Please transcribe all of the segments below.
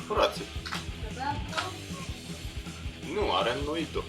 Frate, nu, are înnoit-o.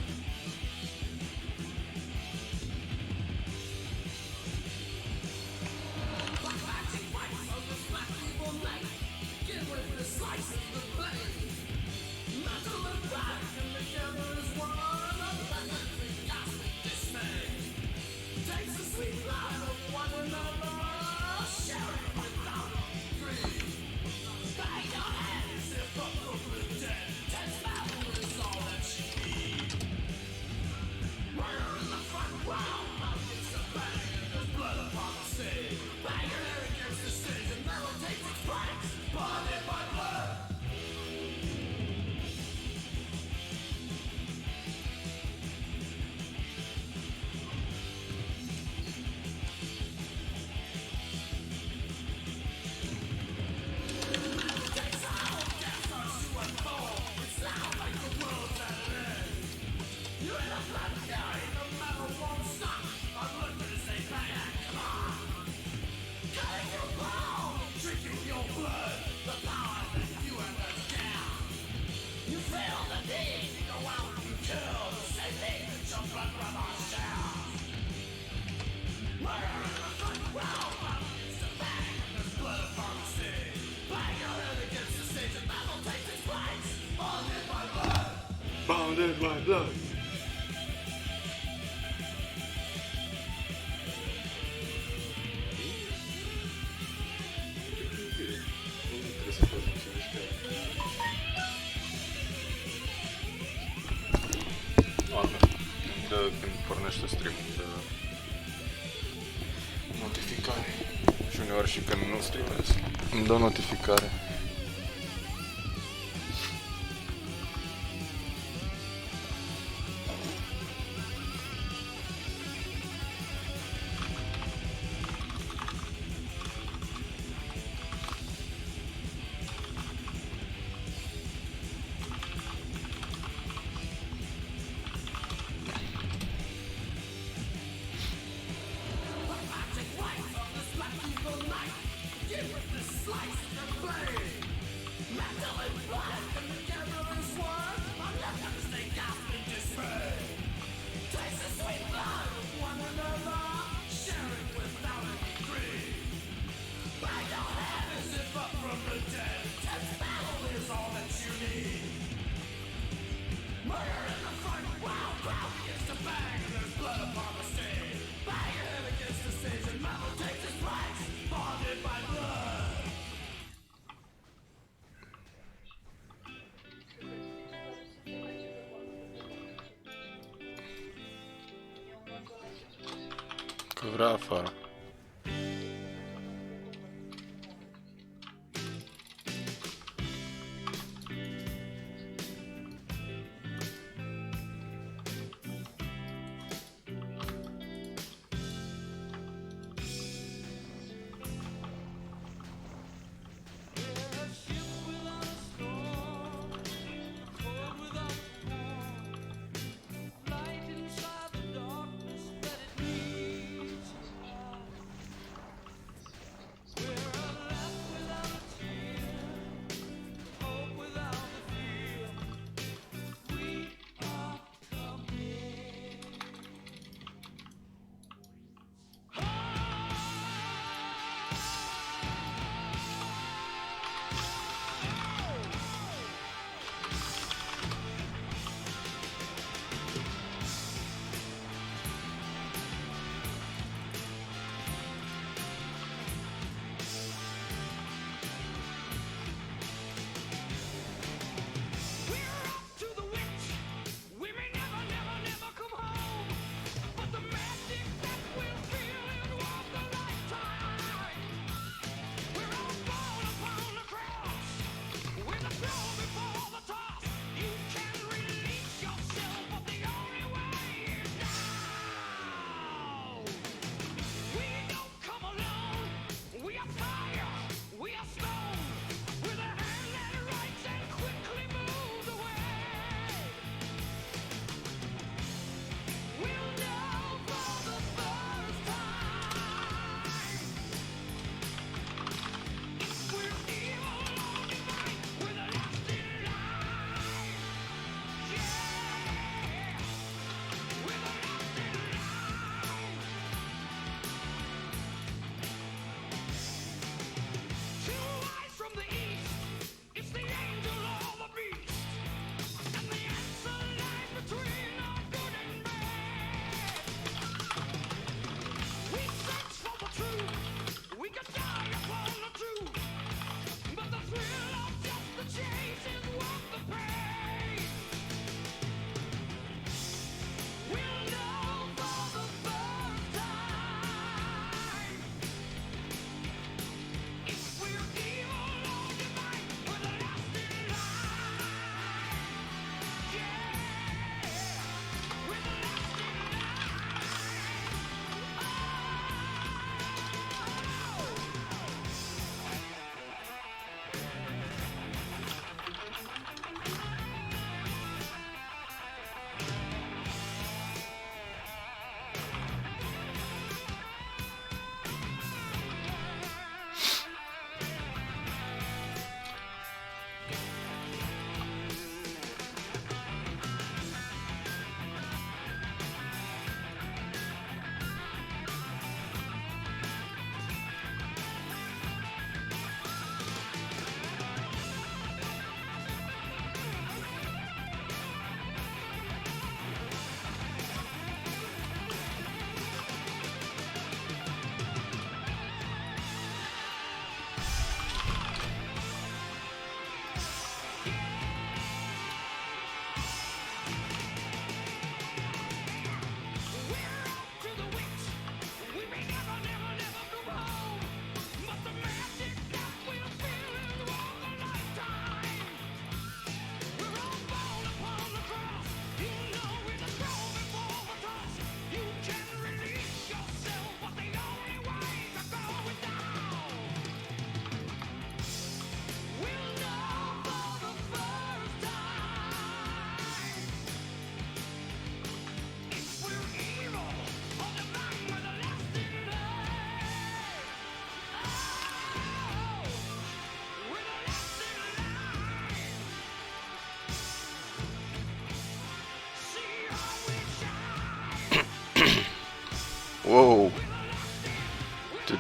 Bounded by blood. Când pornește stream-ul de notificare și uneori și când nu streamez îmi dă notificare. Că vrea afară.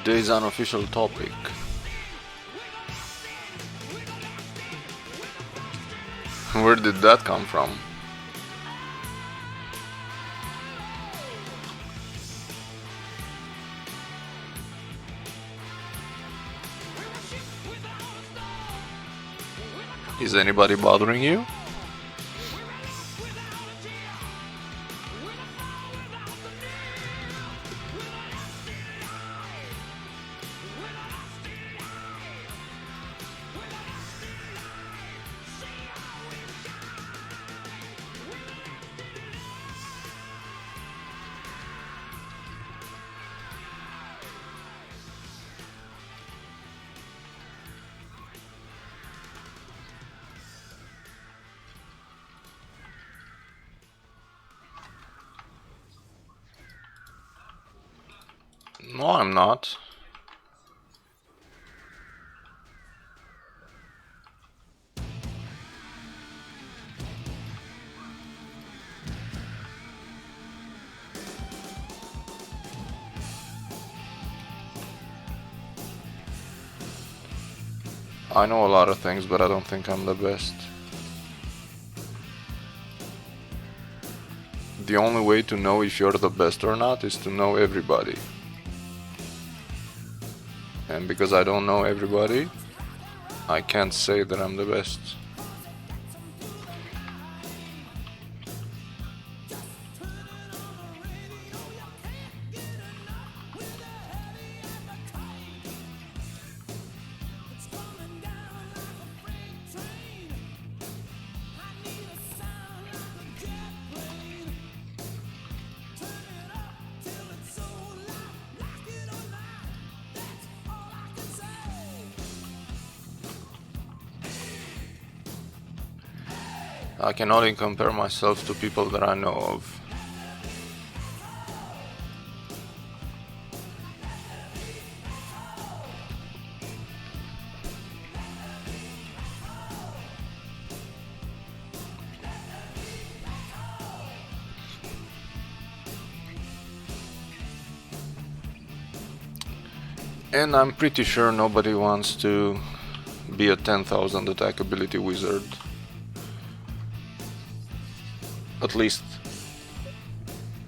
Today's unofficial topic. Where did that come from? Is anybody bothering you? No, I'm not. I know a lot of things, but I don't think I'm the best. The only way to know if you're the best or not is to know everybody. And because I don't know everybody, I can't say that I'm the best. I can only compare myself to people that I know of. And I'm pretty sure nobody wants to be a 10,000 attack ability wizard. At least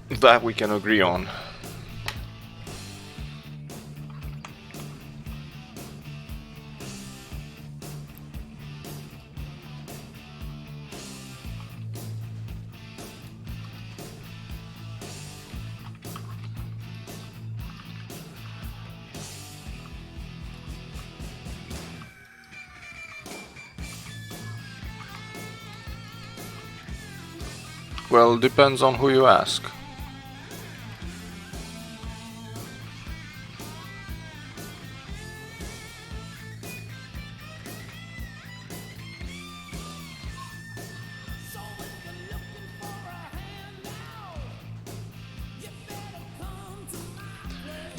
that we can agree on. Well, depends on who you ask.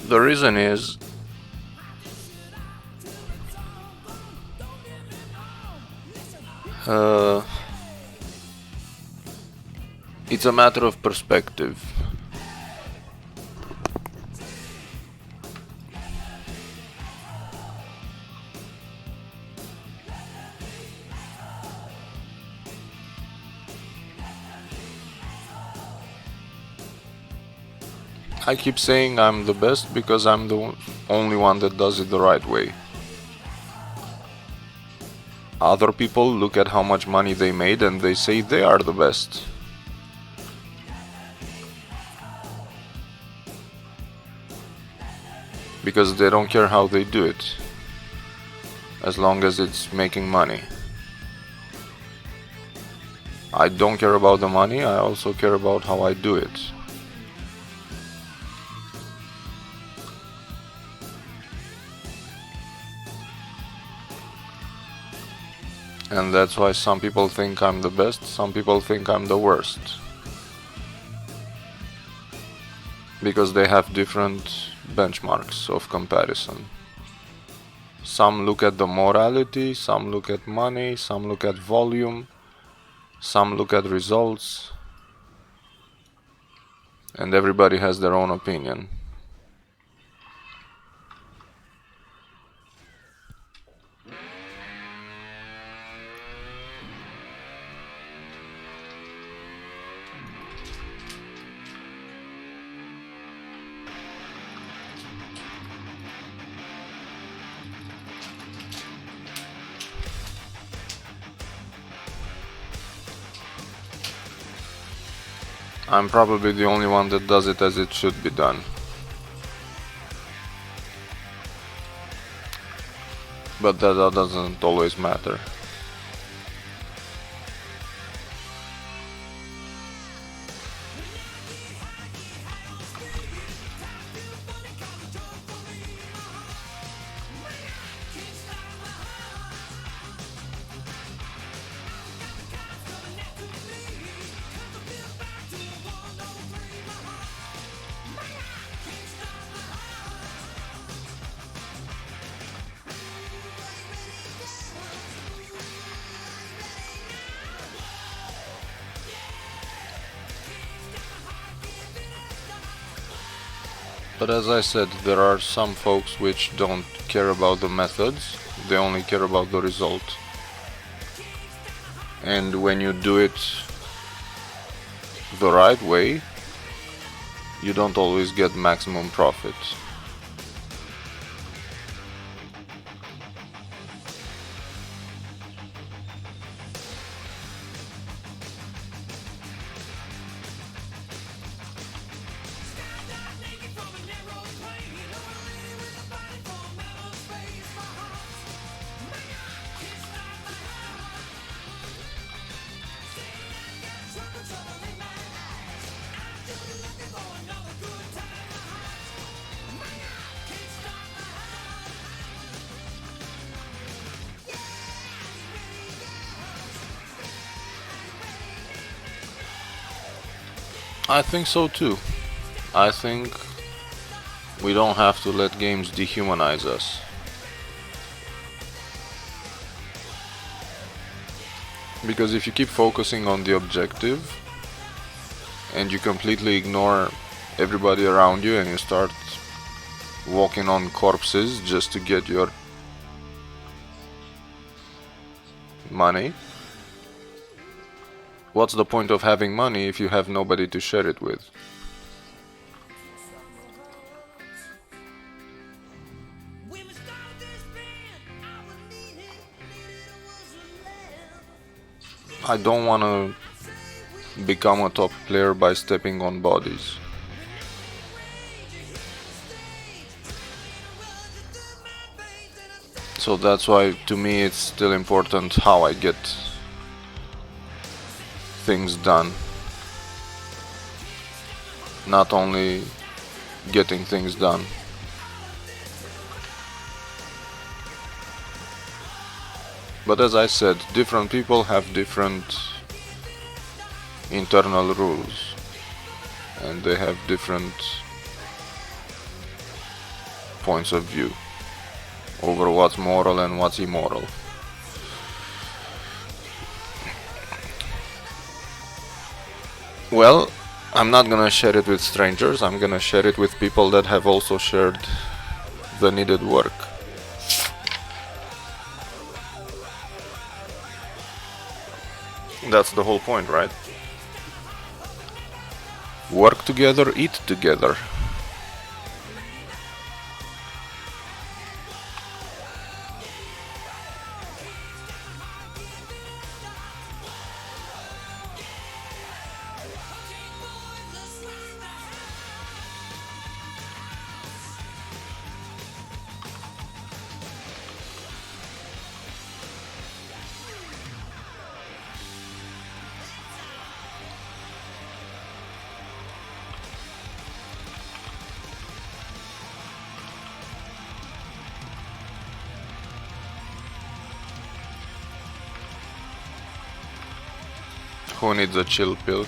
The reason is it's a matter of perspective. I keep saying I'm the best because I'm the only one that does it the right way. Other people look at how much money they made and they say they are the best. Because they don't care how they do it, as long as it's making money. I don't care about the money, I also care about how I do it. And that's why some people think I'm the best, some people think I'm the worst. Because they have different benchmarks of comparison. Some look at the morality, some look at money, some look at volume, some look at results. And everybody has their own opinion. I'm probably the only one that does it as it should be done. But that doesn't always matter. But as I said, there are some folks which don't care about the methods, they only care about the result. And when you do it the right way, you don't always get maximum profit. I think so too. I think we don't have to let games dehumanize us. Because if you keep focusing on the objective and you completely ignore everybody around you and you start walking on corpses just to get your money, what's the point of having money if you have nobody to share it with? I don't want to become a top player by stepping on bodies. So that's why to me it's still important how I get things done. Not only getting things done. But as I said, different people have different internal rules and they have different points of view over what's moral and what's immoral. Well, I'm not gonna share it with strangers, I'm gonna share it with people that have also shared the needed work. That's the whole point, right? Work together, eat together. Who needs a chill pill?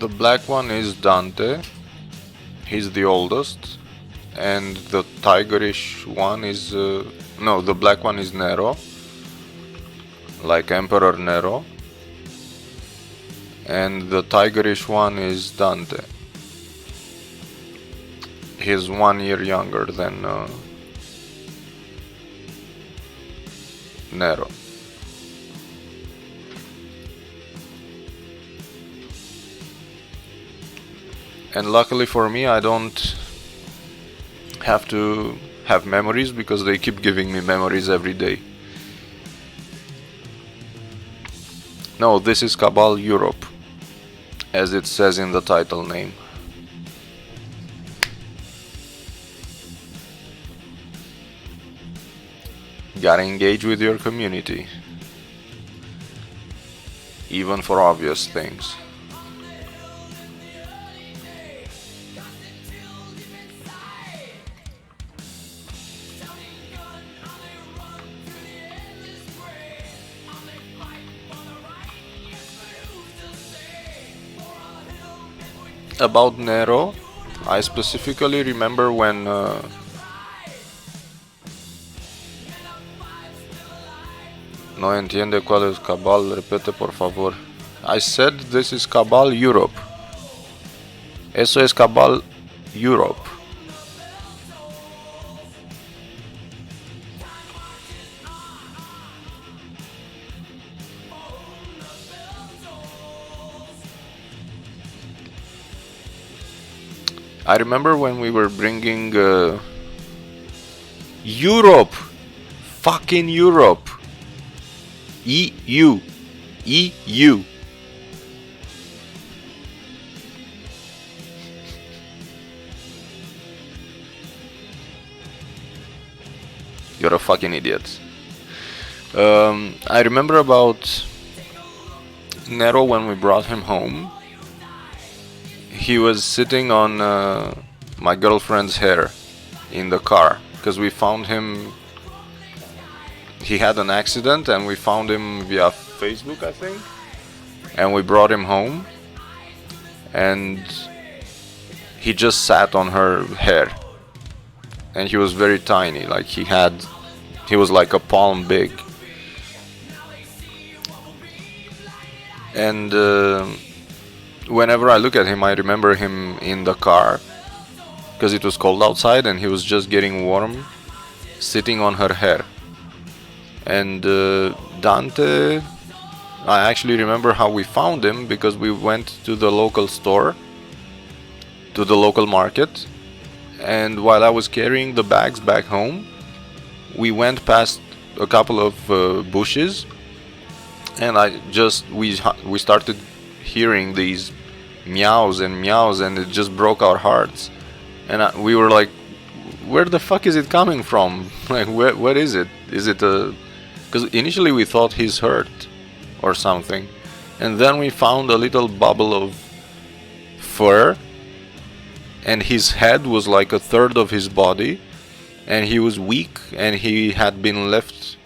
The black one is Dante. He's the oldest. And the tigerish one is... no, the black one is Nero. Like Emperor Nero. And the tigerish one is Dante. He's 1 year younger than Nero. And luckily for me, I don't have to have memories because they keep giving me memories every day. No, this is Cabal Europe, as it says in the title name. Gotta engage with your community, even for obvious things. About Nero, I specifically remember when no entiende cuál es Cabal, repete por favor. I said this is Cabal Europe. Eso es Cabal Europe. I remember when we were bringing Europe, fucking Europe, EU, EU. You're a fucking idiot. I remember about Nero when we brought him home. He was sitting on my girlfriend's hair in the car because we found him. He had an accident and we found him via Facebook, I think, and we brought him home and he just sat on her hair and he was very tiny, like he was like a palm big. And whenever I look at him, I remember him in the car because it was cold outside and he was just getting warm, sitting on her hair. And Dante, I actually remember how we found him because we went to the local store, to the local market, and while I was carrying the bags back home, we went past a couple of bushes, and we started hearing these meows and it just broke our hearts. And we were like, where the fuck is it coming from? Like, what is it? Is it a... Because initially we thought he's hurt or something, and then we found a little bubble of fur, and his head was like a third of his body, and he was weak, and he had been left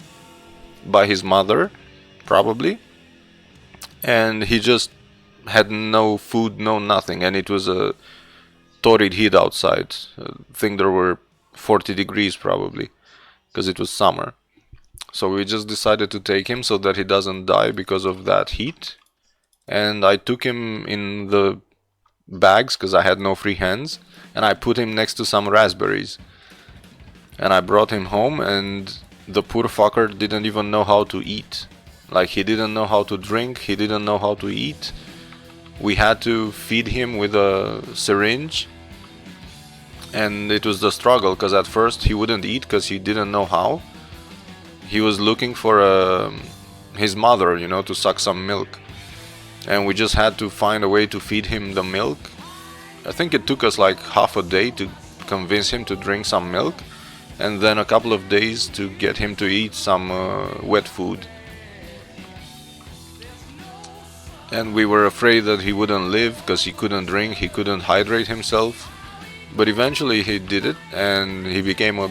by his mother, probably, and he just had no food, no nothing, and it was a torrid heat outside. I think there were 40 degrees probably, because it was summer. So we just decided to take him so that he doesn't die because of that heat. And I took him in the bags because I had no free hands, and I put him next to some raspberries. And I brought him home, and the poor fucker didn't even know how to eat. Like, he didn't know how to drink, he didn't know how to eat. We had to feed him with a syringe. And it was the struggle, because at first he wouldn't eat because he didn't know how. He was looking for his mother, to suck some milk. And we just had to find a way to feed him the milk. I think it took us like half a day to convince him to drink some milk. And then a couple of days to get him to eat some wet food. And we were afraid that he wouldn't live because he couldn't drink, he couldn't hydrate himself. But eventually he did it, and he became a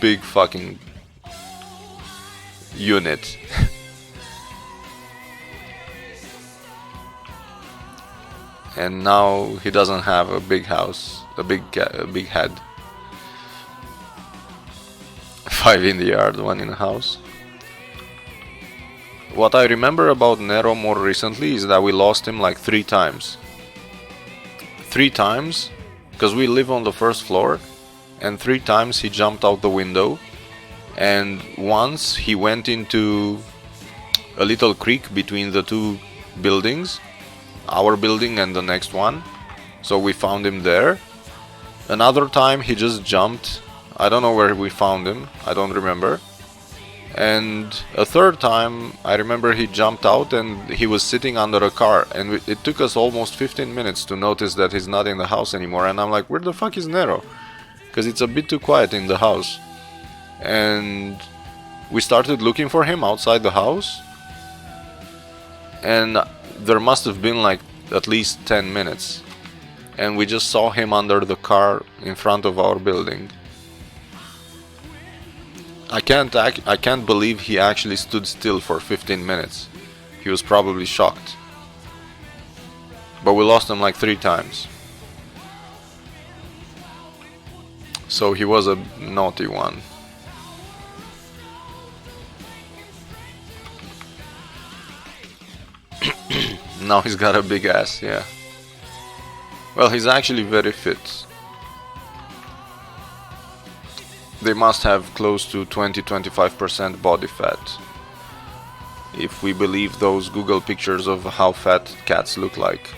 big fucking unit. and now he doesn't have a big house, a big head. 5 in the yard, 1 in the house. What I remember about Nero more recently is that we lost him like 3 times. 3 times, because we live on the first floor, and 3 times he jumped out the window, and once he went into a little creek between the 2 buildings, our building and the next one, so we found him there. Another time he just jumped, I don't know where we found him, I don't remember. And a third time I remember he jumped out and he was sitting under a car, and it took us almost 15 minutes to notice that he's not in the house anymore, and I'm like, where the fuck is Nero? Because it's a bit too quiet in the house. And we started looking for him outside the house, and there must have been like at least 10 minutes, and we just saw him under the car in front of our building. I can't believe he actually stood still for 15 minutes. He was probably shocked. But we lost him like 3 times. So he was a naughty one. Now he's got a big ass, yeah. Well, he's actually very fit. They must have close to 20-25% body fat, if we believe those Google pictures of how fat cats look like.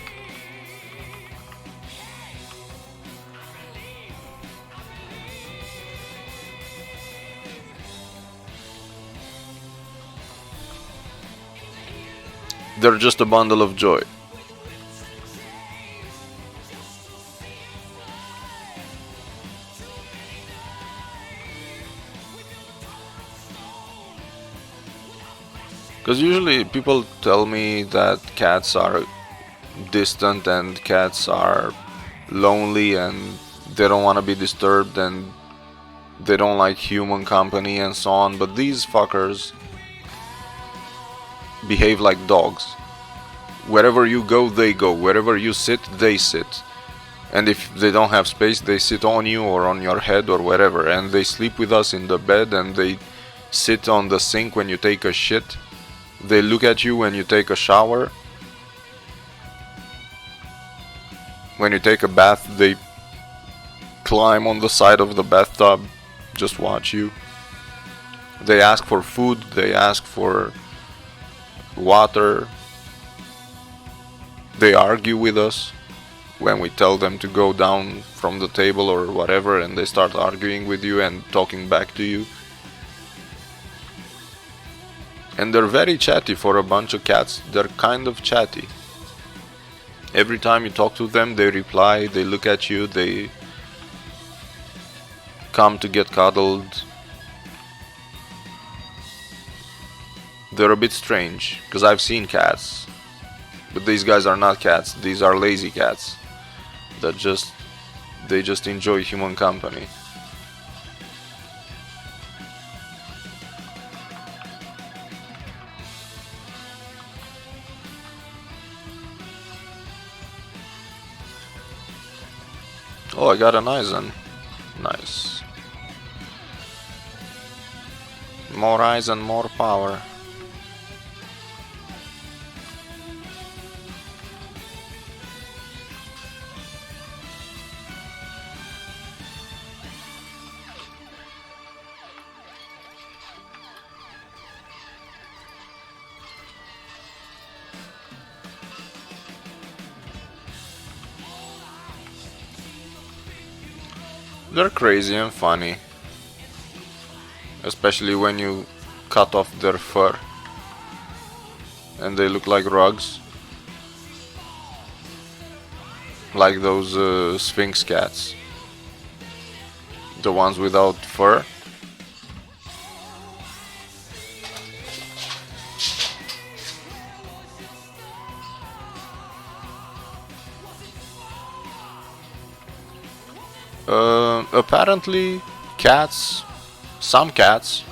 They're just a bundle of joy. Because usually people tell me that cats are distant and cats are lonely and they don't want to be disturbed and they don't like human company and so on, but these fuckers behave like dogs. Wherever you go, they go. Wherever you sit, they sit. And if they don't have space, they sit on you or on your head or wherever. And they sleep with us in the bed, and they sit on the sink when you take a shit. They look at you when you take a shower. When you take a bath, they climb on the side of the bathtub, just watch you. They ask for food, they ask for water. They argue with us when we tell them to go down from the table or whatever, and they start arguing with you and talking back to you. And they're very chatty for a bunch of cats. They're kind of chatty. Every time you talk to them, they reply, they look at you, they come to get cuddled. They're a bit strange, because I've seen cats. But these guys are not cats, these are lazy cats. They just enjoy human company. Oh, I got an Eisen. Nice. More Eisen, more power. They're crazy and funny, especially when you cut off their fur and they look like rugs, like those Sphinx cats, the ones without fur. Apparently some cats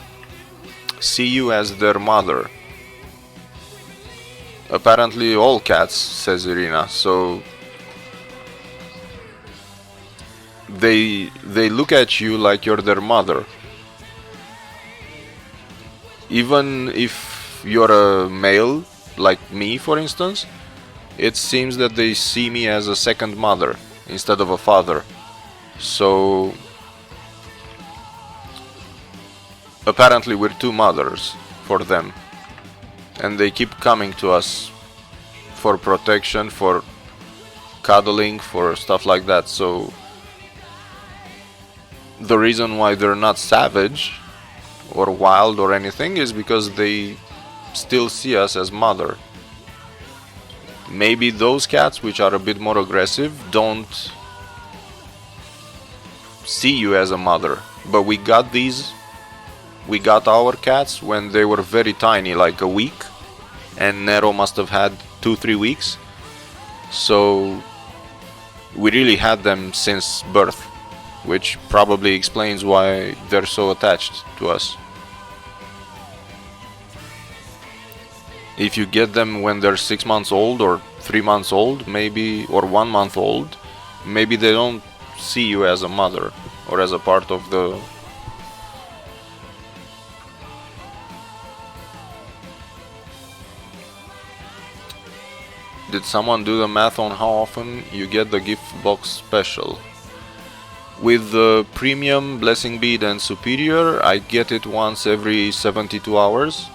see you as their mother. Apparently all cats, says Irina, so they look at you like you're their mother. Even if you're a male, like me for instance, it seems that they see me as a second mother instead of a father. So apparently we're two mothers for them, and they keep coming to us for protection, for cuddling, for stuff like that. So the reason why they're not savage or wild or anything is because they still see us as mother. Maybe those cats, which are a bit more aggressive, don't see you as a mother. But we got our cats when they were very tiny, like a week, and Nero must have had 2-3 weeks. So we really had them since birth, which probably explains why they're so attached to us. If you get them when they're 6 months old or 3 months old, maybe, or 1 month old, maybe they don't see you as a mother or as a part of the... Did someone do the math on how often you get the gift box special? With the premium, blessing bead and superior, I get it once every 72 hours.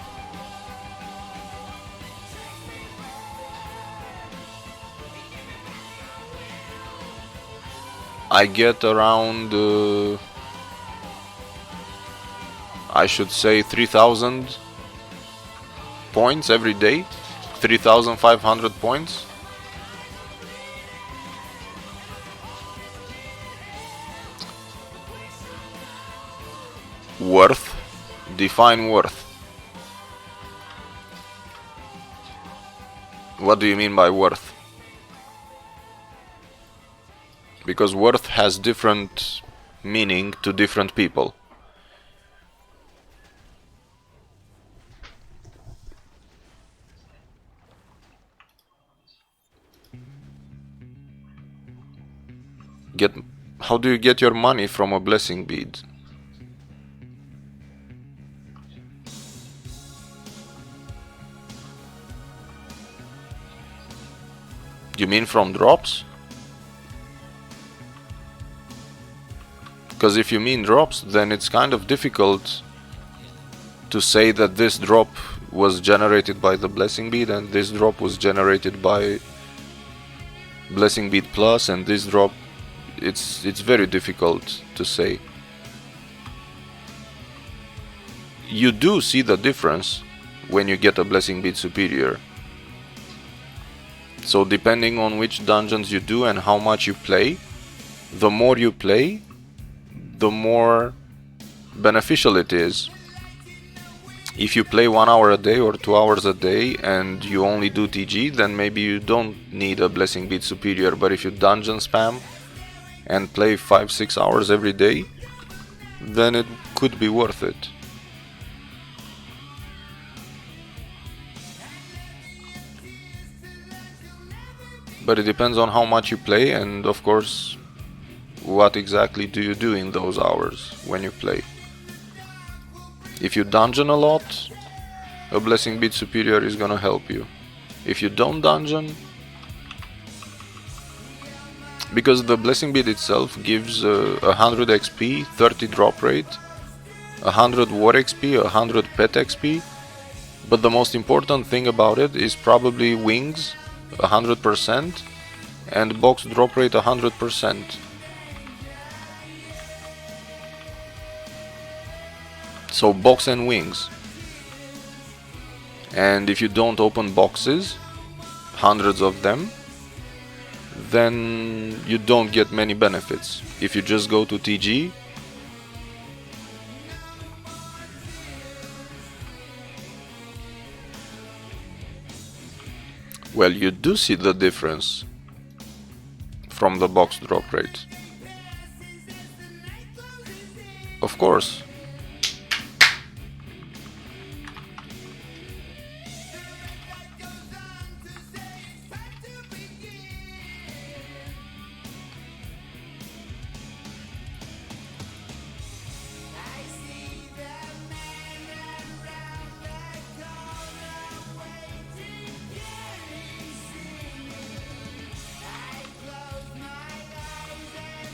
I get around, I should say 3,000 points every day, 3,500 points. Worth? Define worth. What do you mean by worth? Because worth has different meaning to different people. How do you get your money from a blessing bead? You mean from drops? Because if you mean drops, then it's kind of difficult to say that this drop was generated by the blessing bead and this drop was generated by blessing bead plus, and this drop, it's very difficult to say. You do see the difference when you get a blessing bead superior. So depending on which dungeons you do and how much you play, the more you play, the more beneficial it is. If you play 1 hour a day or 2 hours a day and you only do TG, then maybe you don't need a blessing bead superior. But if you dungeon spam and play 5-6 hours every day, then it could be worth it. But it depends on how much you play, and of course what exactly do you do in those hours when you play. If you dungeon a lot, a blessing bead superior is gonna help you. If you don't dungeon, because the blessing bead itself gives 100 XP, 30 drop rate, 100 war XP, 100 pet XP, but the most important thing about it is probably wings 100% and box drop rate 100%. So box and wings. And if you don't open boxes, hundreds of them, then you don't get many benefits. If you just go to TG, well, you do see the difference from the box drop rate. Of course.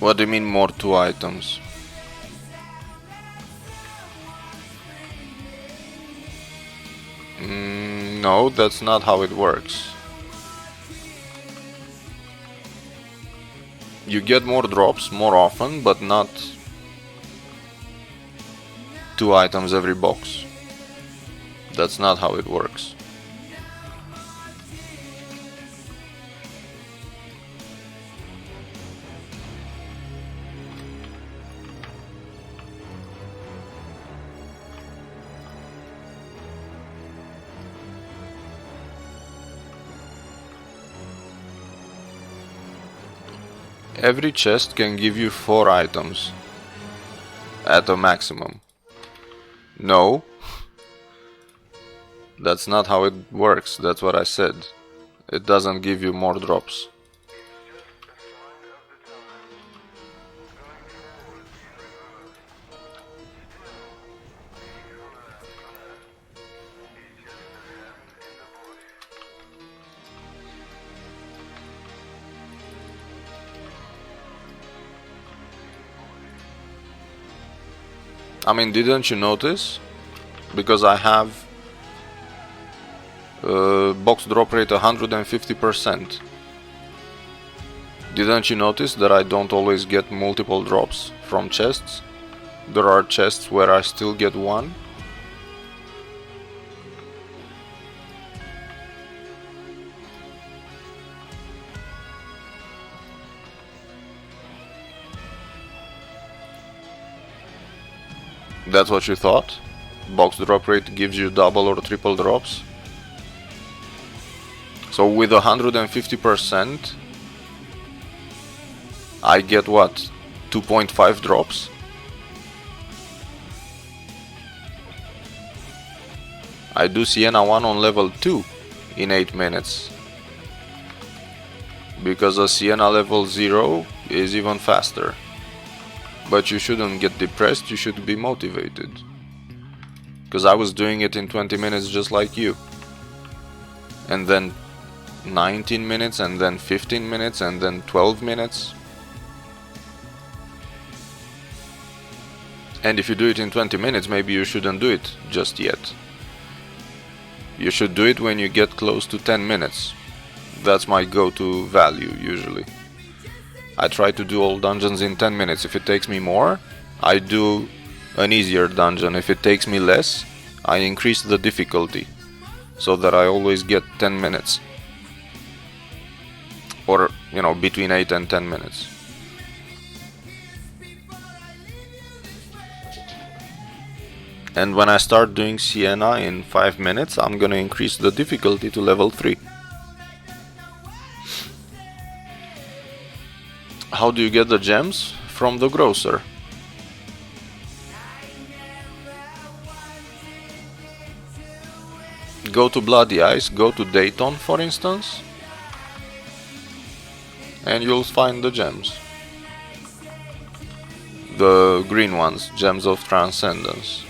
What do you mean more 2 items? No, that's not how it works. You get more drops more often, but not 2 items every box. That's not how it works. Every chest can give you 4 items at a maximum. No, that's not how it works. That's what I said. It doesn't give you more drops. I mean, didn't you notice? Because I have box drop rate 150%. Didn't you notice that I don't always get multiple drops from chests? There are chests where I still get 1. That's what you thought? Box drop rate gives you double or triple drops? So with 150%, I get what? 2.5 drops? I do Sienna 1 on level 2 in 8 minutes. Because a Sienna level 0 is even faster. But you shouldn't get depressed, you should be motivated. Because I was doing it in 20 minutes just like you. And then 19 minutes, and then 15 minutes, and then 12 minutes. And if you do it in 20 minutes, maybe you shouldn't do it just yet. You should do it when you get close to 10 minutes. That's my go-to value usually. I try to do all dungeons in 10 minutes. If it takes me more, I do an easier dungeon. If it takes me less, I increase the difficulty so that I always get 10 minutes. Or, you know, between 8 and 10 minutes. And when I start doing Sienna in 5 minutes, I'm gonna increase the difficulty to level 3. How do you get the gems? From the grocer. Go to Bloody Ice, go to Dayton for instance, and you'll find the gems. The green ones, Gems of Transcendence.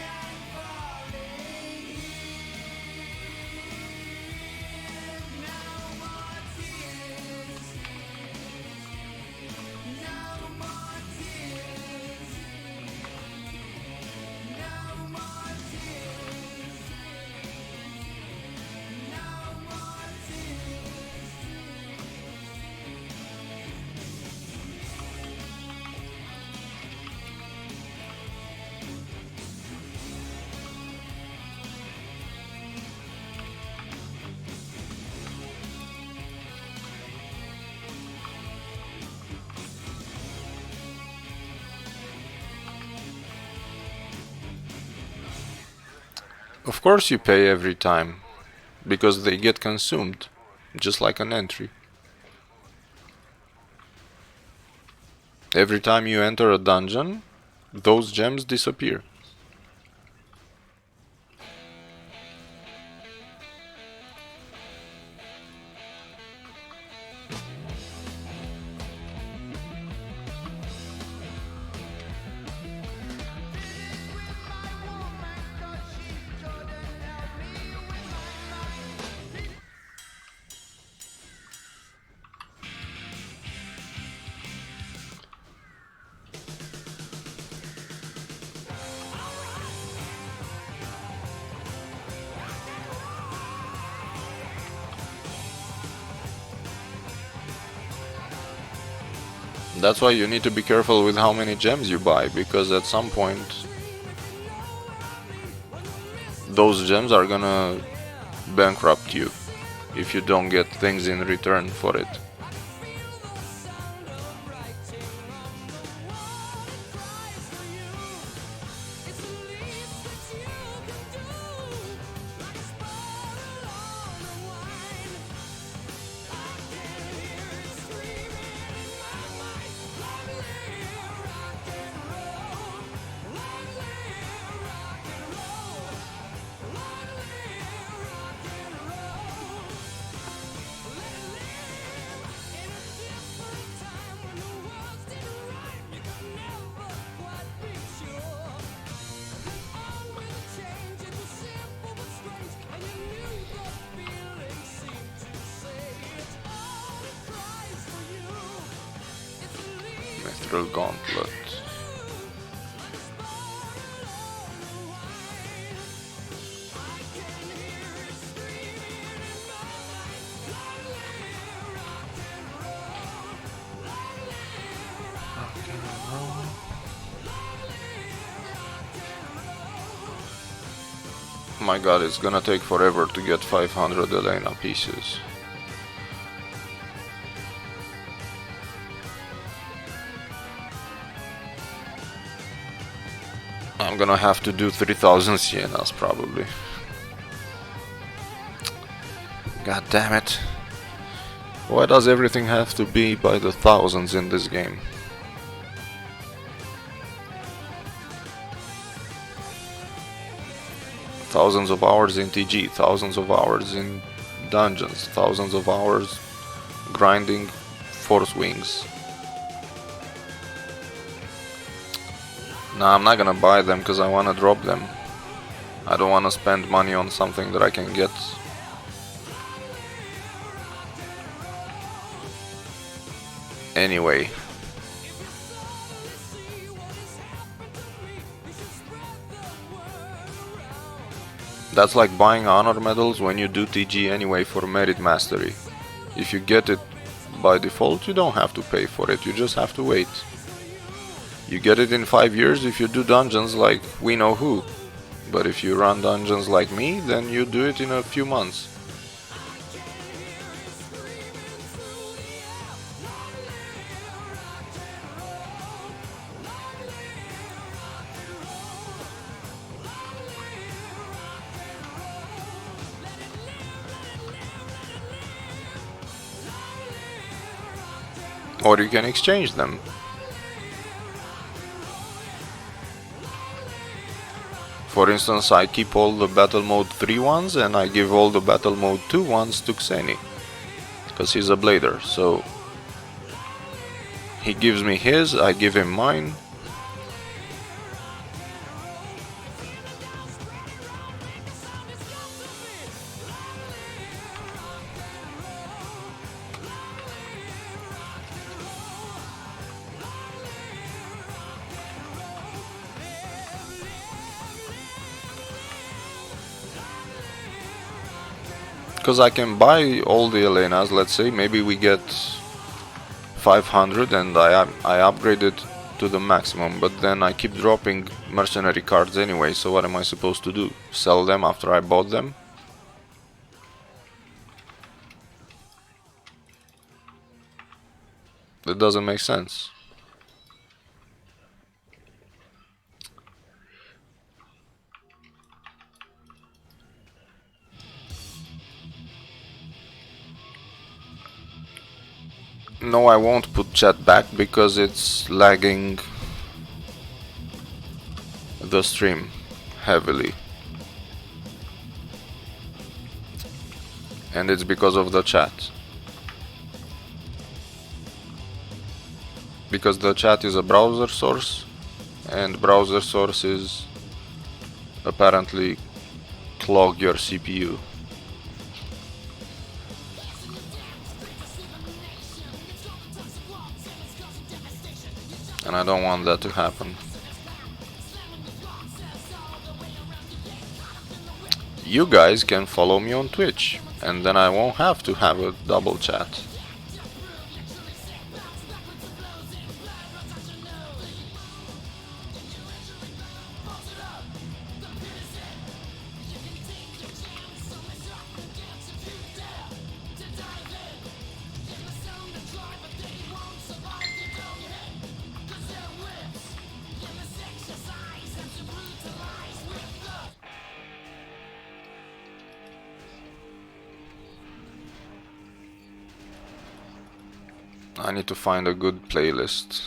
Of course you pay every time, because they get consumed, just like an entry. Every time you enter a dungeon, those gems disappear. That's why you need to be careful with how many gems you buy, because at some point those gems are gonna bankrupt you if you don't get things in return for it. Mithril Gauntlet. My god, it's gonna take forever to get 500 Elena pieces. I'm gonna have to do 3000 Sienas probably. God damn it. Why does everything have to be by the thousands in this game? Thousands of hours in TG, thousands of hours in dungeons, thousands of hours grinding force wings. Nah, I'm not gonna buy them because I wanna drop them. I don't wanna spend money on something that I can get. Anyway. That's like buying honor medals when you do TG anyway for merit mastery. If you get it by default, you don't have to pay for it, you just have to wait. You get it in 5 years if you do dungeons like we know who. But if you run dungeons like me, then you do it in a few months. Or you can exchange them. For instance, I keep all the battle mode 3 ones and I give all the battle mode 2 ones to Xeni. Because he's a blader, so he gives me his, I give him mine. Because I can buy all the Elenas, let's say, maybe we get 500 and I upgrade it to the maximum, but then I keep dropping mercenary cards anyway, so what am I supposed to do? Sell them after I bought them? That doesn't make sense. No, I won't put chat back because it's lagging the stream heavily. And it's because of the chat. Because the chat is a browser source, and browser sources apparently clog your CPU. And I don't want that to happen. You guys can follow me on Twitch, and then I won't have to have a double chat. I need to find a good playlist.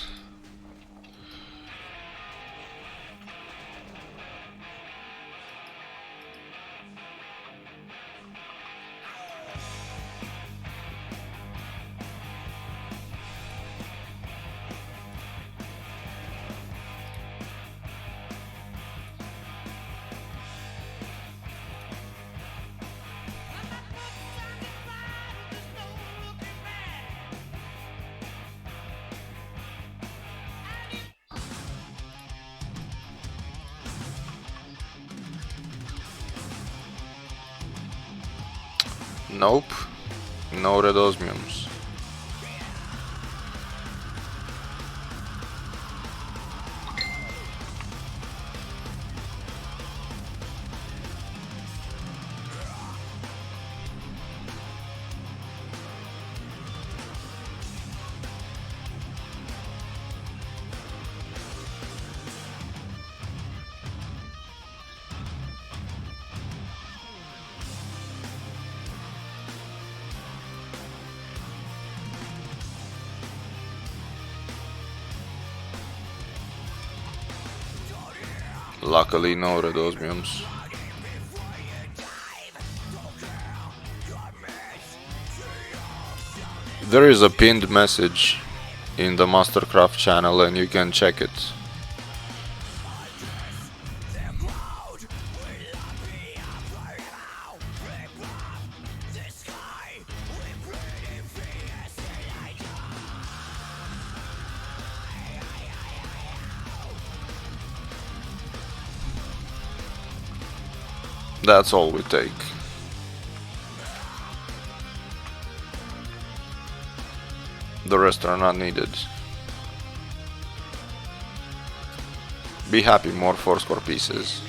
Nope, no red osmiums. Luckily, no red osmiums. There is a pinned message in the Mastercraft channel and you can check it. That's all we take. The rest are not needed. Be happy, more Fourscore pieces.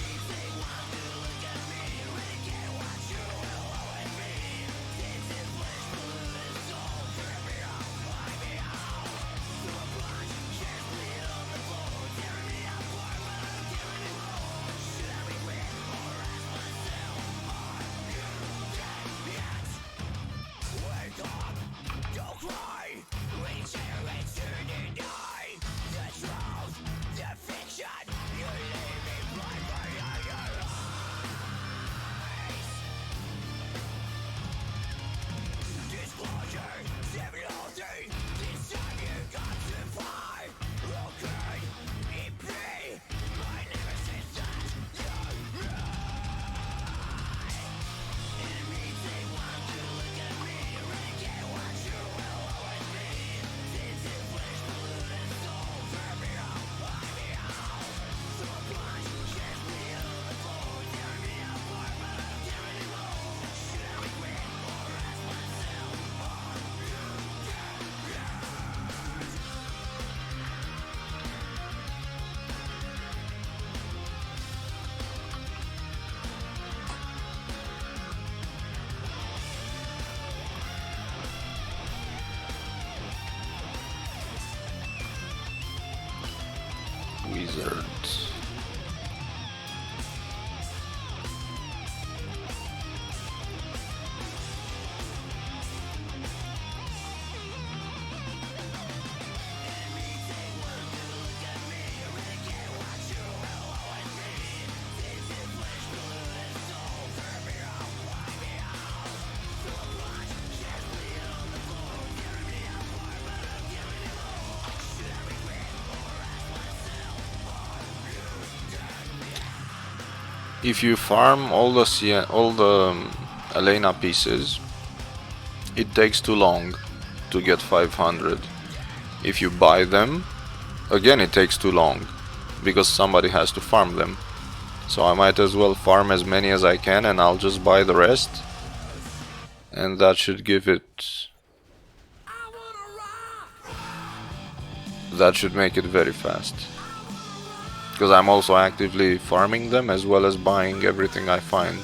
Wizards. If you farm all the Elena pieces, it takes too long to get 500. If you buy them, again it takes too long because somebody has to farm them. So I might as well farm as many as I can and I'll just buy the rest, and that should give it, that should make it very fast. Because I'm also actively farming them as well as buying everything I find,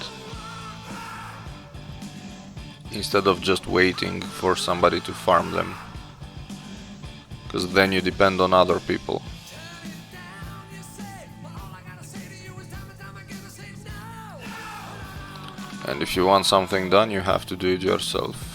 instead of just waiting for somebody to farm them, because then you depend on other people. And if you want something done, you have to do it yourself.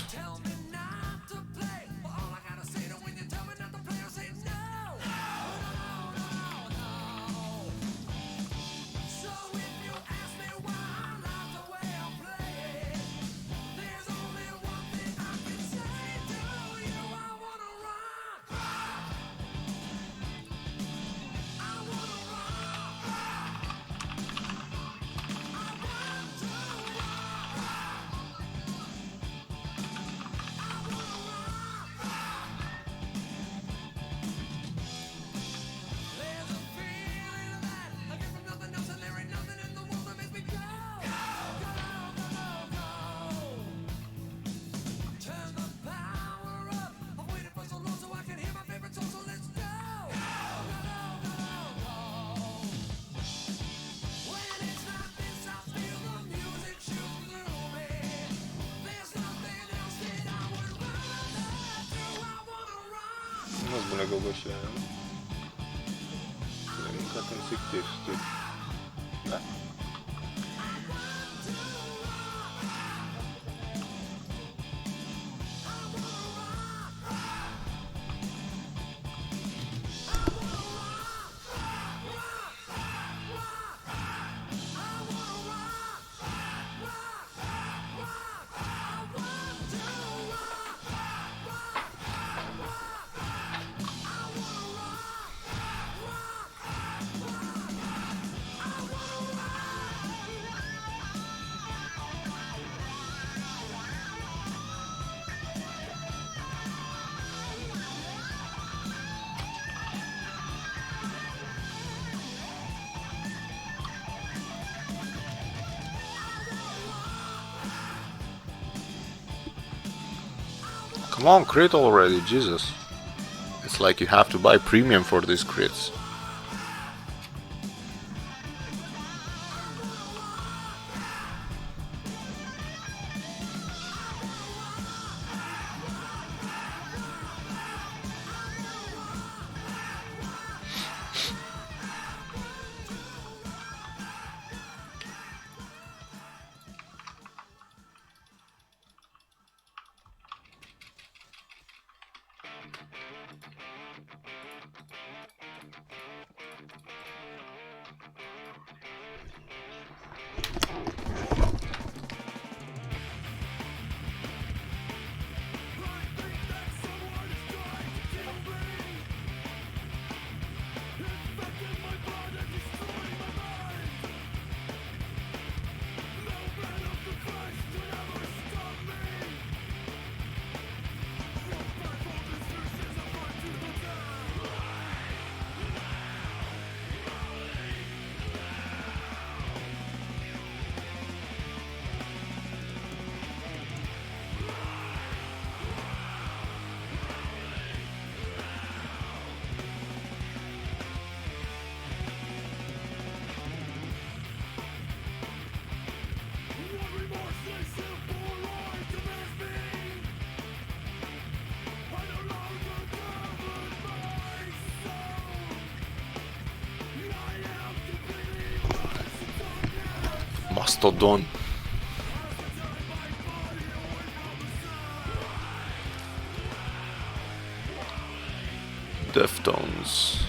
kogoś jem. Zaten siktir. Ne? Come on, crit already, Jesus. It's like you have to buy premium for these crits. Mastodon. Deftones.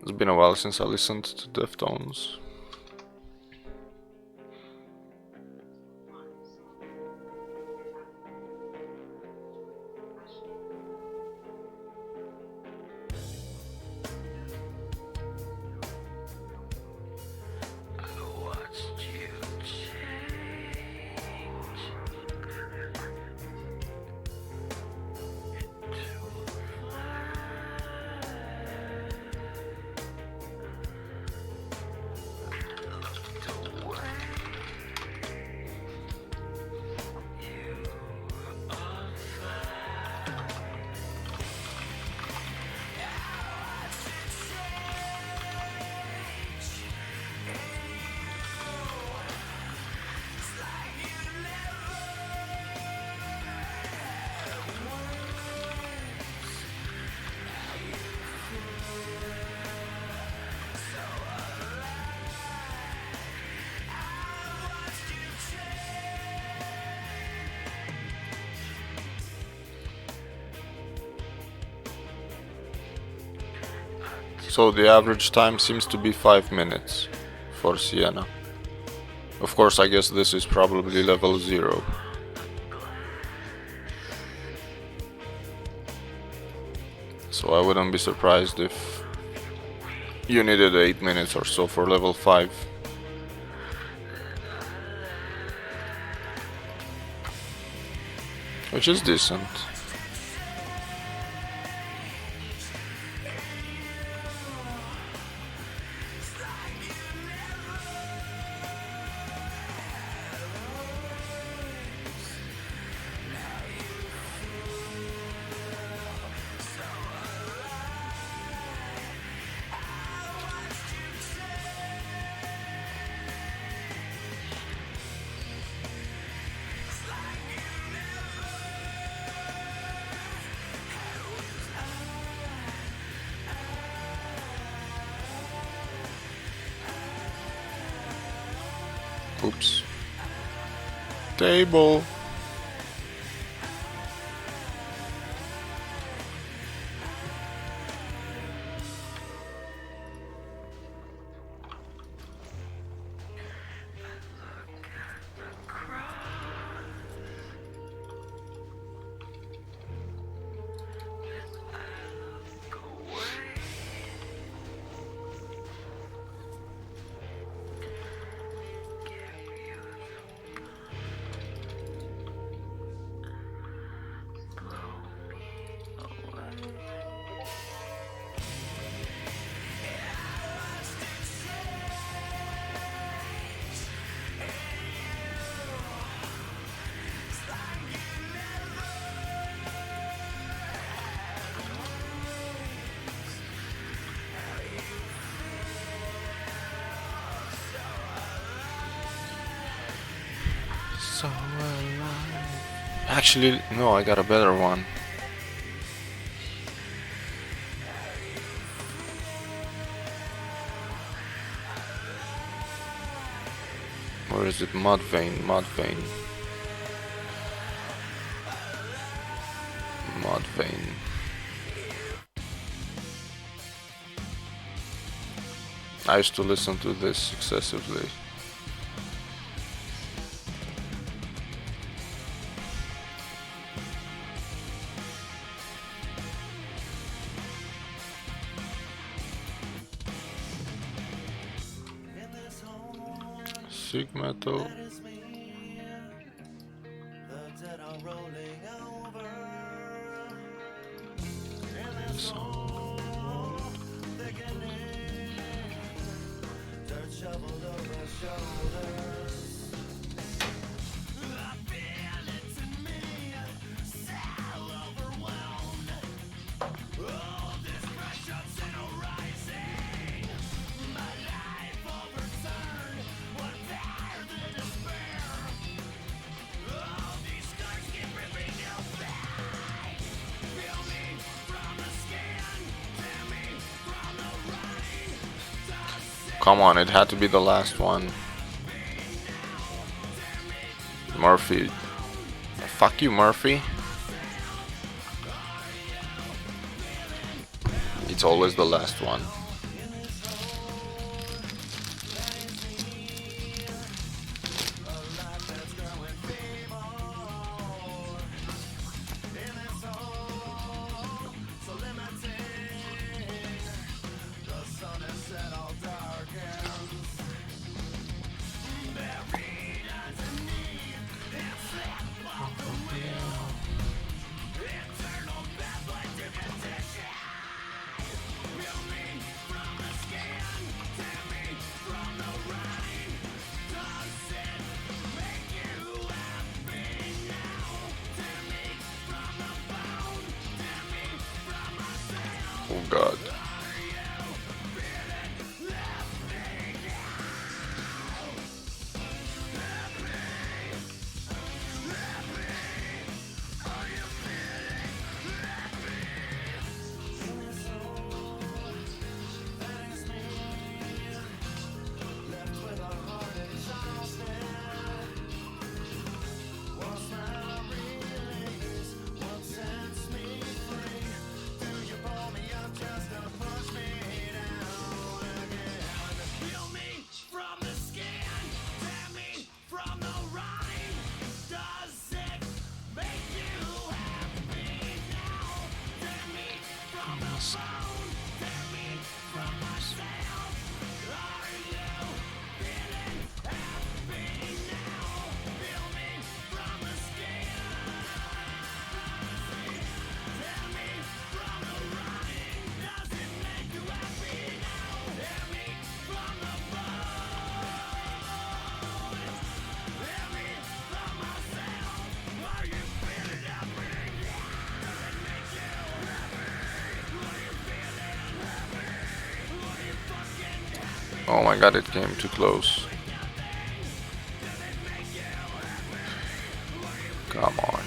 It's been a while since I listened to Deftones. So the average time seems to be 5 minutes for Sienna. Of course, I guess this is probably level 0. So I wouldn't be surprised if you needed 8 minutes or so for level 5. Which is decent. Oops. Table. So alive. Actually, no, I got a better one. Or is it Mudvayne? Mudvayne. Mudvayne. I used to listen to this excessively. Sig metal. Come on, it had to be the last one. Murphy. Fuck you, Murphy. It's always the last one. Oh god. Oh my god, it came too close. Come on.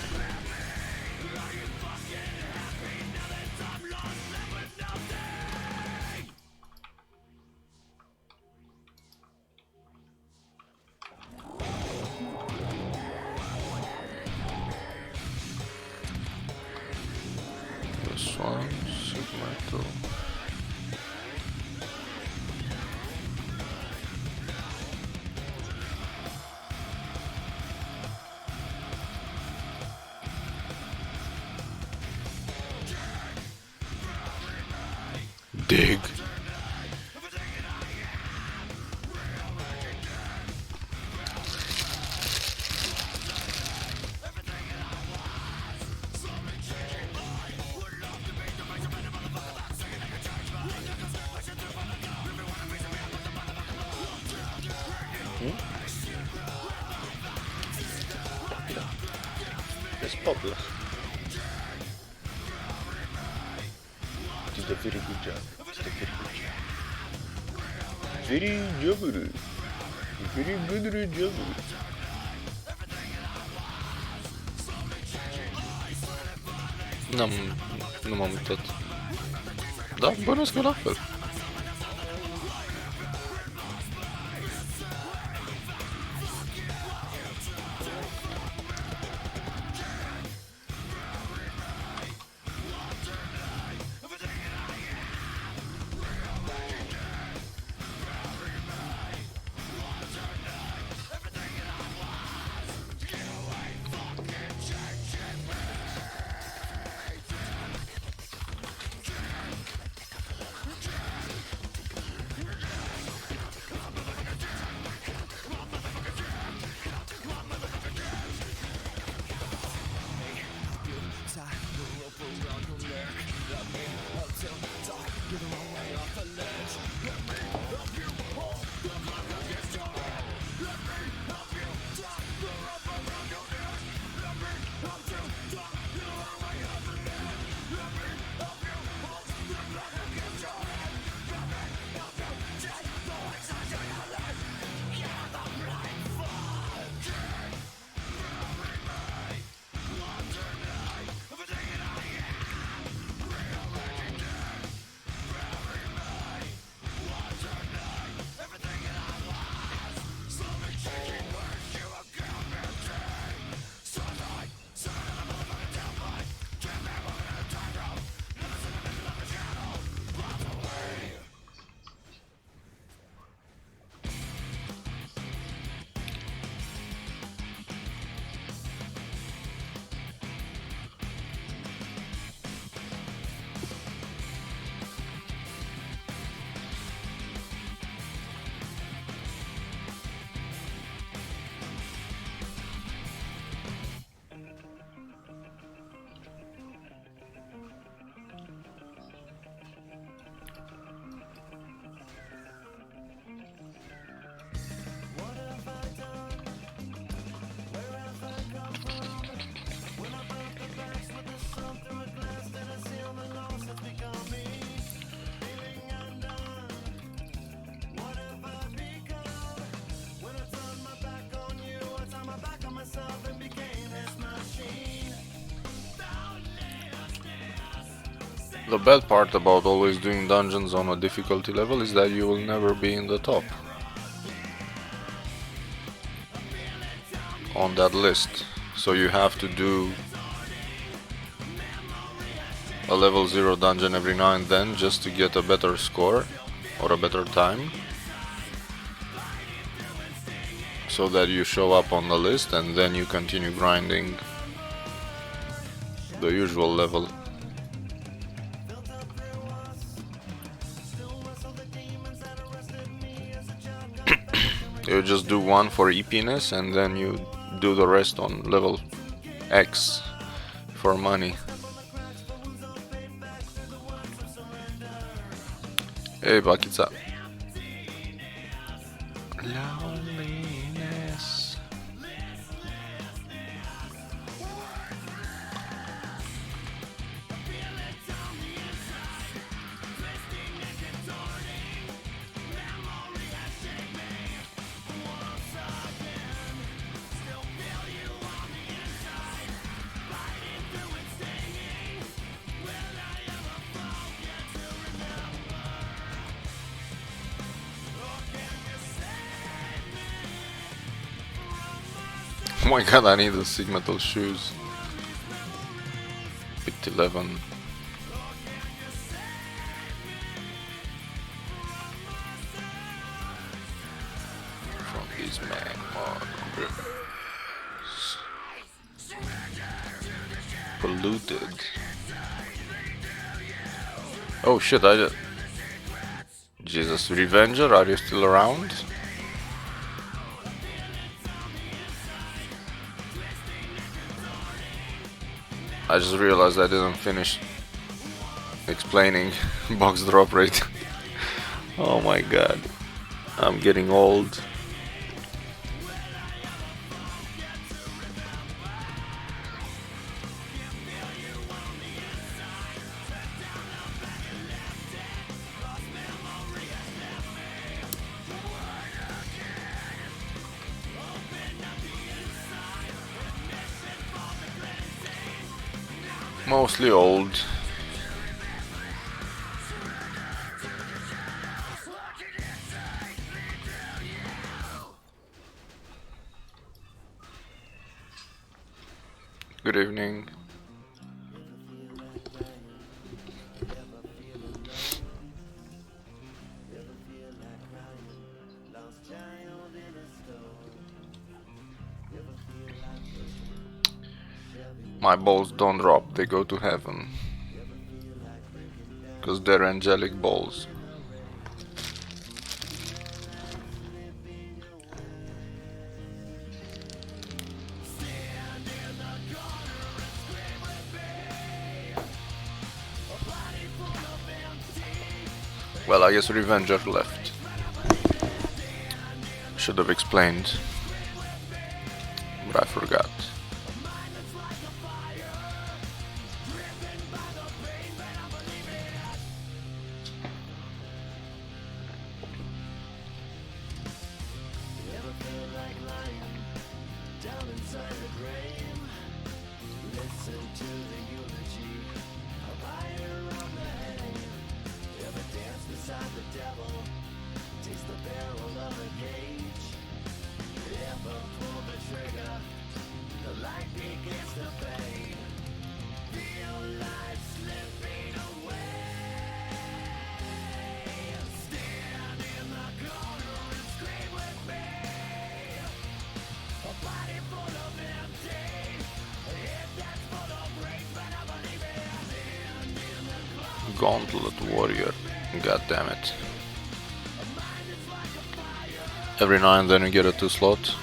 metal. Dig. It's popular. Did a very good job. Did a very good job. Very juggle. Very good juggle. Nu m-am uitat. Da, bănuiesc că la fel. The bad part about always doing dungeons on a difficulty level is that you will never be in the top on that list. So you have to do a level 0 dungeon every now and then just to get a better score or a better time, so that you show up on the list and then you continue grinding the usual level. You just do one for epiness and then you do the rest on level X for money. Hey, Bakica. Loneliness. Oh my god, I need the Sig Metal shoes. Pit 11. Spaceman mode. Polluted. Oh shit, Jesus, Revenger, are you still around? I just realized I didn't finish explaining box drop rate. Oh my god, I'm getting old. Mostly old. Good evening. My balls don't drop, they go to heaven. Because they're angelic balls. Well, I guess Revenger left. Should have explained, but I forgot. Gauntlet Warrior, god damn it. Every now and then you get a 2 slot,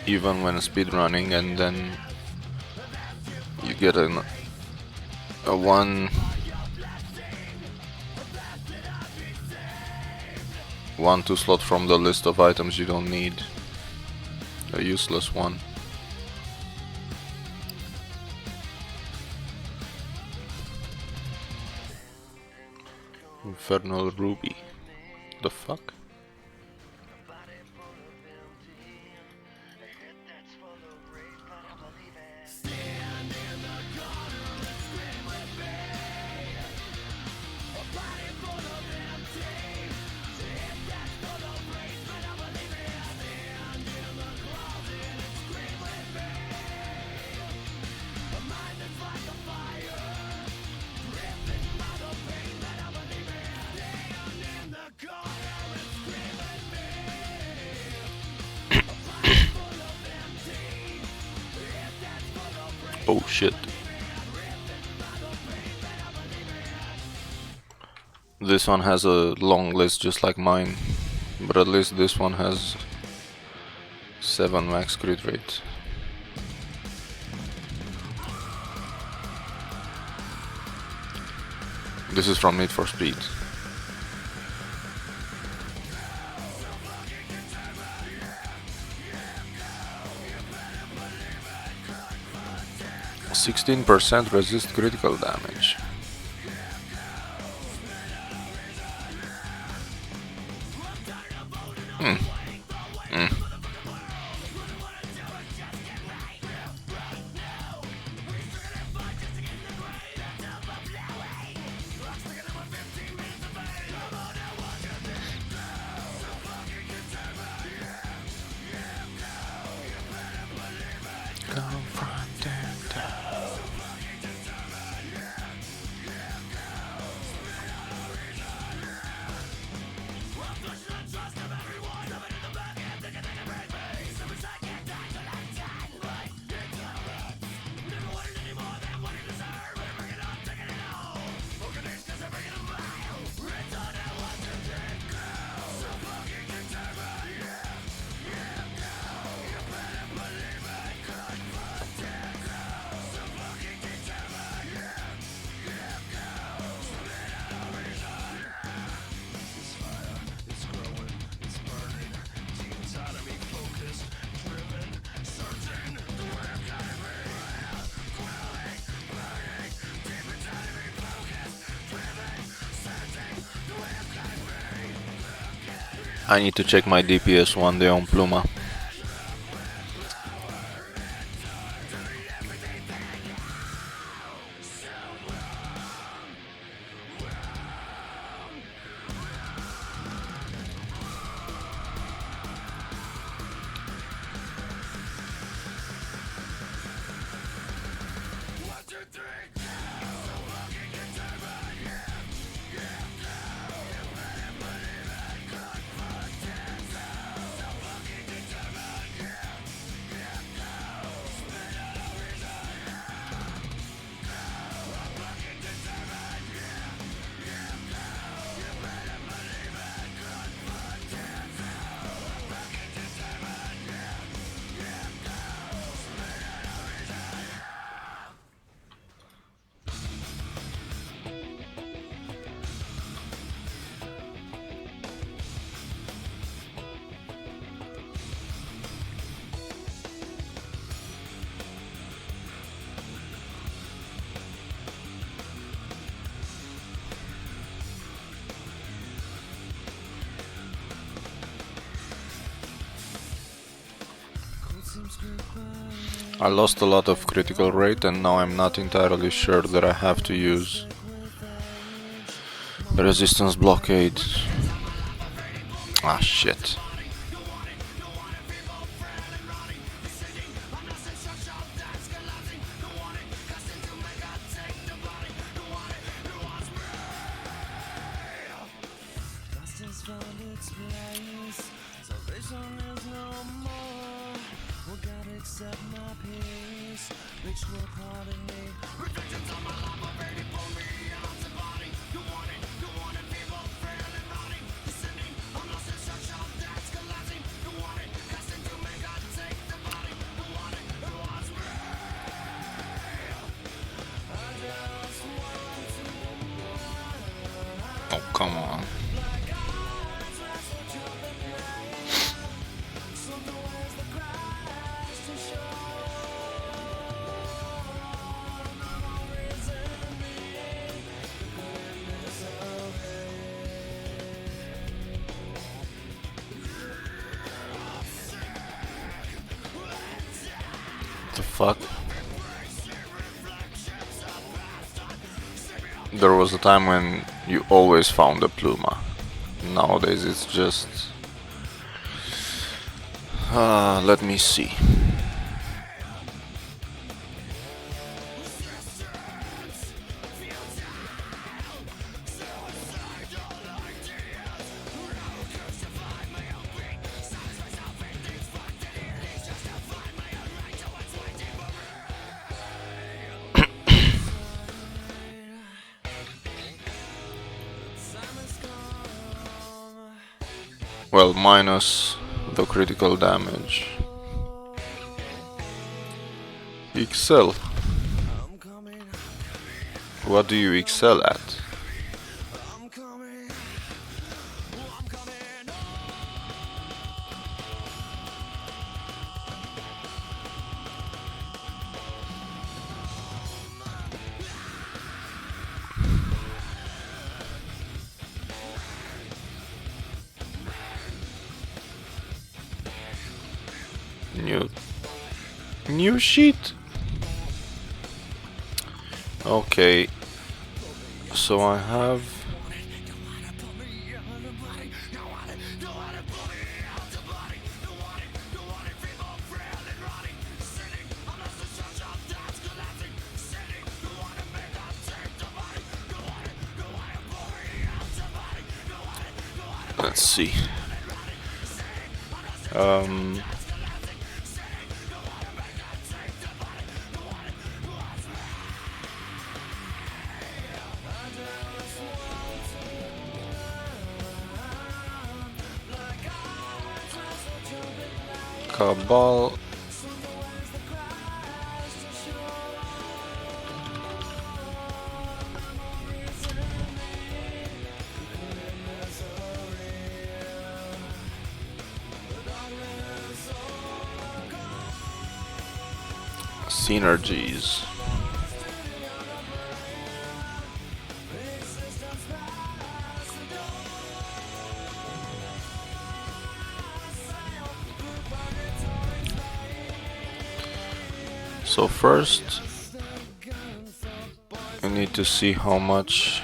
even when speedrunning, and then you get a 1 2 slot from the list of items you don't need. A useless one. Infernal Ruby. The fuck? Oh shit. This one has a long list just like mine, but at least this one has 7 max crit rate. This is from Need for Speed. %16 resist critical damage. I need to check my DPS one day on Pluma. I lost a lot of critical rate and now I'm not entirely sure that I have to use resistance blockade. Ah, shit. Oh, come on. The fuck? There was a time when you always found a Pluma. Nowadays it's just... let me see. Well, minus the critical damage. Excel. What do you excel at? New sheet. Okay, so I have let's see. Cabal. Synergies. So first I need to see how much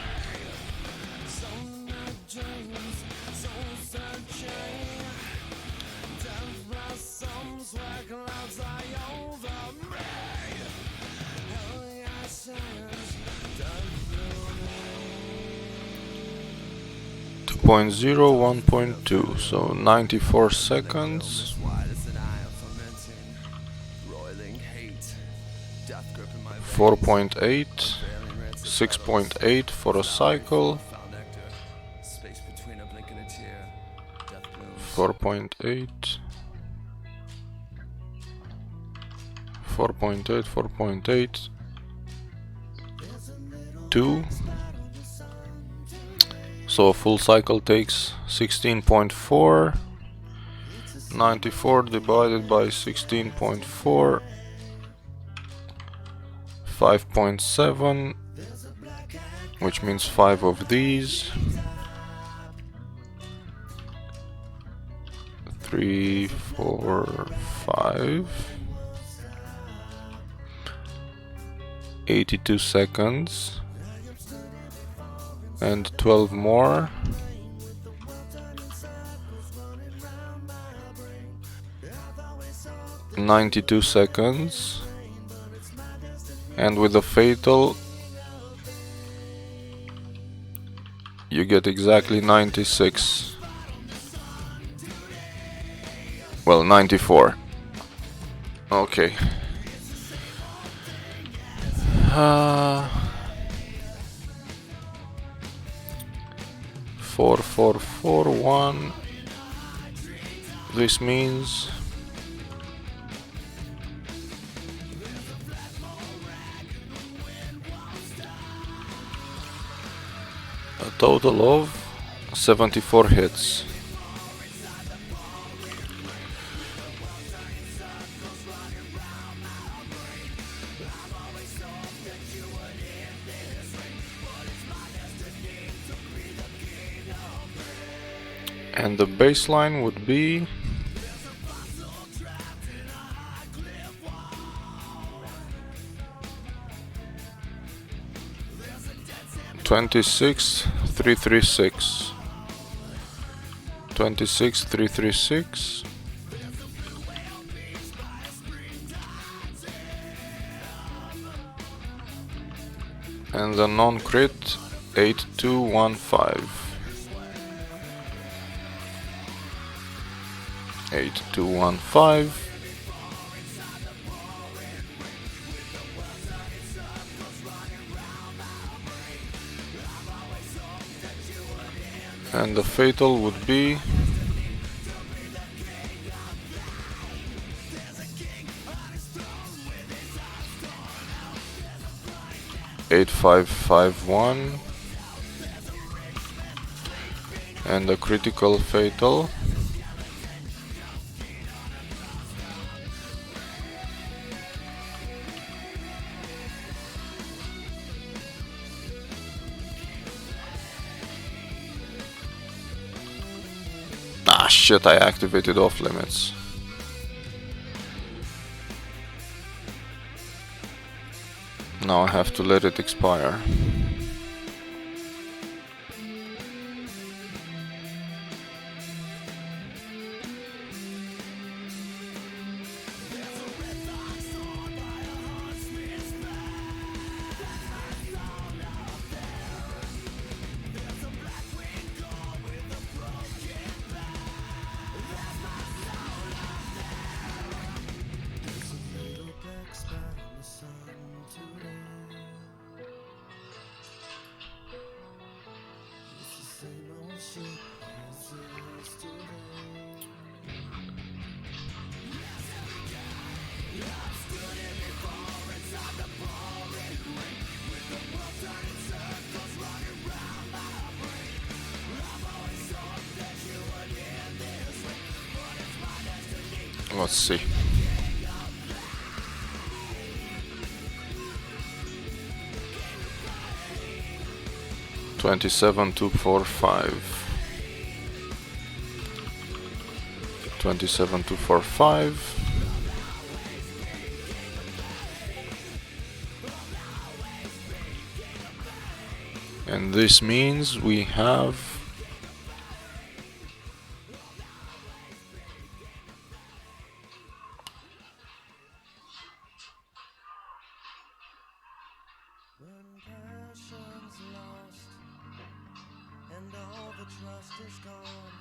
.0, 1.2, so 94 seconds. 4.8, 6.8 for a cycle. 4.8, 4.8, 4.8, 2. So a full cycle takes 16.4. 94 divided by 16.4, 5.7, which means 5 of these. 3, 4, 5. 82 seconds. And 12 more. 92 seconds. And with the fatal you get exactly 96. Well, 94. Okay. 4, 4, 4, 1. This means a total of 74 hits. And the baseline would be 26,336. 26,336. And the non-crit 8215. 8215. And the fatal would be 8551. And the critical fatal shit, I activated off limits. Now I have to let it expire. Let's see. $27,245. $27,245. And this means we have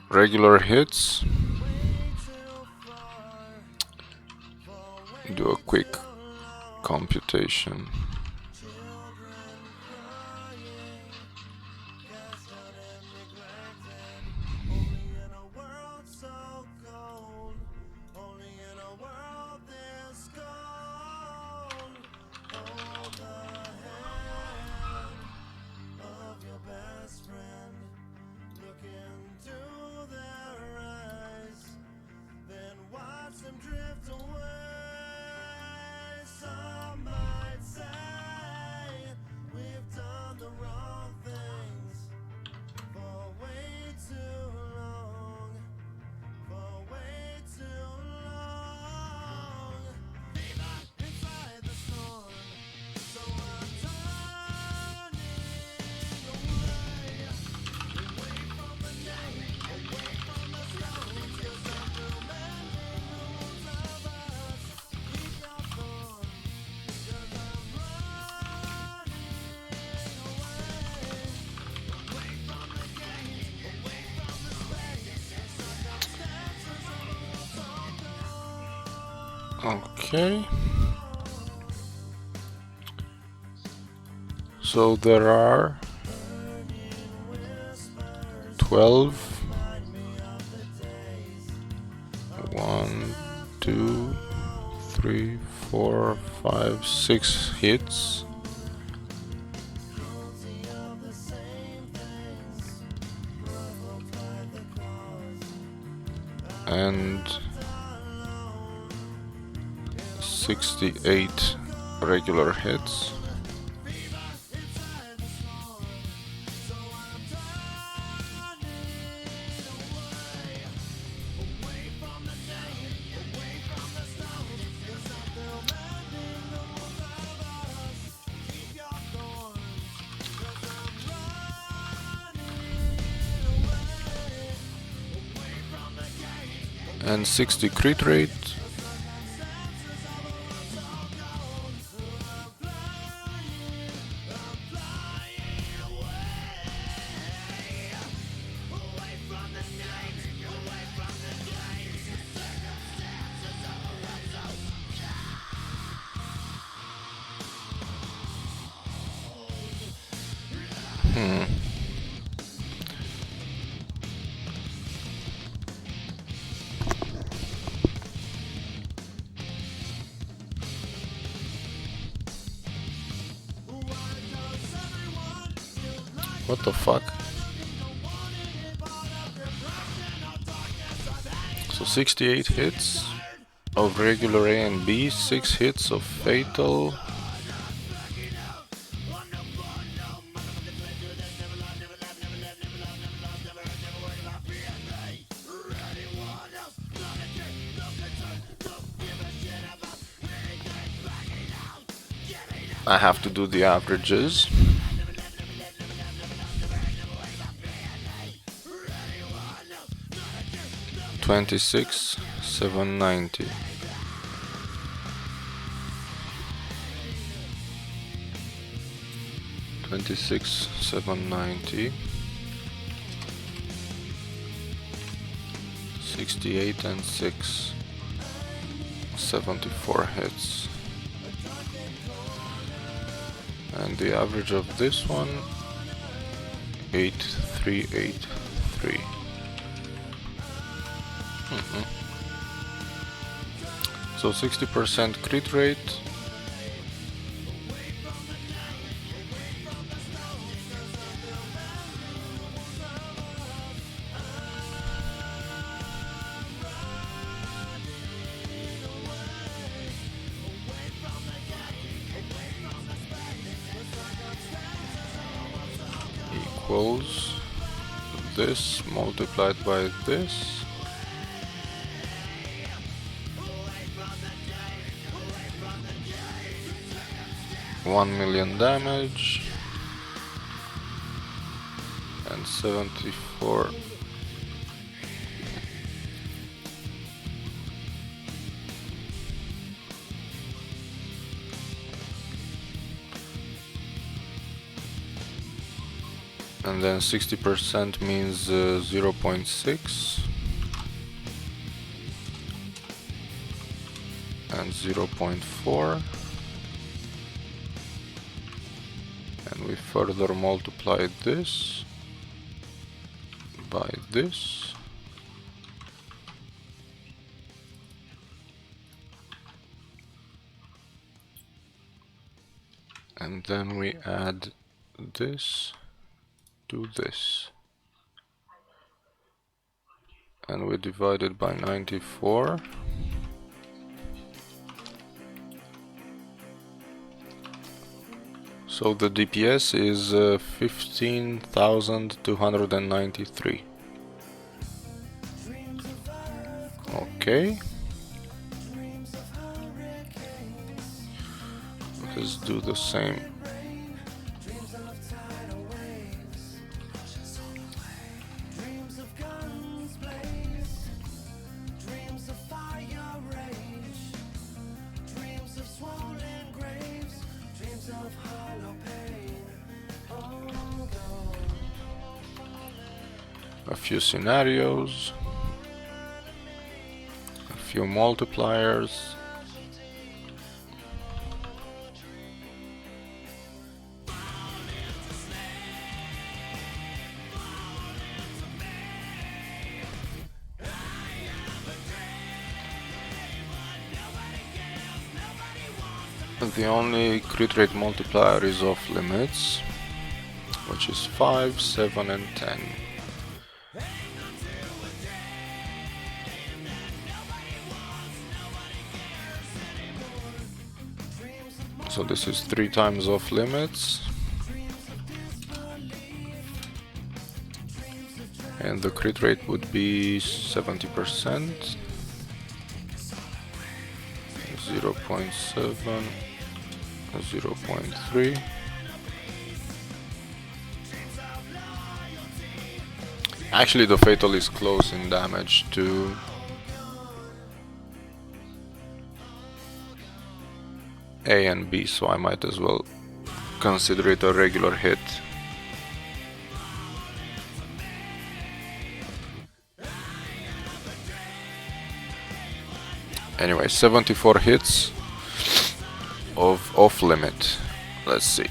regular hits. Do a quick computation. Okay. So there are 12. 1, 2, 3, 4, 5, 6 hits. And 68 regular hits. And 60 crit rate. What the fuck? So 68 hits of regular A and B, 6 hits of fatal. I have to do the averages. $26,790. $26,790. 68 and 6. 74 hits. And the average of this one 8383. So 60% crit rate. Equals this multiplied by this. 1 million damage. 74. And then 60% means 0.6 and 0.4, and we further multiply this by this, and then we add this to this, and we divide it by 94. So the DPS is 15,293. Okay. Let's do the same. A few scenarios, a few multipliers. The only crit rate multiplier is off limits, which is 5, 7 and 10. So this is 3 times off limits, and the crit rate would be 70%, 0.7, 0.3. Actually, the fatal is close in damage to A and B, so I might as well consider it a regular hit. Anyway, 74 hits of off limit. Let's see.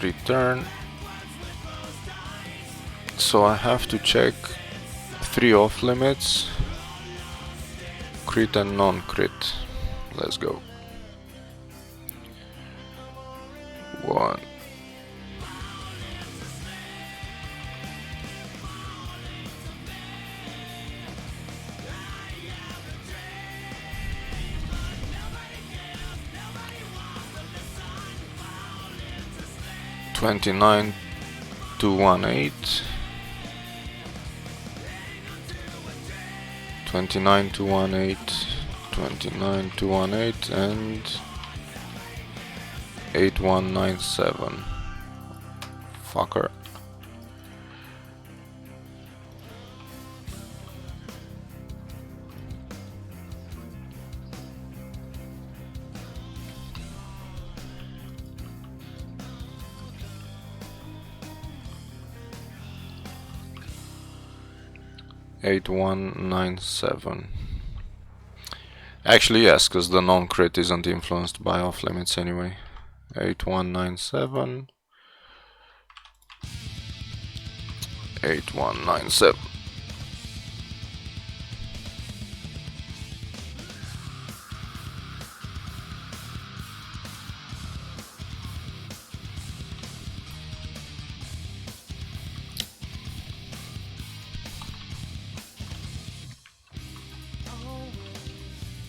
Return. So I have to check 3 off limits, crit and non-crit. Let's go. 1. $29 to 18. 29 to 18, 29 to 18, and 8197. Fucker. $8197. Actually, yes, because the non-crit isn't influenced by off limits anyway. 8197. 8197.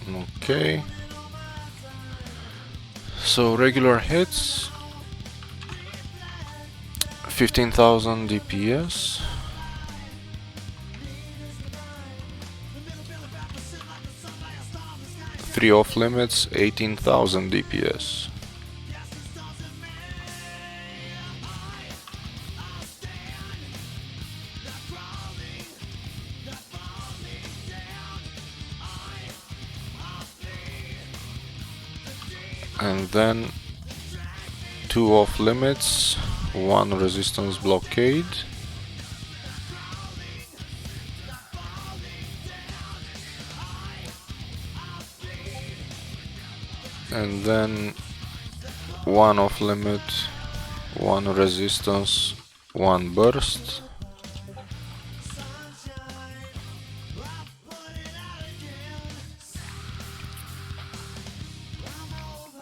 Okay. So regular hits, 15,000 DPS. Three off limits, 18,000 DPS. And then two off limits, one resistance blockade. And then one off limit, one resistance, one burst.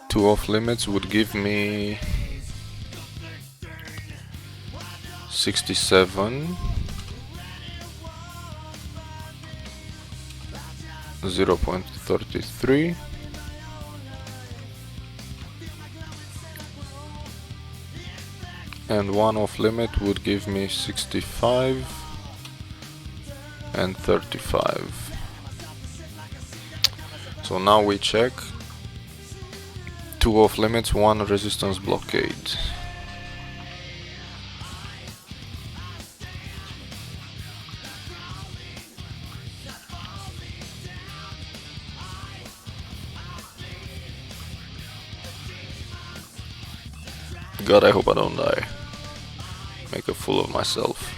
Two off limits would give me 67, 0.33, and one off limit would give me 65 and 35. So now we check. Two off limits, one resistance blockade. God, I hope I don't die. Make a fool of myself.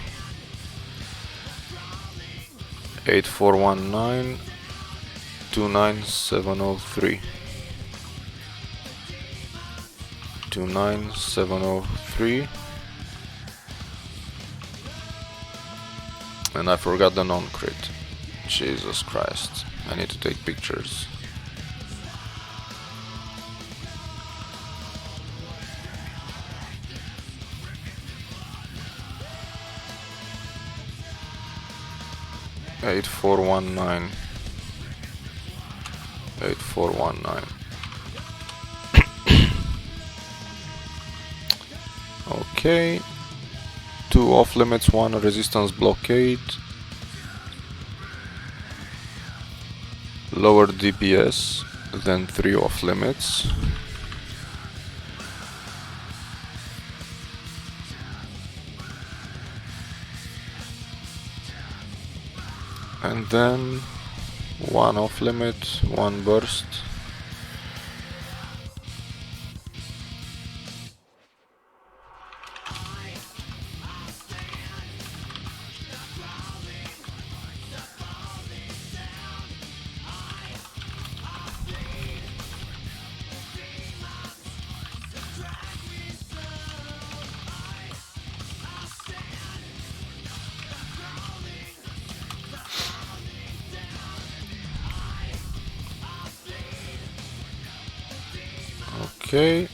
8419 29703. 29703. And I forgot the non-crit. Jesus Christ. I need to take pictures. Eight four one nine. 8419. Okay. Two off limits, one resistance blockade. Lower DPS than three off limits. And then one off limit, one burst. Okay.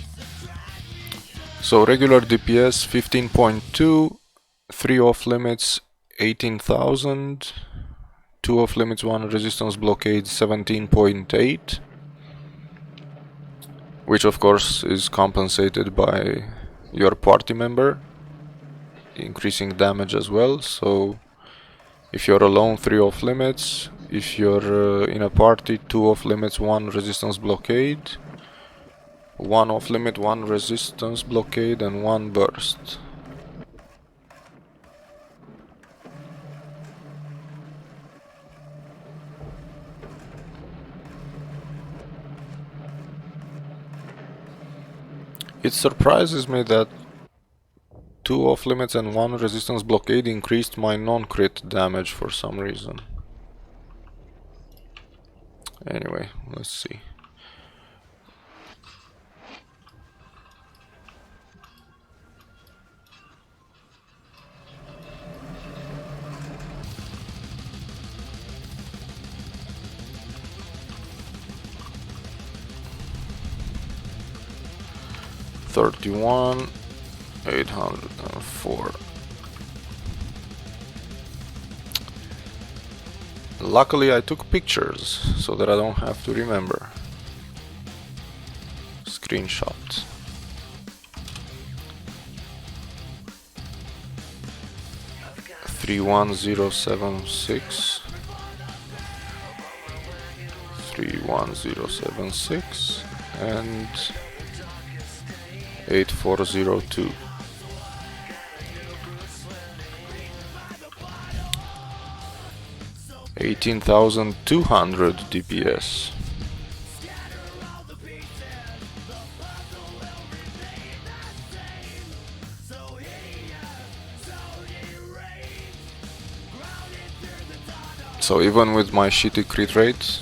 So regular DPS 15.2, three off limits 18,000, two off limits, one resistance blockade 17.8, which of course is compensated by your party member, increasing damage as well. So if you're alone, three off limits. If you're in a party, two off limits, one resistance blockade. One off limit, one resistance blockade, and one burst. It surprises me that two off limits and one resistance blockade increased my non-crit damage for some reason. Anyway, let's see. $31,804. Luckily I took pictures so that I don't have to remember. Screenshot. Three 31076 31076 and 8402. 18,200 DPS. So even with my shitty crit rate,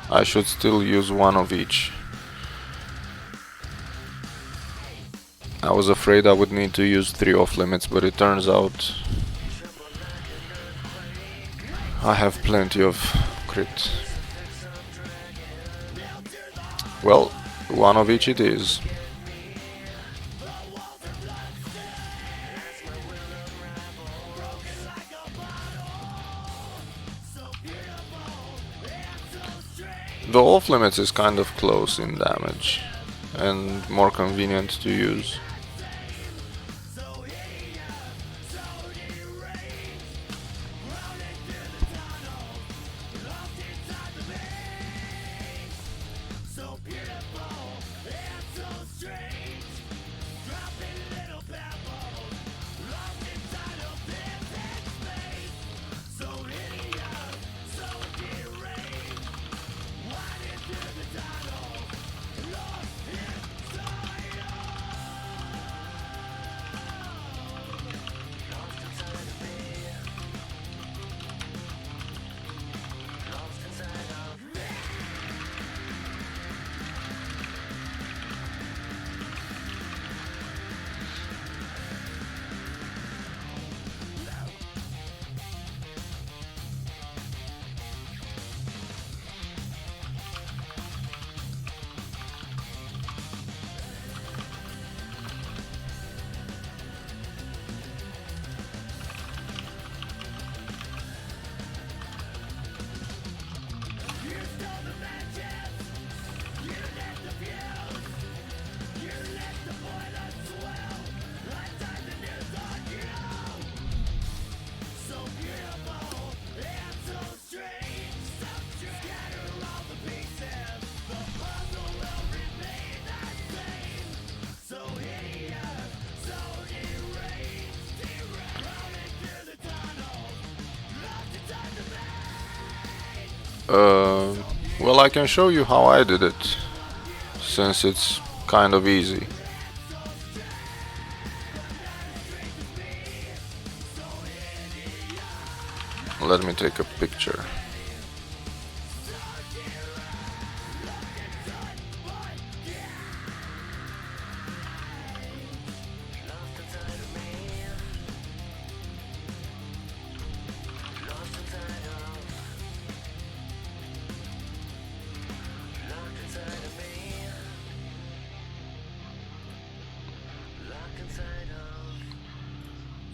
I should still use one of each. I was afraid I would need to use 3 off limits, but it turns out I have plenty of crit. Well, one of each it is. The off limits is kind of close in damage and more convenient to use. Well, I can show you how I did it, since it's kind of easy. Let me take a picture.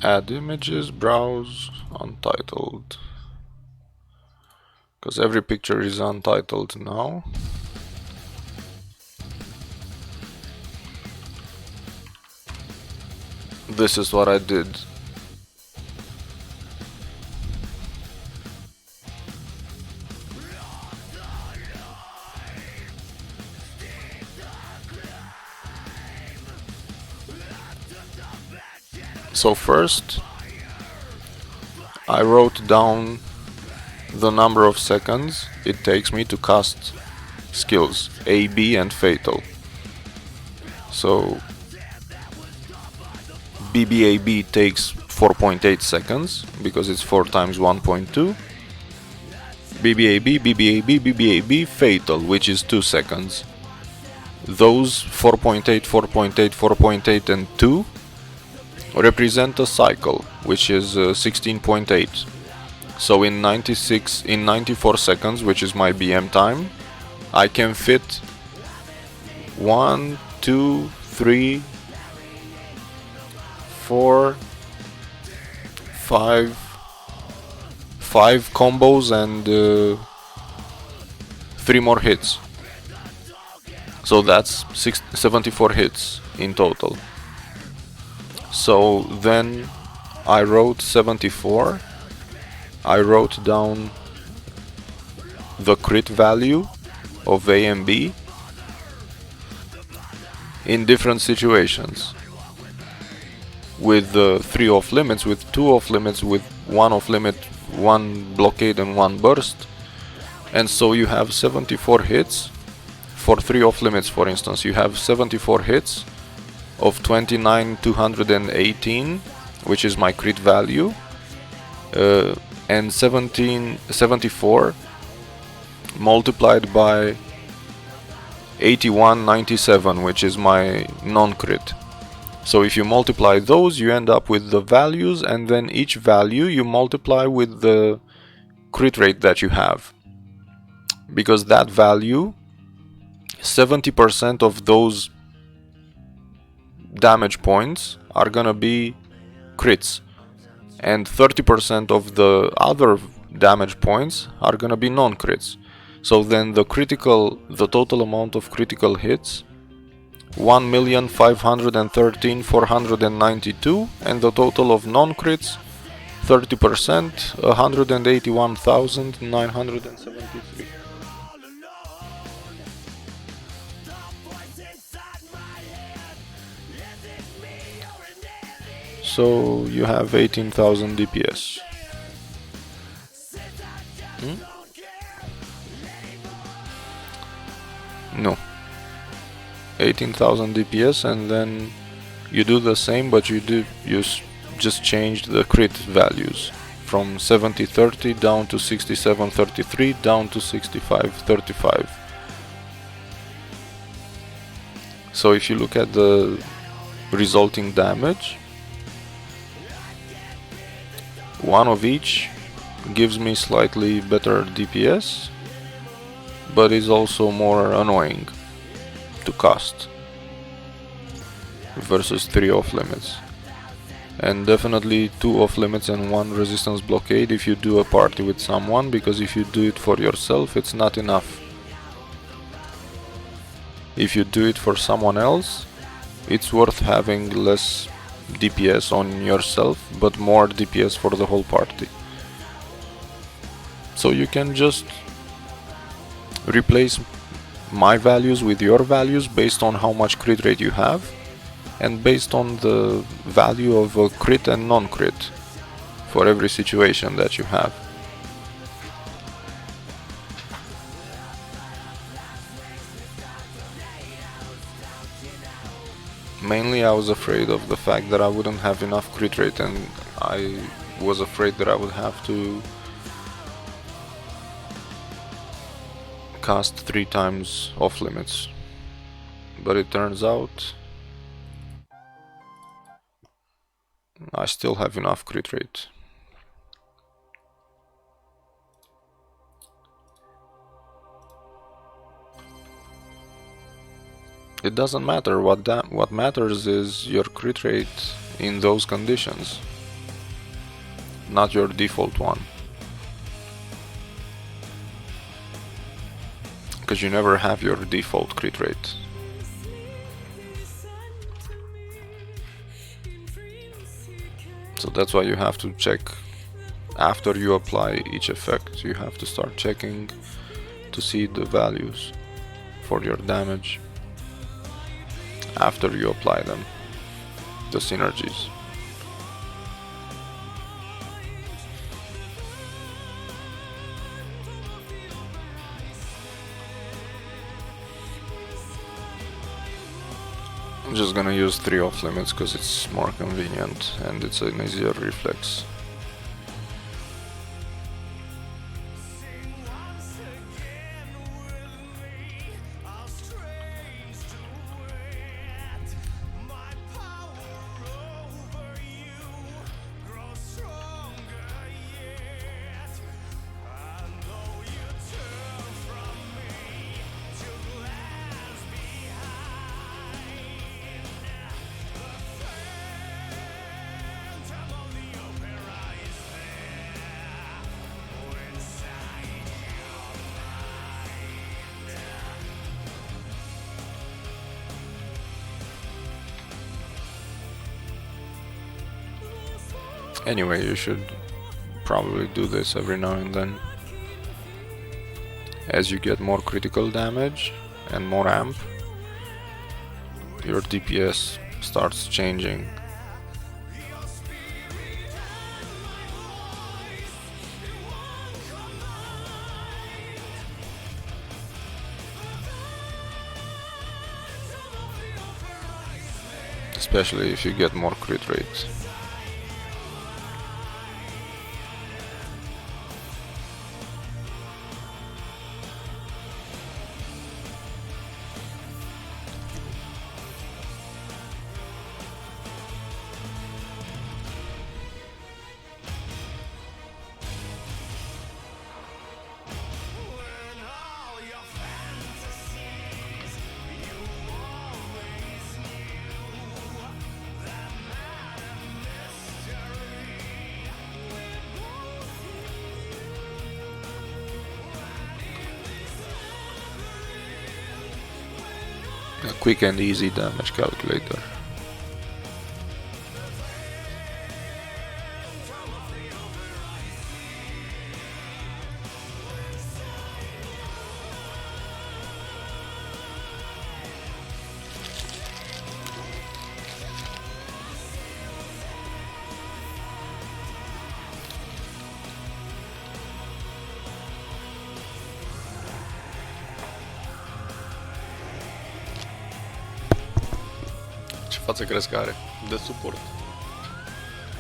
Add images, browse, untitled. Because every picture is untitled now. This is what I did. So first, I wrote down the number of seconds it takes me to cast skills A, B and Fatal. So BBAB takes 4.8 seconds because it's 4 times 1.2. BBAB, BBAB, BBAB, Fatal, which is 2 seconds. Those 4.8, 4.8, 4.8 and 2 represent a cycle, which is 16.8. So in 94 seconds, which is my BM time, I can fit 1, 2, 3, 4, 5 5 combos and 3 more hits. So that's 74 hits in total. So then I wrote 74. I wrote down the crit value of A and B in different situations, with 3 off limits, with 2 off limits, with 1 off limit, 1 blockade and 1 burst. And so you have 74 hits for 3 off limits. For instance, you have 74 hits of 29,218, which is my crit value, and 74 multiplied by 8197, which is my non-crit. So if you multiply those, you end up with the values, and then each value you multiply with the crit rate that you have, because that value, 70% of those damage points are gonna be crits, and 30% of the other damage points are gonna be non-crits. So then the total amount of critical hits, 1,513,492, and the total of non-crits, 30%, 181,973. So you have 18,000 DPS. No. 18,000 DPS, and then you do the same, but you just changed the crit values from 70-30 down to 67-33 down to 65-35. So if you look at the resulting damage, one of each gives me slightly better DPS, but is also more annoying to cast versus 3 off limits, and definitely 2 off limits and 1 resistance blockade if you do a party with someone, because if you do it for yourself, it's not enough. If you do it for someone else, it's worth having less DPS on yourself but more DPS for the whole party. So you can just replace my values with your values based on how much crit rate you have, and based on the value of a crit and non-crit for every situation that you have. Mainly I was afraid of the fact that I wouldn't have enough crit rate, and I was afraid that I would have to cast 3 times off limits, but it turns out I still have enough crit rate. It doesn't matter, what matters is your crit rate in those conditions, not your default one. Because you never have your default crit rate. So that's why you have to check after you apply each effect. You have to start checking to see the values for your damage after you apply them, the synergies. I'm just gonna use 3 off limits because it's more convenient and it's an easier reflex. Anyway, you should probably do this every now and then. As you get more critical damage and more amp, your DPS starts changing. Especially if you get more crit rates. A quick and easy damage calculator. Ce față crezi că are? De suport.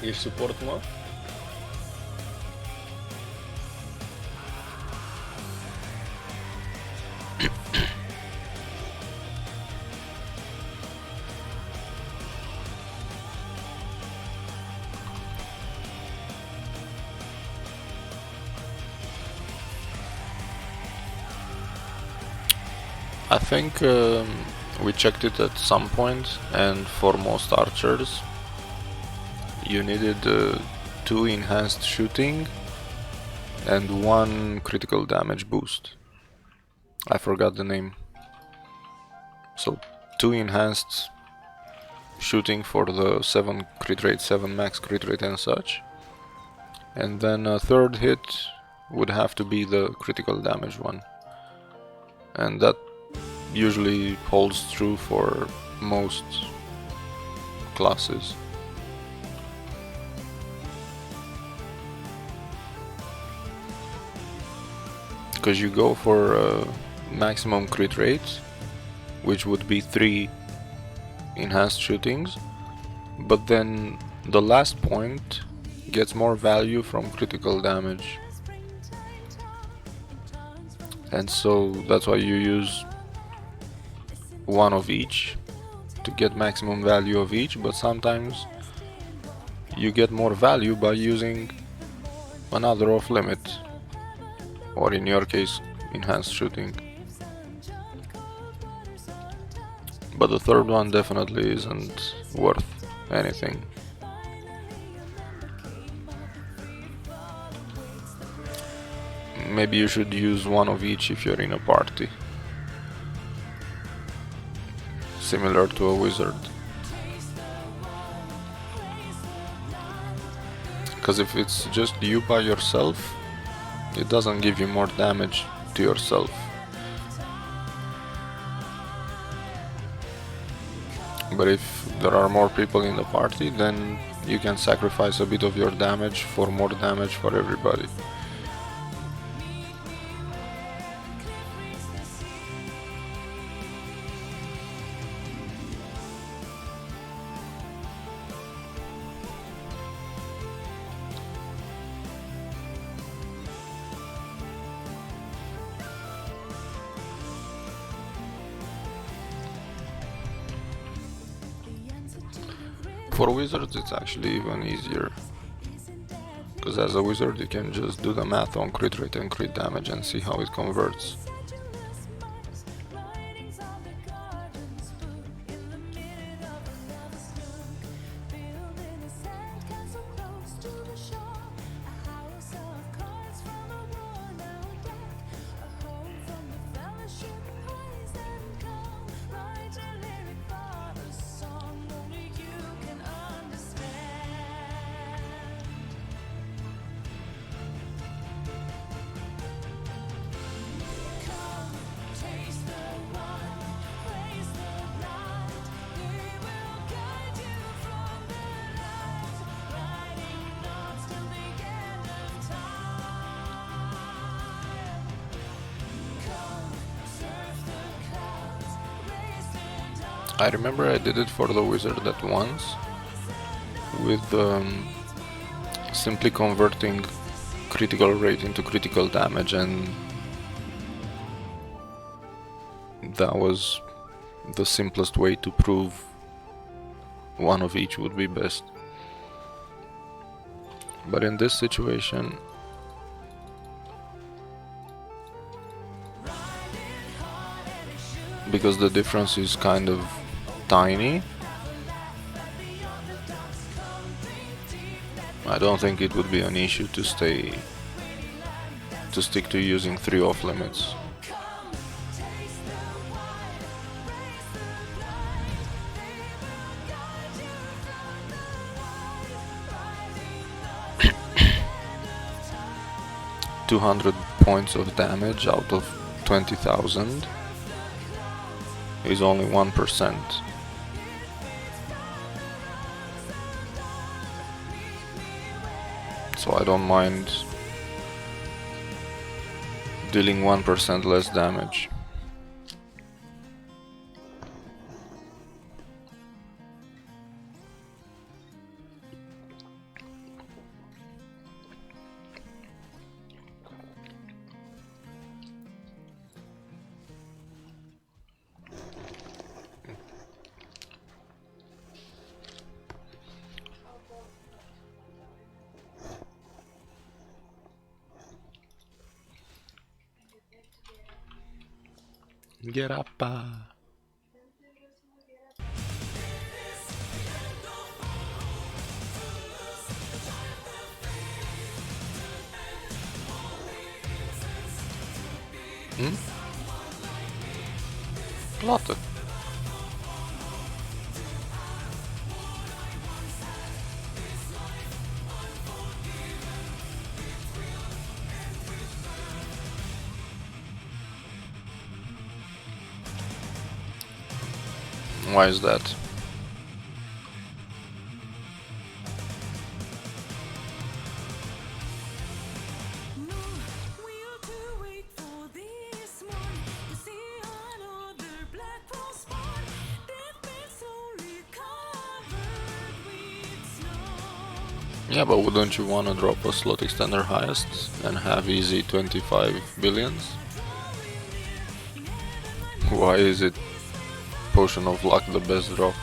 Ești suport, mă? I think we checked it at some point, and for most archers you needed 2 enhanced shooting and 1 critical damage boost. I forgot the name. So 2 enhanced shooting for the 7 crit rate, 7 max crit rate and such, and then a third hit would have to be the critical damage one, and that usually holds true for most classes. Because you go for maximum crit rate, which would be 3 enhanced shootings, but then the last point gets more value from critical damage, and so that's why you use 1 of each to get maximum value of each, but sometimes you get more value by using another off limit, or in your case enhanced shooting. But the third one definitely isn't worth anything. Maybe you should use 1 of each if you're in a party, similar to a wizard. Because if it's just you by yourself, it doesn't give you more damage to yourself. But if there are more people in the party, then you can sacrifice a bit of your damage for more damage for everybody. For wizards it's actually even easier, because as a wizard you can just do the math on crit rate and crit damage and see how it converts. I remember I did it for the wizard at once with simply converting critical rate into critical damage, and that was the simplest way to prove one of each would be best. But in this situation, because the difference is kind of tiny, I don't think it would be an issue to stick to using 3 off limits. $200 points of damage out of 20,000 is only 1%. So I don't mind dealing 1% less damage. Get up. Plotted. Why is that? Yeah, but wouldn't you want to drop a slot extender highest and have easy 25 billions? Why is it Potion of Luck the best drop?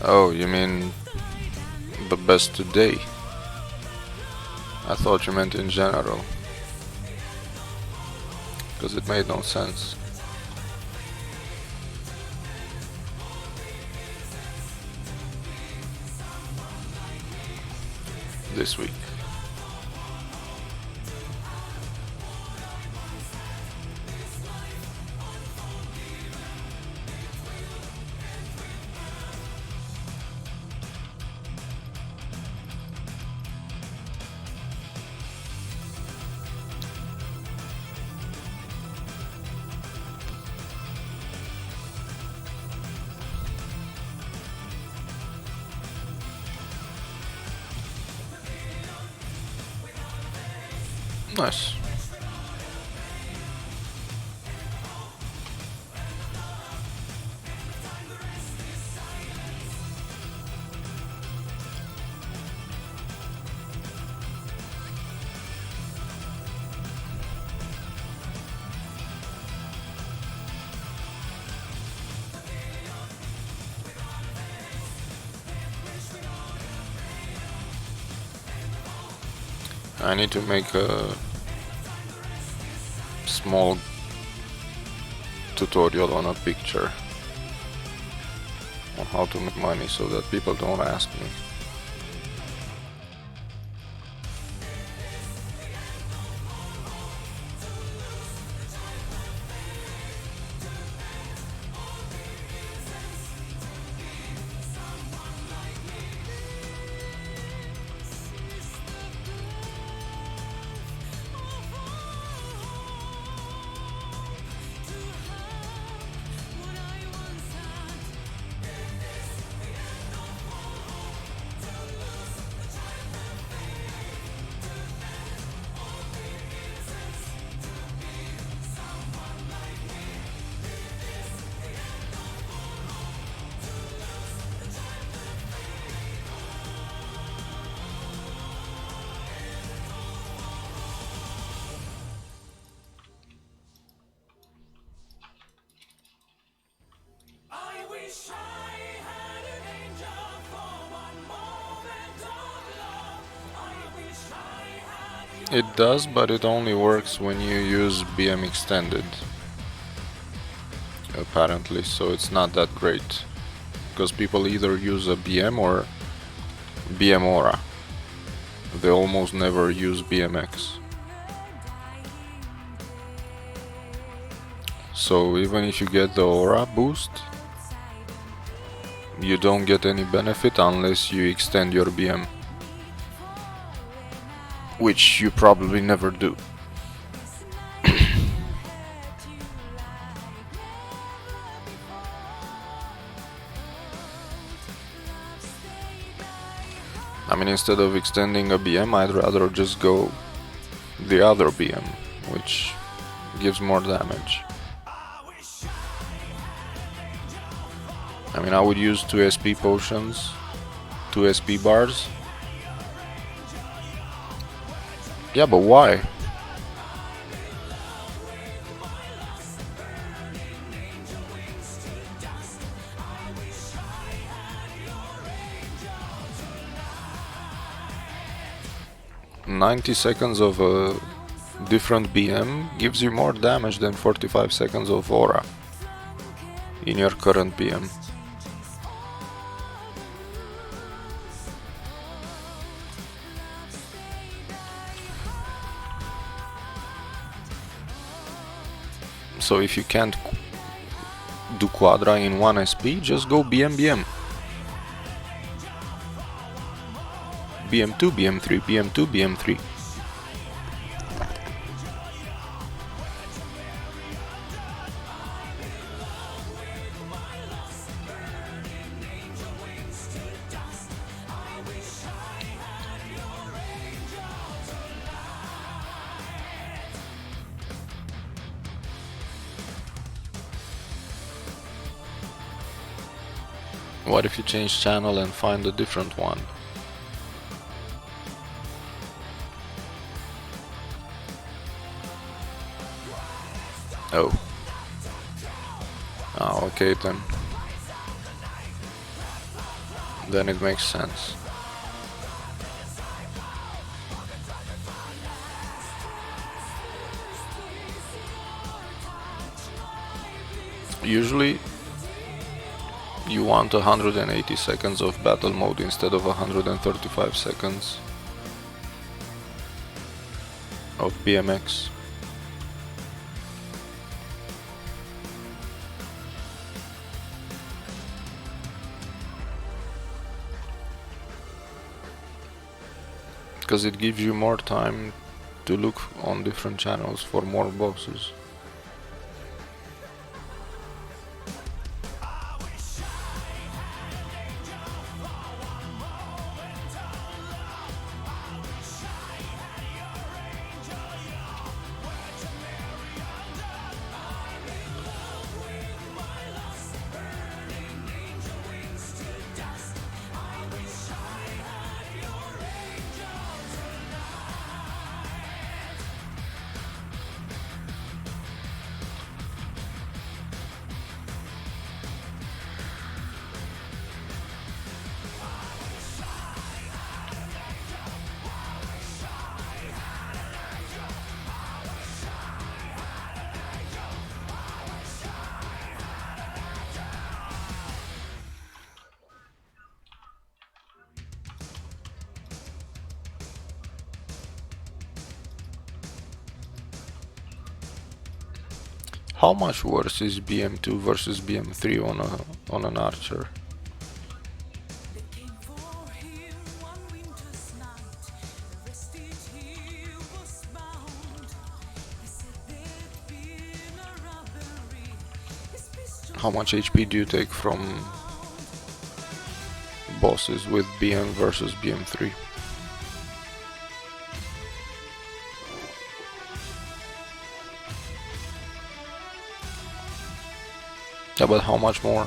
Oh, you mean the best today? I thought you meant in general, because it made no sense. This week. Nice. I need to make a small tutorial on a picture on how to make money so that people don't ask me. It does, but it only works when you use BM extended, apparently, so it's not that great, because people either use a BM or BM Aura. They almost never use BMX. So even if you get the Aura boost, you don't get any benefit unless you extend your BM, which you probably never do. I mean, instead of extending a BM, I'd rather just go the other BM, which gives more damage. I mean, I would use 2 SP potions, 2 SP bars. Yeah, but why? "90 seconds of a different BM gives you more damage than 45 seconds of Aura in your current BM. So if you can't do Quadra in 1 SP, just go BM BM. BM2, BM3, BM2, BM3. What if you change channel and find a different one? Oh. Oh, okay then. Then it makes sense. Usually you want 180 seconds of battle mode instead of 135 seconds of BMX. Because it gives you more time to look on different channels for more bosses. How much worse is BM2 versus BM3 on an archer? How much HP do you take from bosses with BM versus BM3? Yeah, but how much more?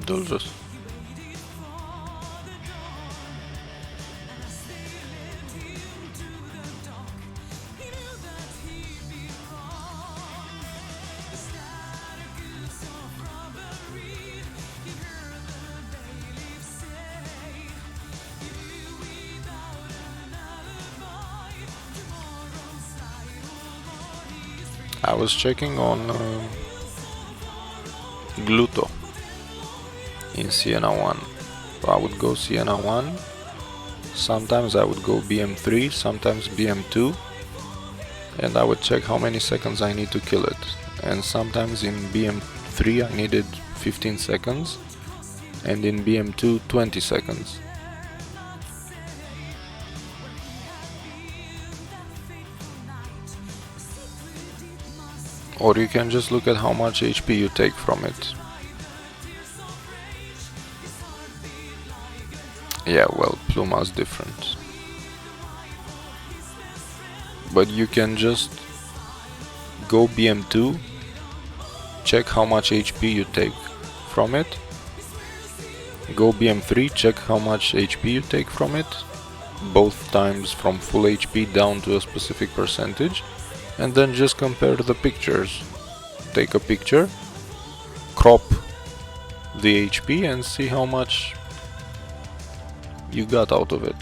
Doses. I was checking on Gluto in Siena 1. So I would go Siena 1, sometimes I would go BM3, sometimes BM2, and I would check how many seconds I need to kill it. And sometimes in BM3 I needed 15 seconds, and in BM2 20 seconds. Or you can just look at how much HP you take from it. Yeah, well, Pluma's different. But you can just go BM2, check how much HP you take from it. Go BM3, check how much HP you take from it, both times from full HP down to a specific percentage, and then just compare the pictures. Take a picture, crop the HP and see how much you got out of it.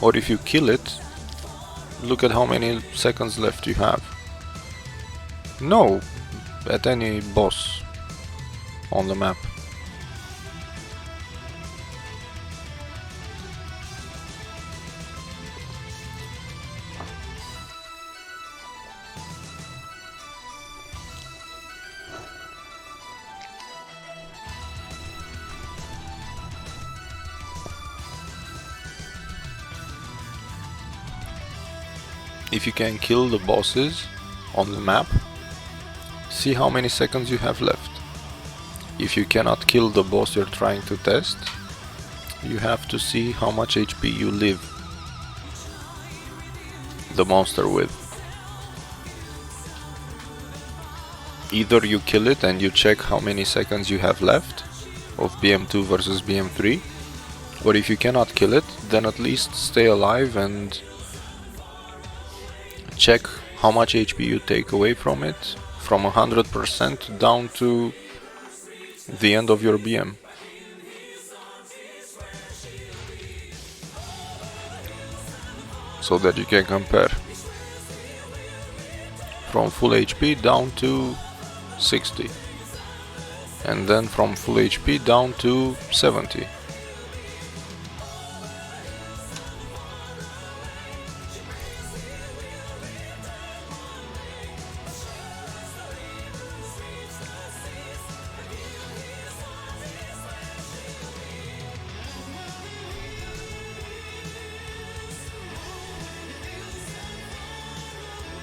Or if you kill it, look at how many seconds left you have. No, at any boss on the map. If you can kill the bosses on the map, see how many seconds you have left. If you cannot kill the boss you're trying to test, you have to see how much HP you leave the monster with. Either you kill it and you check how many seconds you have left of BM2 versus BM3, or if you cannot kill it, then at least stay alive and check how much HP you take away from it, from 100% down to the end of your BM. So that you can compare from full HP down to 60, and then from full HP down to 70.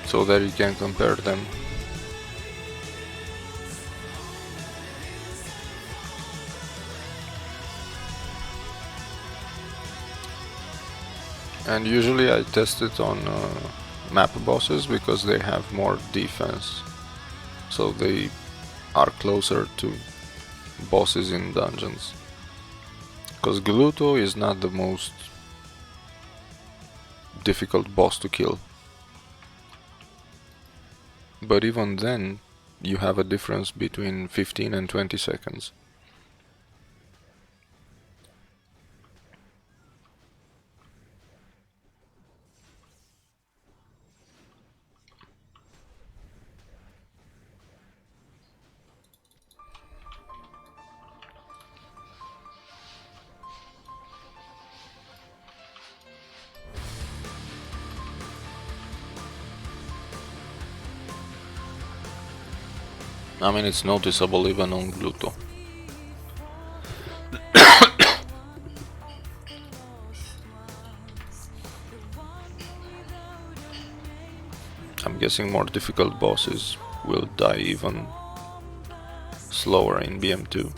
So that you can compare them. And usually I test it on map bosses because they have more defense, so they are closer to bosses in dungeons. Because Gluto is not the most difficult boss to kill. But even then, you have a difference between 15 and 20 seconds. I mean, it's noticeable even on Gluto. I'm guessing more difficult bosses will die even slower in BM2.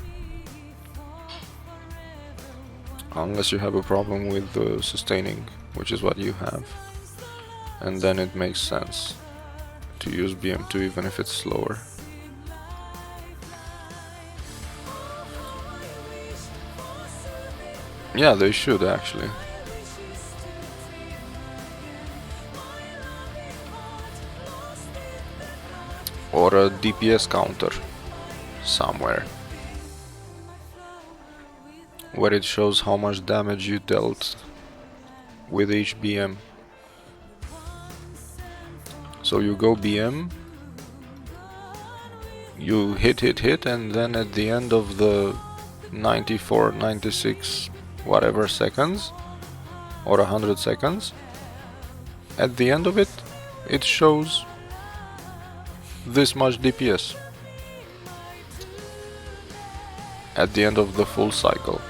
Unless you have a problem with sustaining, which is what you have. And then it makes sense to use BM2 even if it's slower. Yeah, they should actually. Or a DPS counter somewhere, where it shows how much damage you dealt with each BM. So you go BM, you hit, and then at the end of the 94, 96, whatever seconds, or 100 seconds, at the end of it, it shows this much DPS. At the end of the full cycle.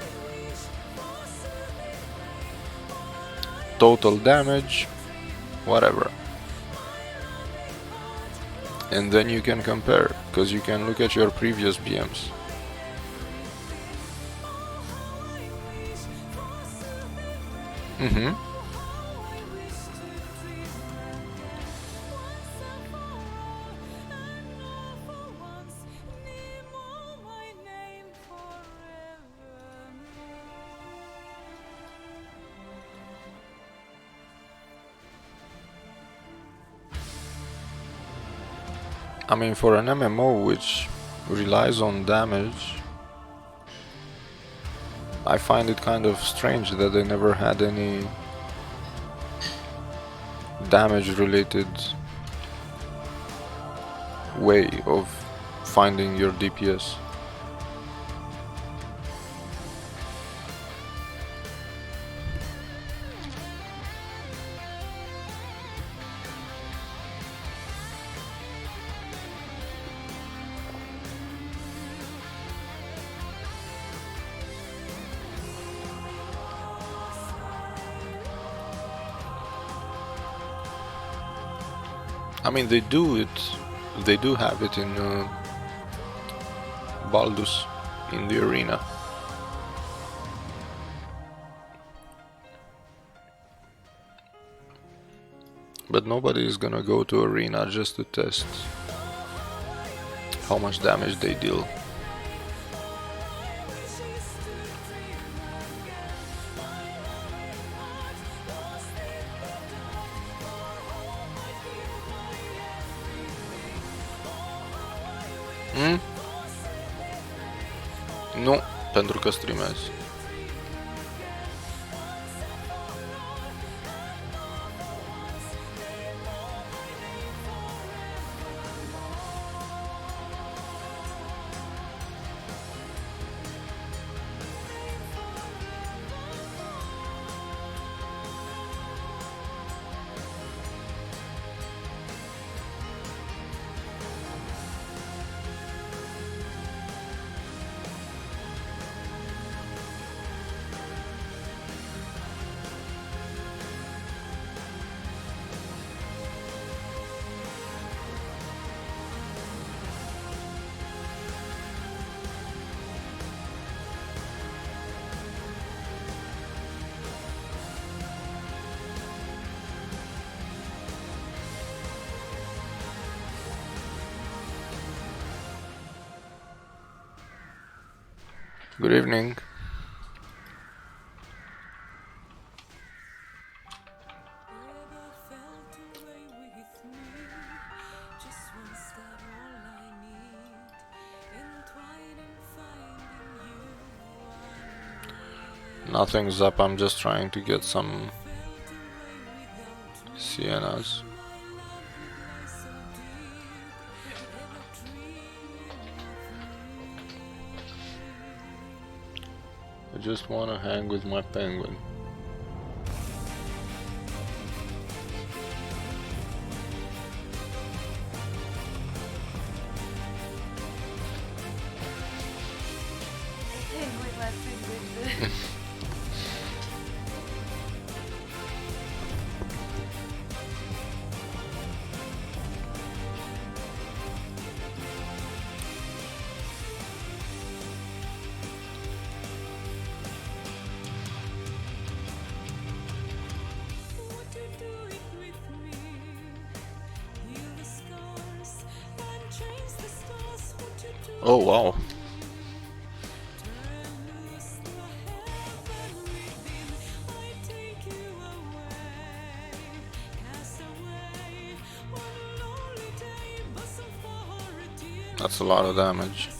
Total damage, whatever. And then you can compare, because you can look at your previous BMs. I mean, for an MMO which relies on damage, I find it kind of strange that they never had any damage related way of finding your DPS. I mean, they do have it in Baldus, in the arena. But nobody is gonna go to arena just to test how much damage they deal. Nu, pentru că streamez. Good evening. Nothing's up, I'm just trying to get some Siennas. I just wanna hang with my penguin. Oh wow. That's a lot of damage.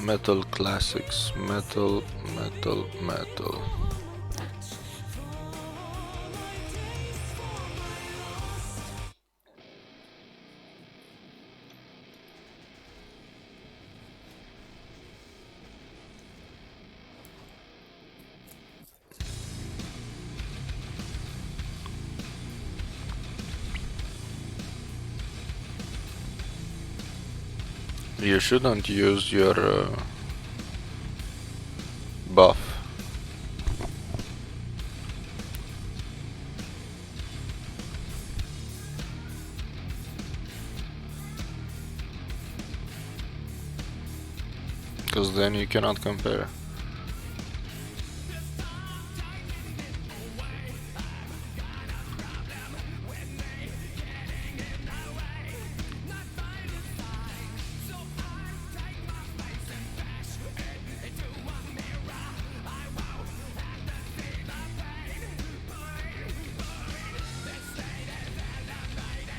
Metal classics, metal. You shouldn't use your buff. Because then you cannot compare.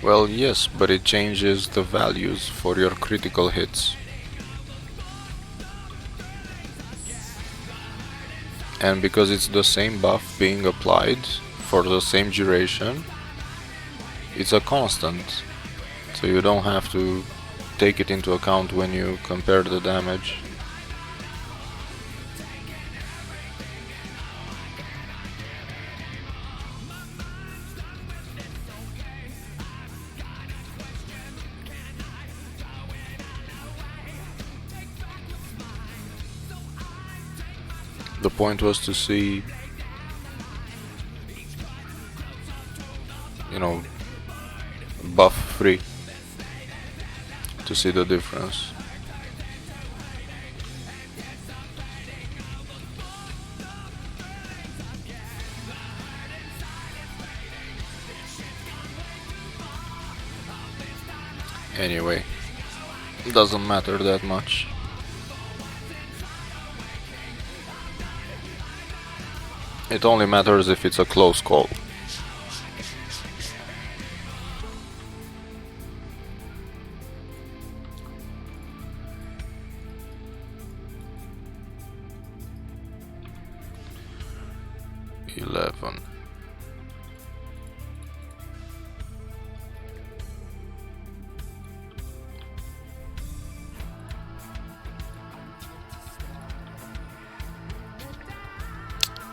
Well, yes, but it changes the values for your critical hits. And because it's the same buff being applied for the same duration, it's a constant. So you don't have to take it into account when you compare the damage. The point was to see, you know, buff free, to see the difference. Anyway, it doesn't matter that much. It only matters if it's a close call. $11.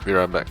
Be right back.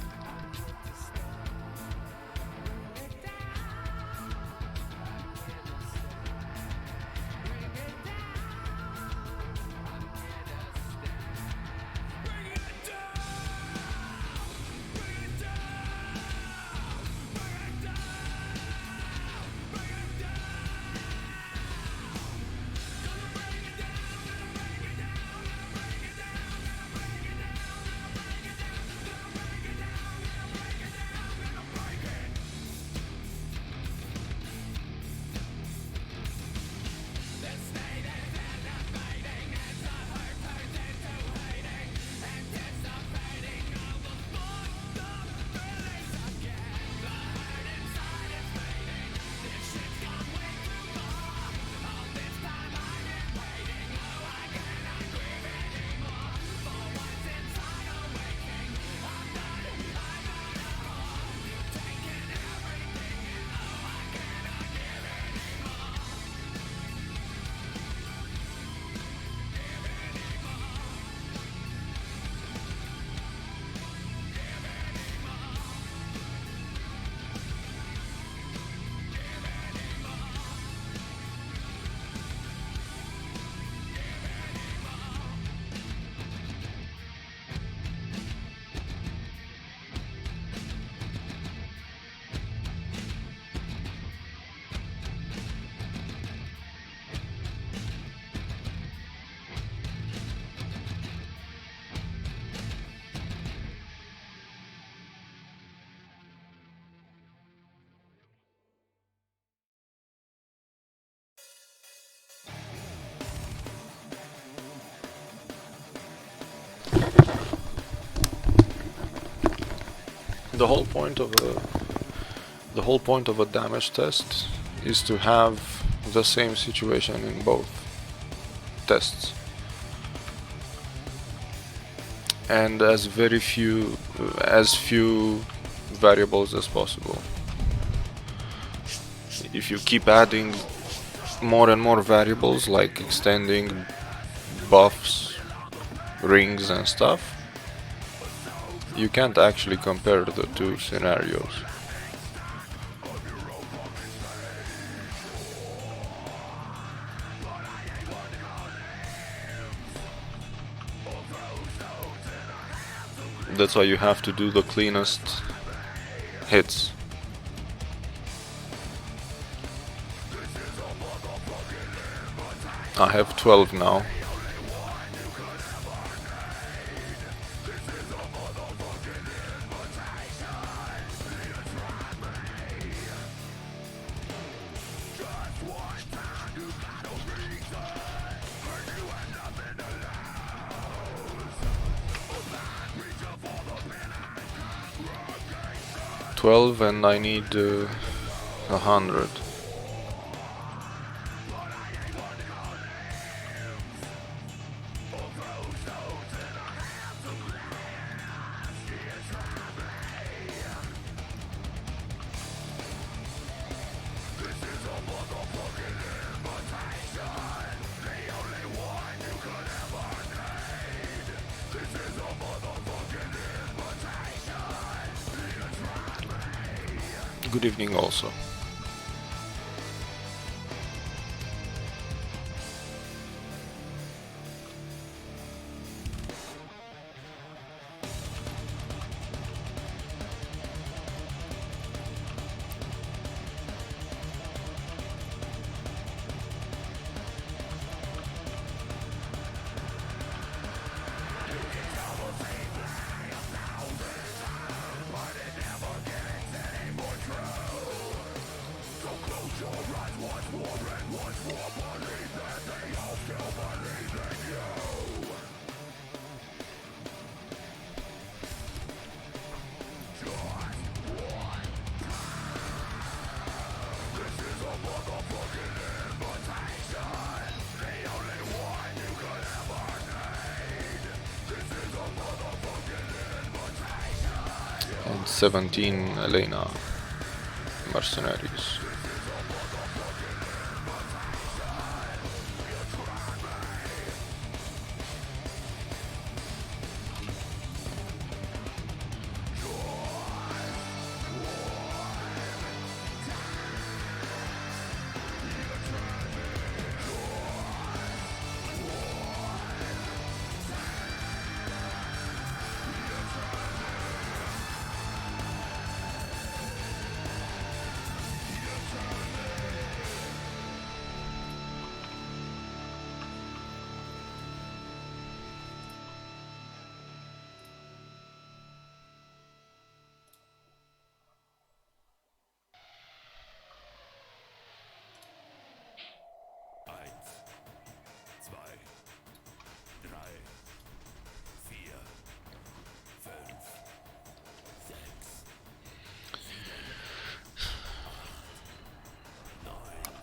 The whole point of a damage test is to have the same situation in both tests. and as few variables as possible. If you keep adding more and more variables, like extending buffs, rings and stuff, you can't actually compare the two scenarios. That's why you have to do the cleanest hits. I have 12 now. And I need 100. Good evening also. And 17 Elena mercenaries.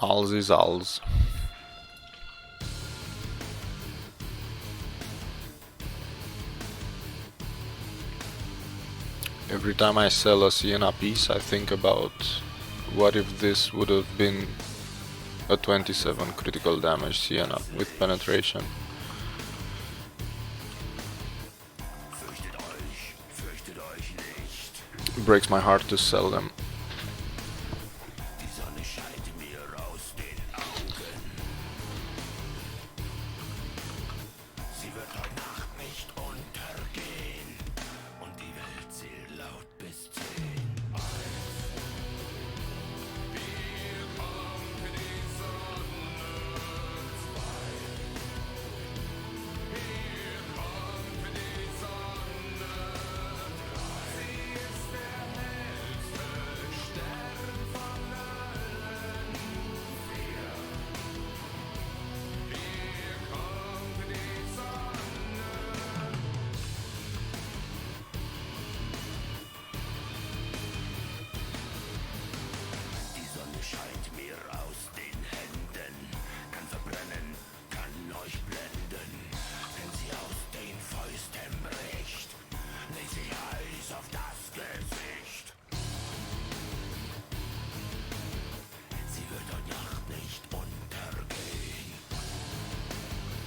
Alls is alls. Every time I sell a Sienna piece, I think about what if this would have been a 27 critical damage Sienna with penetration. It breaks my heart to sell them.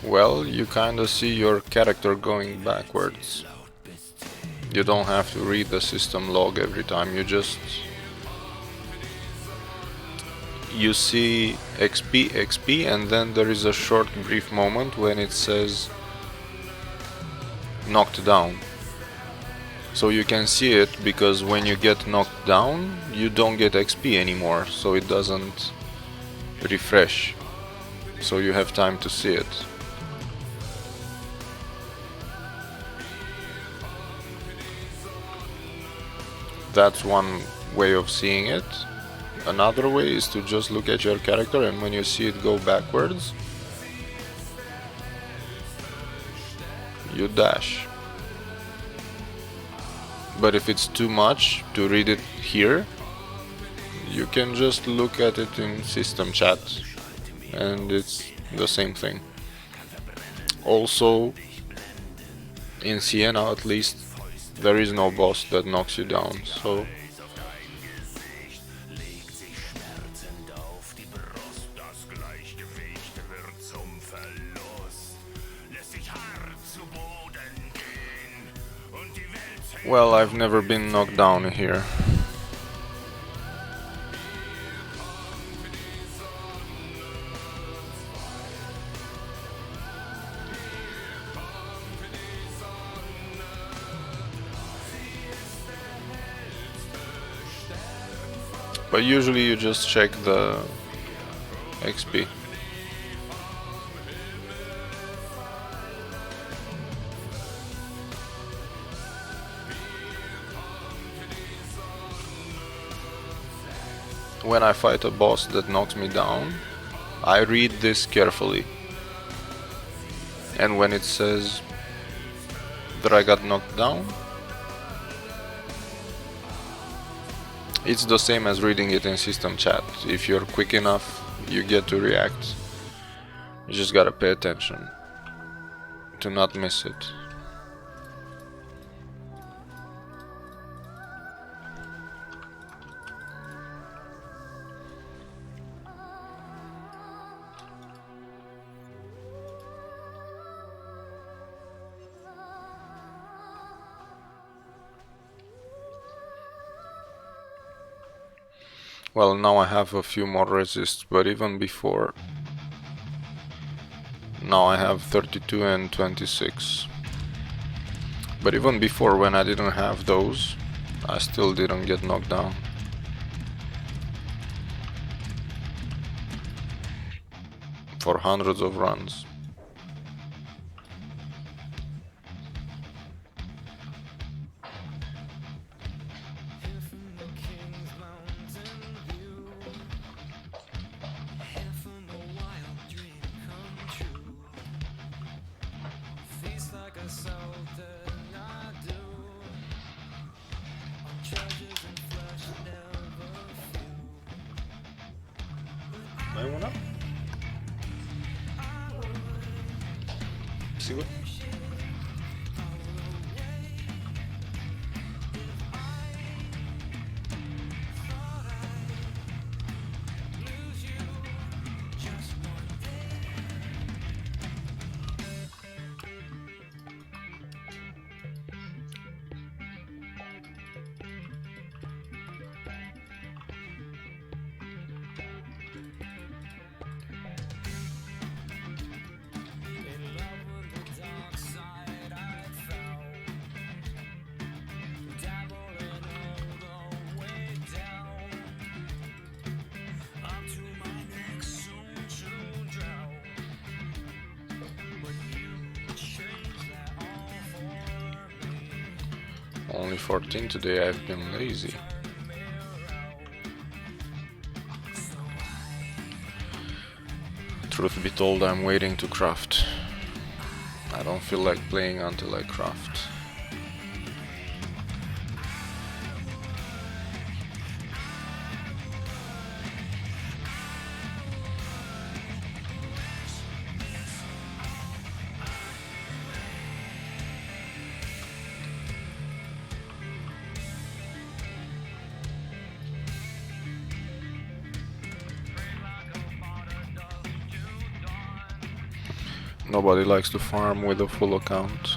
Well, you kinda see your character going backwards. You don't have to read the system log every time, you see XP, XP, and then there is a short brief moment when it says knocked down. So you can see it because when you get knocked down, you don't get XP anymore, so it doesn't refresh. So you have time to see it. That's one way of seeing it. Another way is to just look at your character, and when you see it go backwards, you dash. But if it's too much to read it here, you can just look at it in system chat, and it's the same thing. Also, in Siena at least, there is no boss that knocks you down, so well, I've never been knocked down here. But usually you just check the XP. When I fight a boss that knocks me down, I read this carefully. And when it says that I got knocked down, it's the same as reading it in system chat. If you're quick enough, you get to react. You just gotta pay attention to not miss it. Well, now I have a few more resists, but even before, now I have 32 and 26. But even before, when I didn't have those, I still didn't get knocked down. For hundreds of runs. ¿Hay una? ¿Sigo? Only 14 today, I've been lazy. Truth be told, I'm waiting to craft. I don't feel like playing until I craft. Nobody likes to farm with a full account.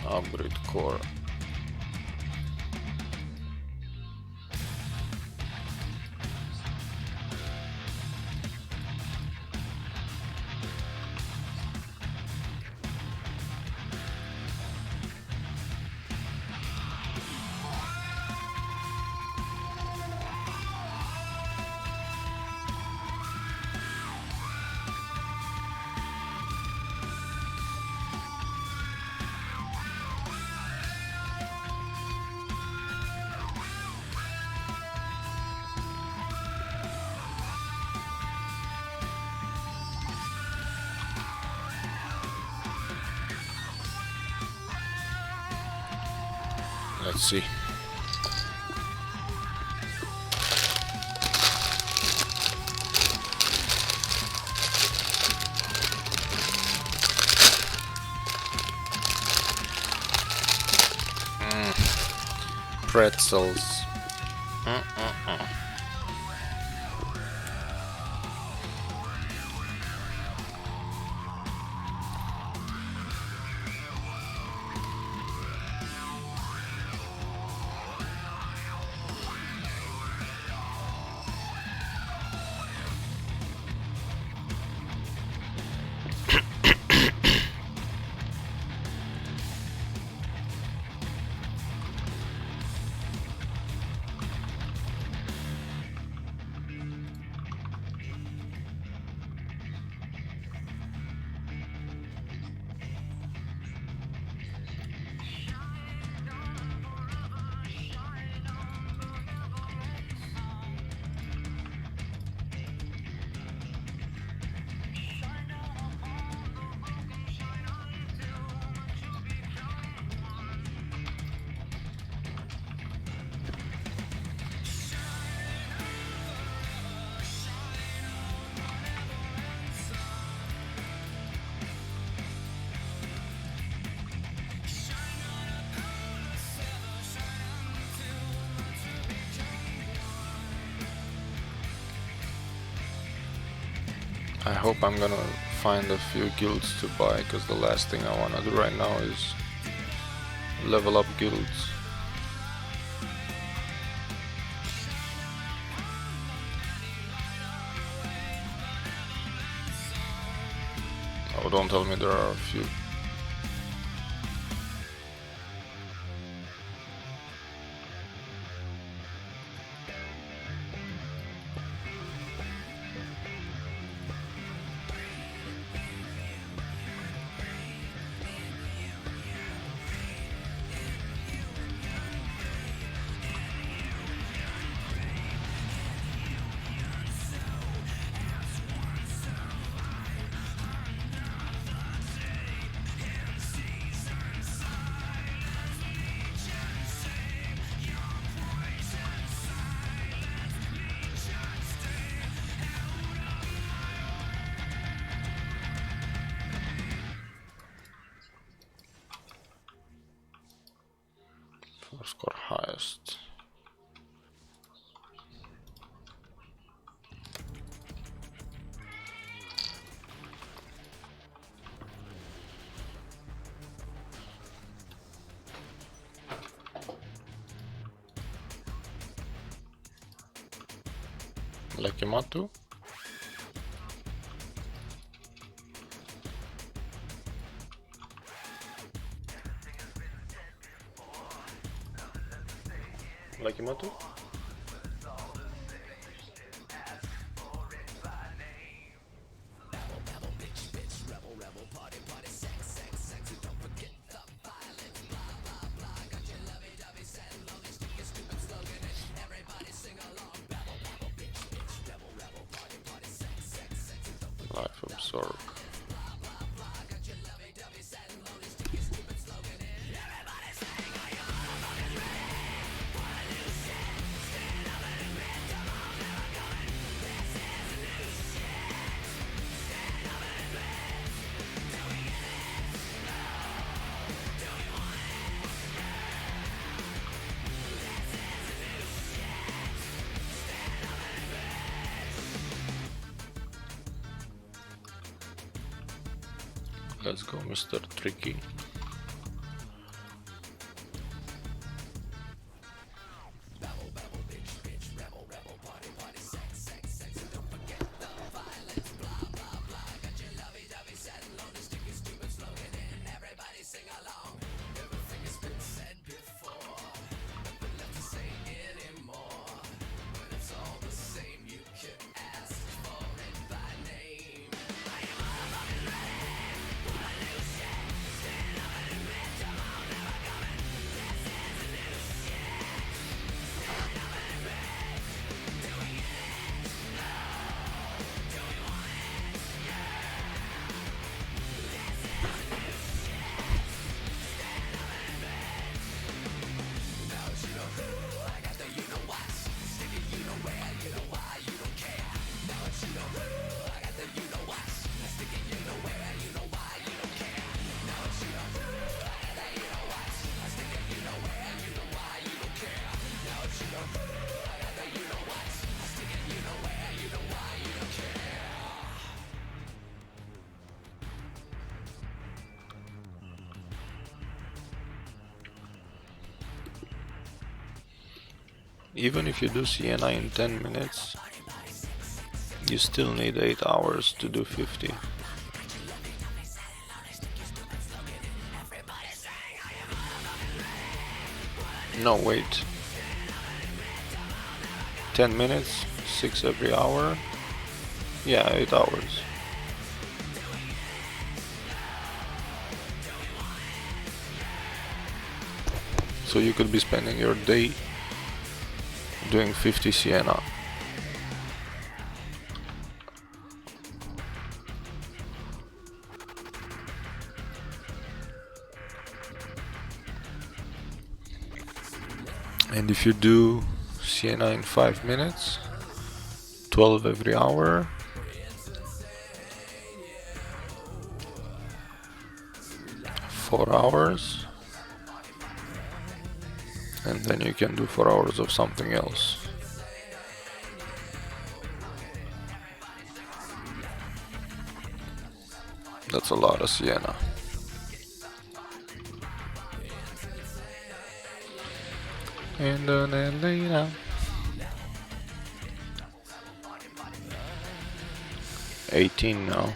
Upgrade core. Let's see. Pretzels. I hope I'm gonna find a few guilds to buy, because the last thing I wanna do right now is level up guilds. Oh, don't tell me there are a few. score highest. Lucky Matu. Lucky Matu. Life absorb. Let's go, Mr. Tricky. Even if you do Sienna in 10 minutes, you still need 8 hours to do 50. No, wait. 10 minutes, 6 every hour. Yeah, 8 hours. So you could be spending your day doing 50 Sienna. And if you do Sienna in 5 minutes, 12 every hour, four hours, and then you can do 4 hours of something else. That's a lot of Sienna. And then later. 18 now.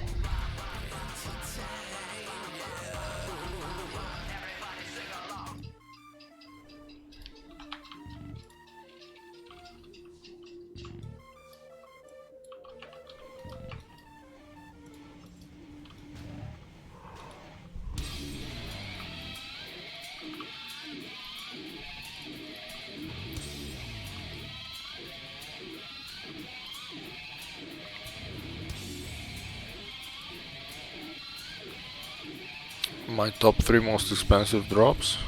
My top 3 most expensive drops.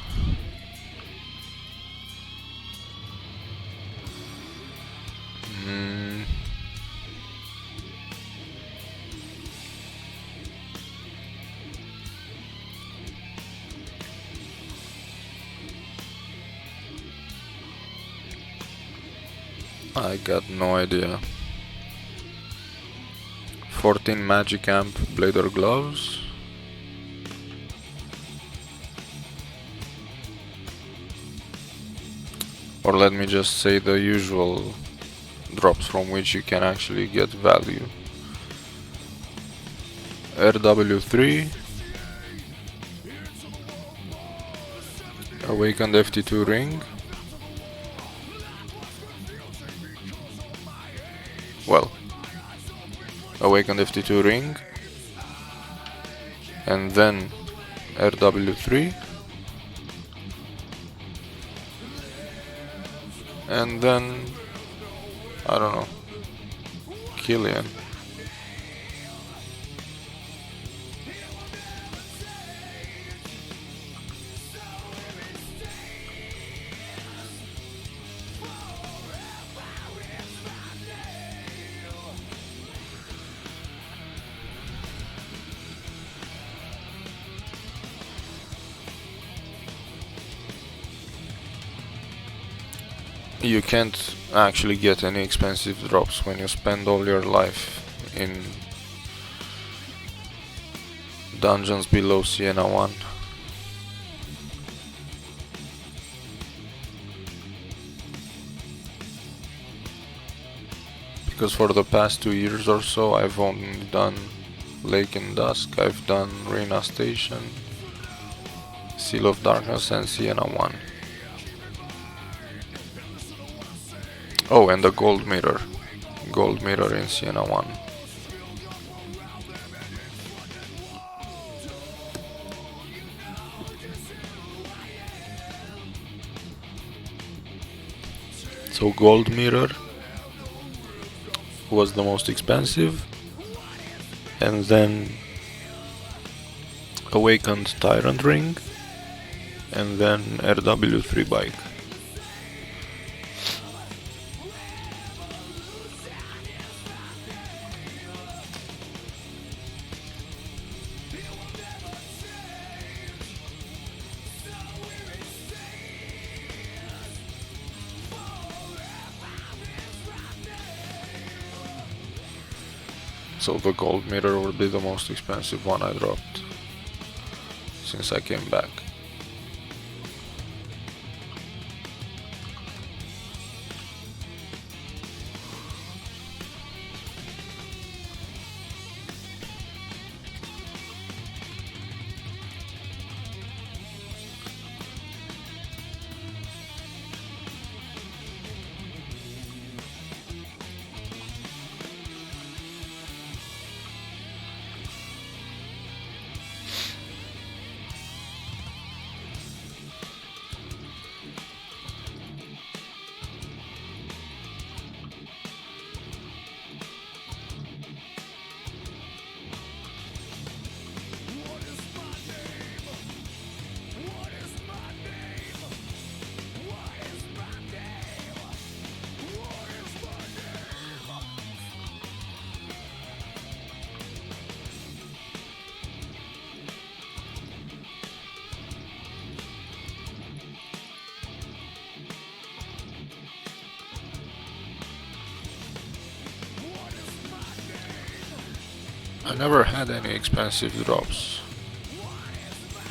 I got no idea. 14 Magic Amp Blader Gloves. Or let me just say the usual drops from which you can actually get value. RW3, Awakened FT2 Ring. Well, Awakened FT2 Ring, and then RW3, and then, I don't know, Killian. You can't actually get any expensive drops when you spend all your life in dungeons below Sienna 1. Because for the past 2 years or so I've only done Lake in Dusk, I've done Rena Station, Seal of Darkness and Sienna 1. Oh, and the Gold Mirror. Gold Mirror in Sienna 1. So Gold Mirror was the most expensive, and then Awakened Tyrant Ring, and then RW3 Bike. So the Gold Mirror will be the most expensive one I dropped since I came back. I never had any expensive drops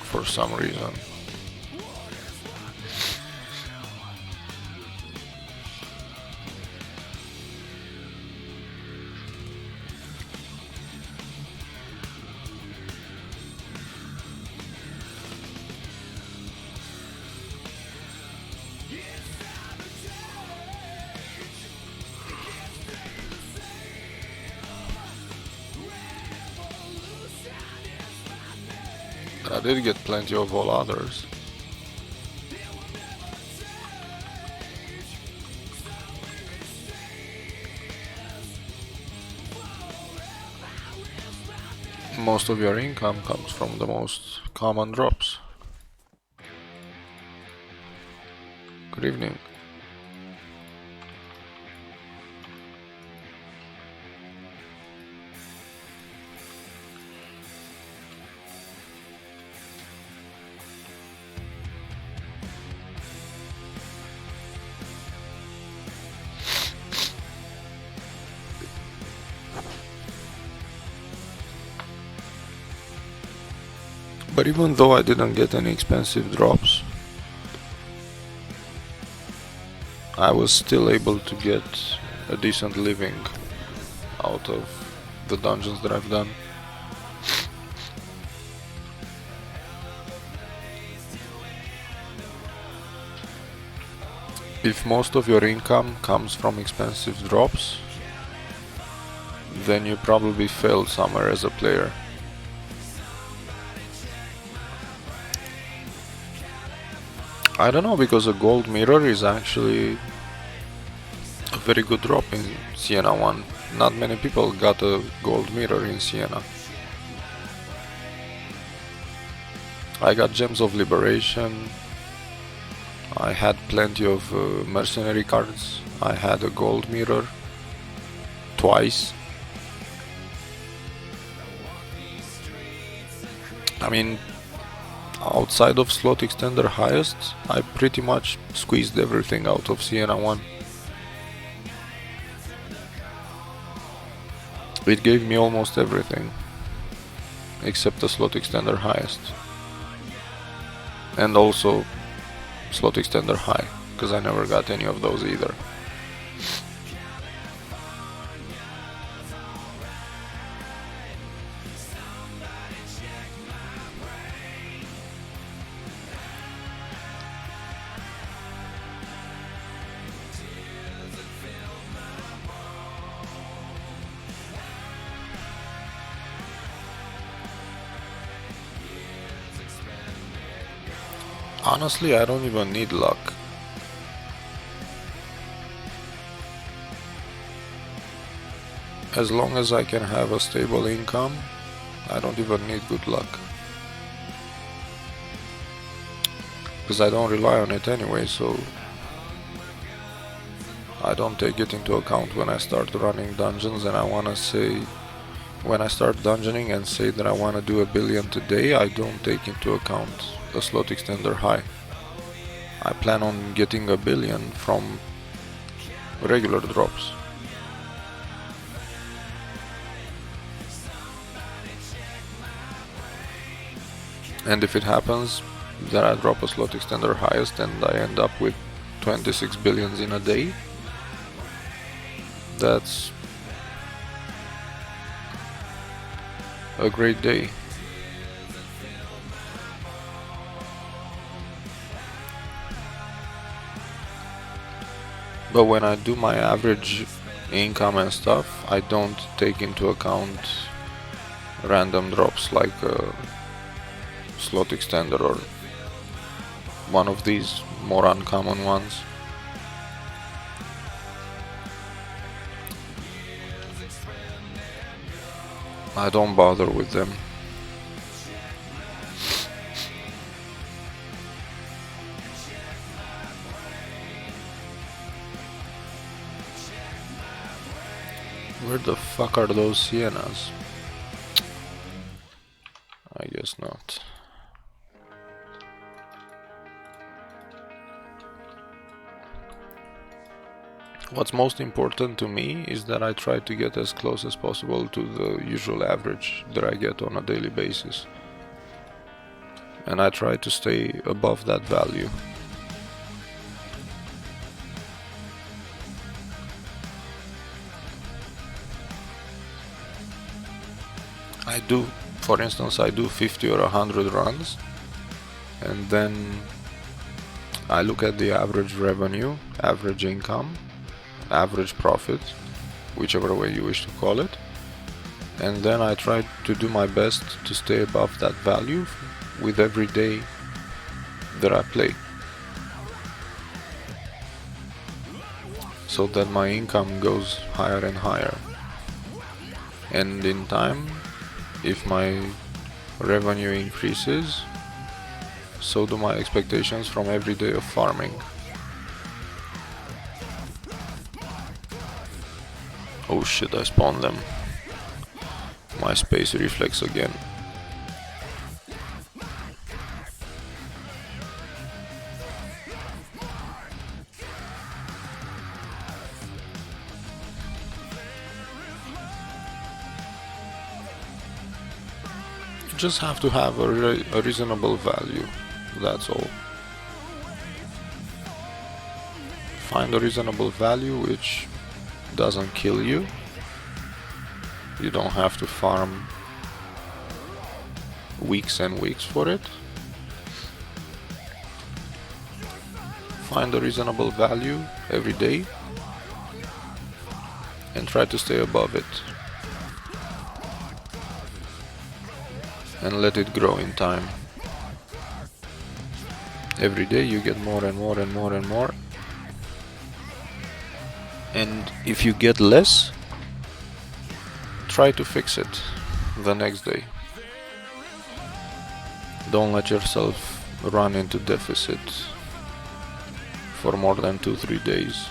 for some reason. I did get plenty of all others. Most of your income comes from the most common drops. Good evening. But even though I didn't get any expensive drops, I was still able to get a decent living out of the dungeons that I've done. If most of your income comes from expensive drops, then you probably failed somewhere as a player. I don't know, because a gold mirror is actually a very good drop in Siena 1. Not many people got a gold mirror in Siena. I got Gems of Liberation. I had plenty of mercenary cards. I had a gold mirror twice. I mean, outside of slot extender highest, I pretty much squeezed everything out of Siena 1. It gave me almost everything, except the slot extender highest. And also slot extender high, because I never got any of those either. Honestly, I don't even need luck. As long as I can have a stable income, I don't even need good luck. Because I don't rely on it anyway, so I don't take it into account when I start running dungeons and I wanna say, when I start dungeoning and say that I wanna do 1 billion today, I don't take into account a slot extender high. I plan on getting 1 billion from regular drops. And if it happens that I drop a slot extender highest and I end up with 26 billions in a day, that's a great day. But when I do my average income and stuff, I don't take into account random drops like a slot extender or one of these more uncommon ones. I don't bother with them. Where the fuck are those Sienas? I guess not. What's most important to me is that I try to get as close as possible to the usual average that I get on a daily basis. And I try to stay above that value. For instance, I do 50 or 100 runs, and then I look at the average revenue, average income, average profit, whichever way you wish to call it, and then I try to do my best to stay above that value with every day that I play, so that my income goes higher and higher. And in time, if my revenue increases, so do my expectations from every day of farming. Oh shit, I spawned them. My space reflex again. just have to have a reasonable value, that's all. Find a reasonable value which doesn't kill you. You don't have to farm weeks and weeks for it. Find a reasonable value every day and try to stay above it. And let it grow in time. Every day you get more and more and more and more. And if you get less, try to fix it the next day. Don't let yourself run into deficit for more than 2-3 days.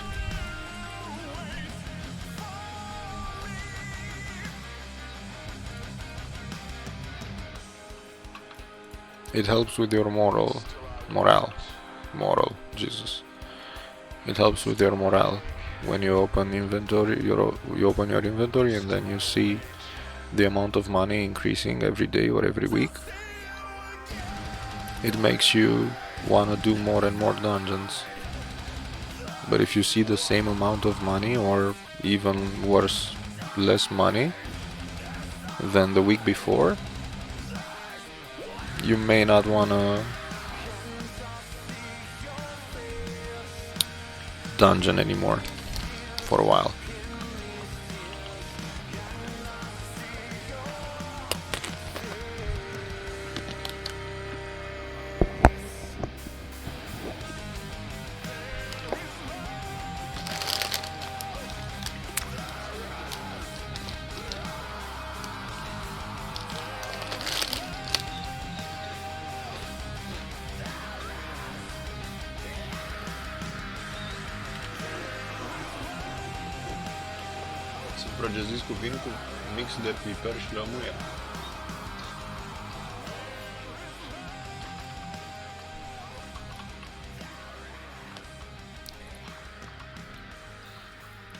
It helps with your morale, Jesus. It helps with your morale. When you open inventory, you open your inventory and then you see the amount of money increasing every day or every week. It makes you wanna do more and more dungeons. But if you see the same amount of money, or even worse, less money than the week before, you may not wanna dungeon anymore for a while. Să prăjezi cu vin cu mix de piper și lămâie.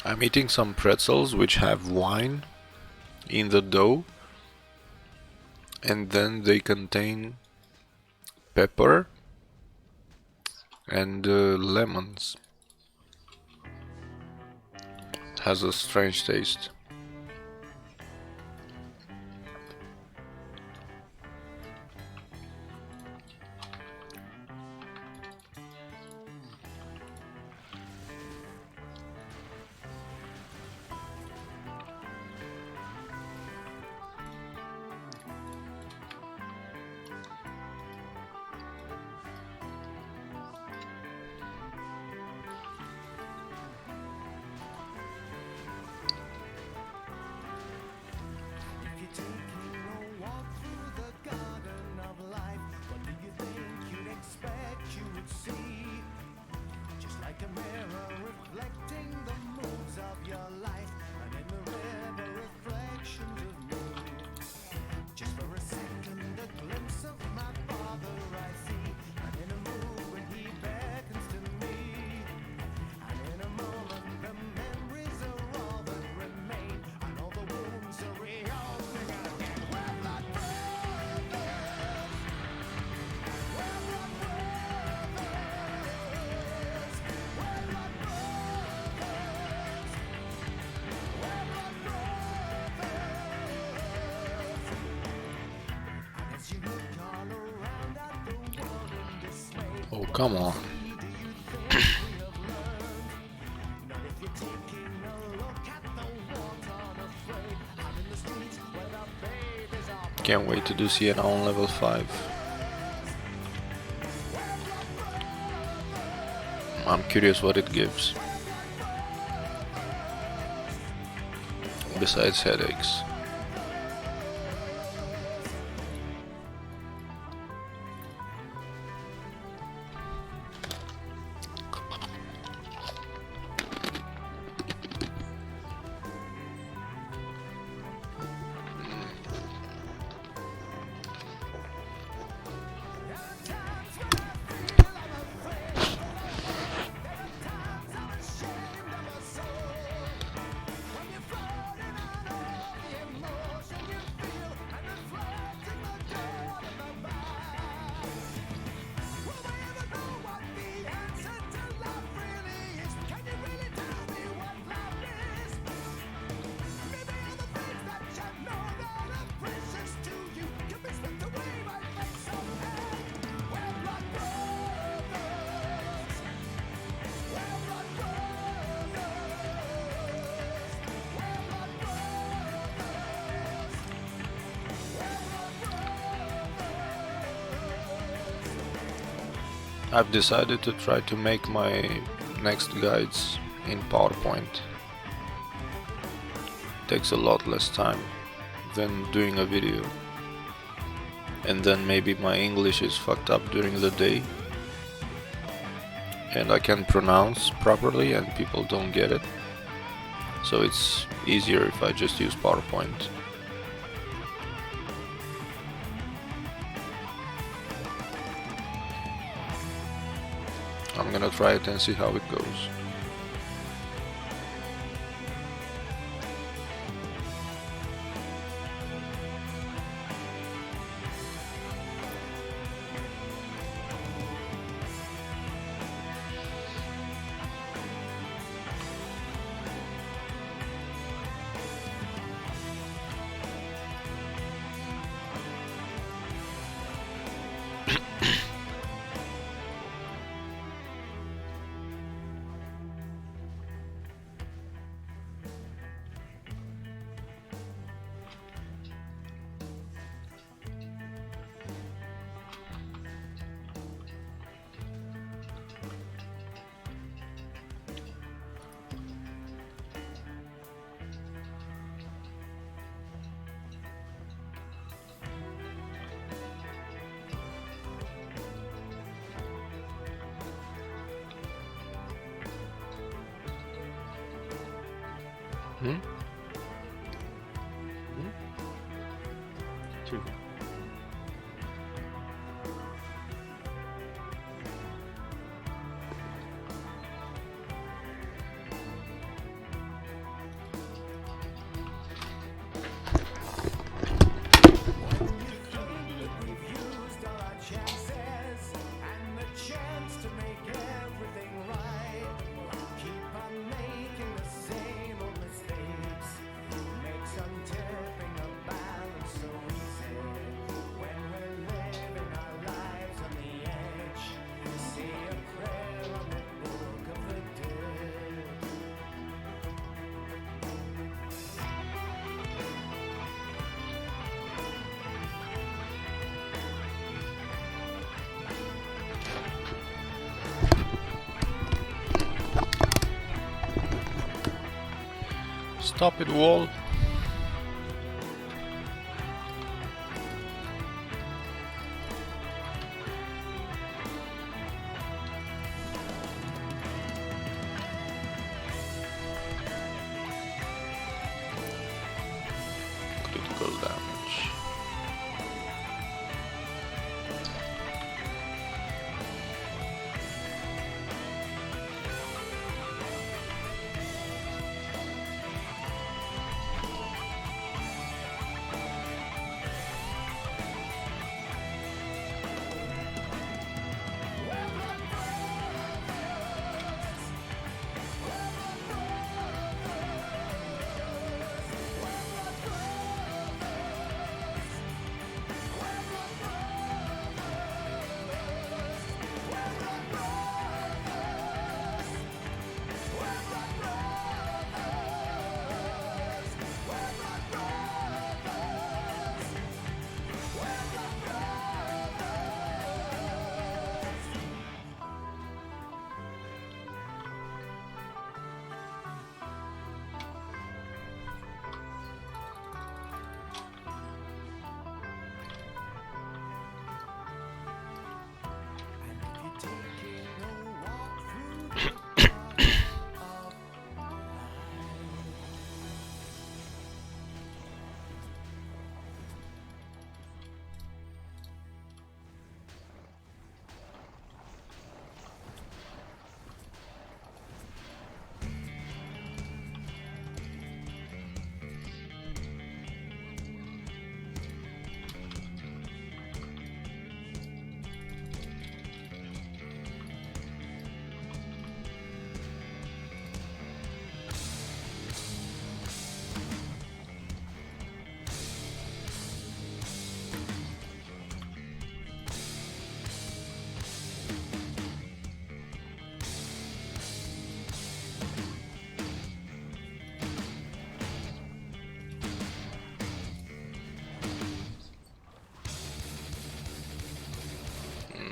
I'm eating some pretzels which have wine in the dough, and then they contain pepper and lemons. It has a strange taste. Oh, come on. Can't wait to do Sienna on level 5. I'm curious what it gives. Besides headaches. I've decided to try to make my next guides in PowerPoint. Takes a lot less time than doing a video. And then maybe my English is fucked up during the day and I can't pronounce properly and people don't get it. So it's easier if I just use PowerPoint. I'm gonna try it and see how it goes. Two. Stop it, wall. Critical damage.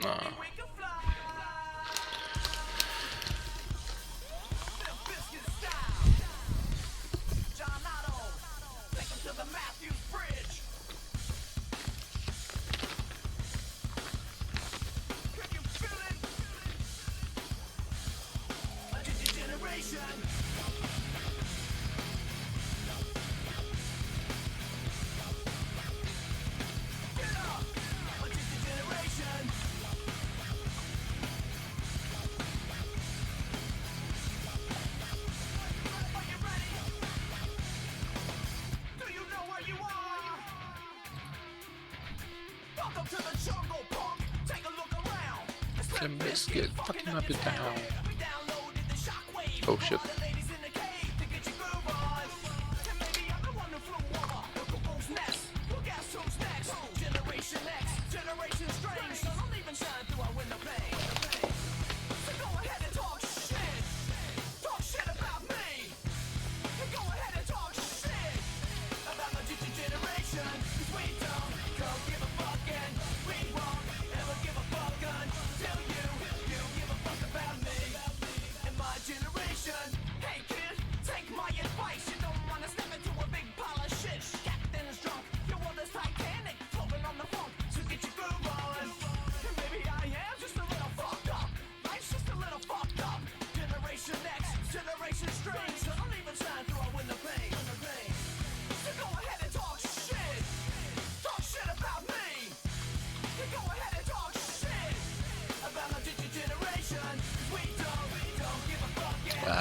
Nah. Slim Biscuit, fucking up it down. Oh shit.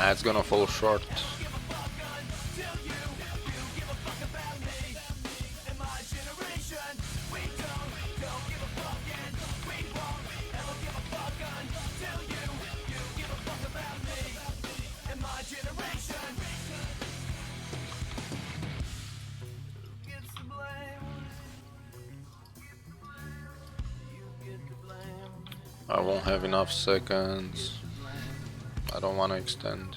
It's gonna fall short. I won't have enough seconds. I don't want to extend.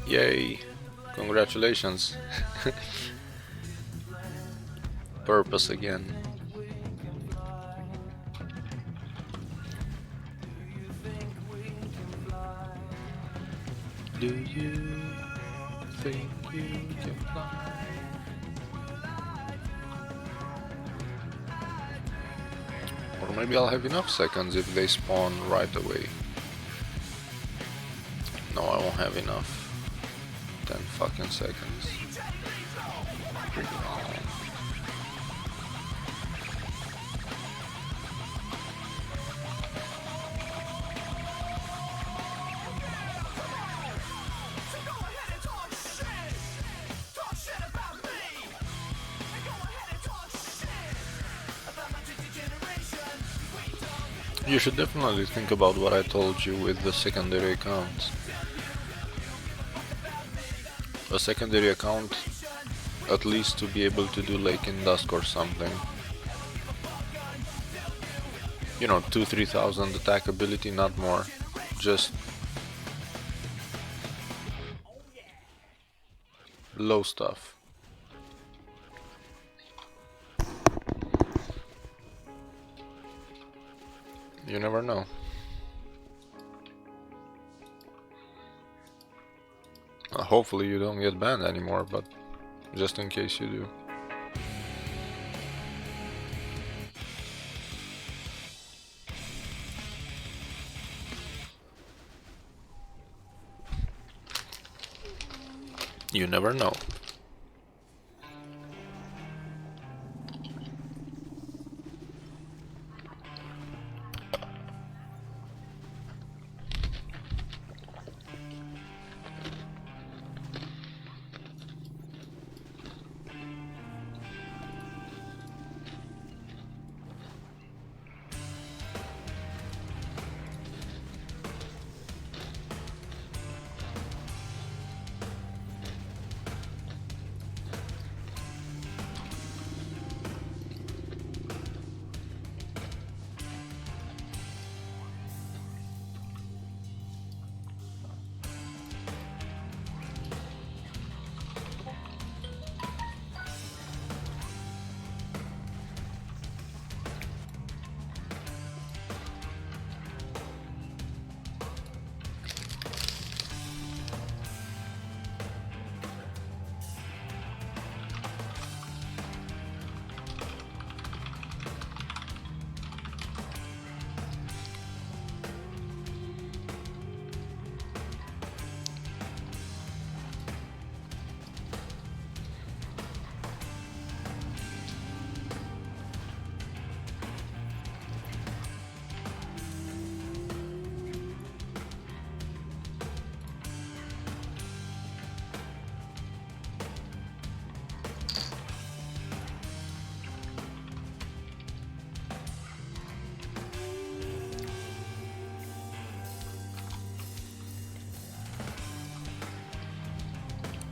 Yay! Congratulations! Purpose again. Do you think you can fly? Or maybe I'll have enough seconds if they spawn right away. No, I won't have enough. 10 fucking seconds. You should definitely think about what I told you with the secondary account. A secondary account, at least to be able to do Lake in Dusk or something. You know, 2-3,000 attack ability, not more. Just low stuff. You never know. Hopefully you don't get banned anymore, but just in case you do. You never know.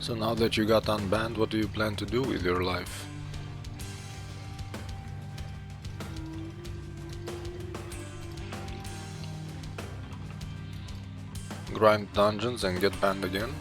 So now that you got unbanned, what do you plan to do with your life? Grind dungeons and get banned again?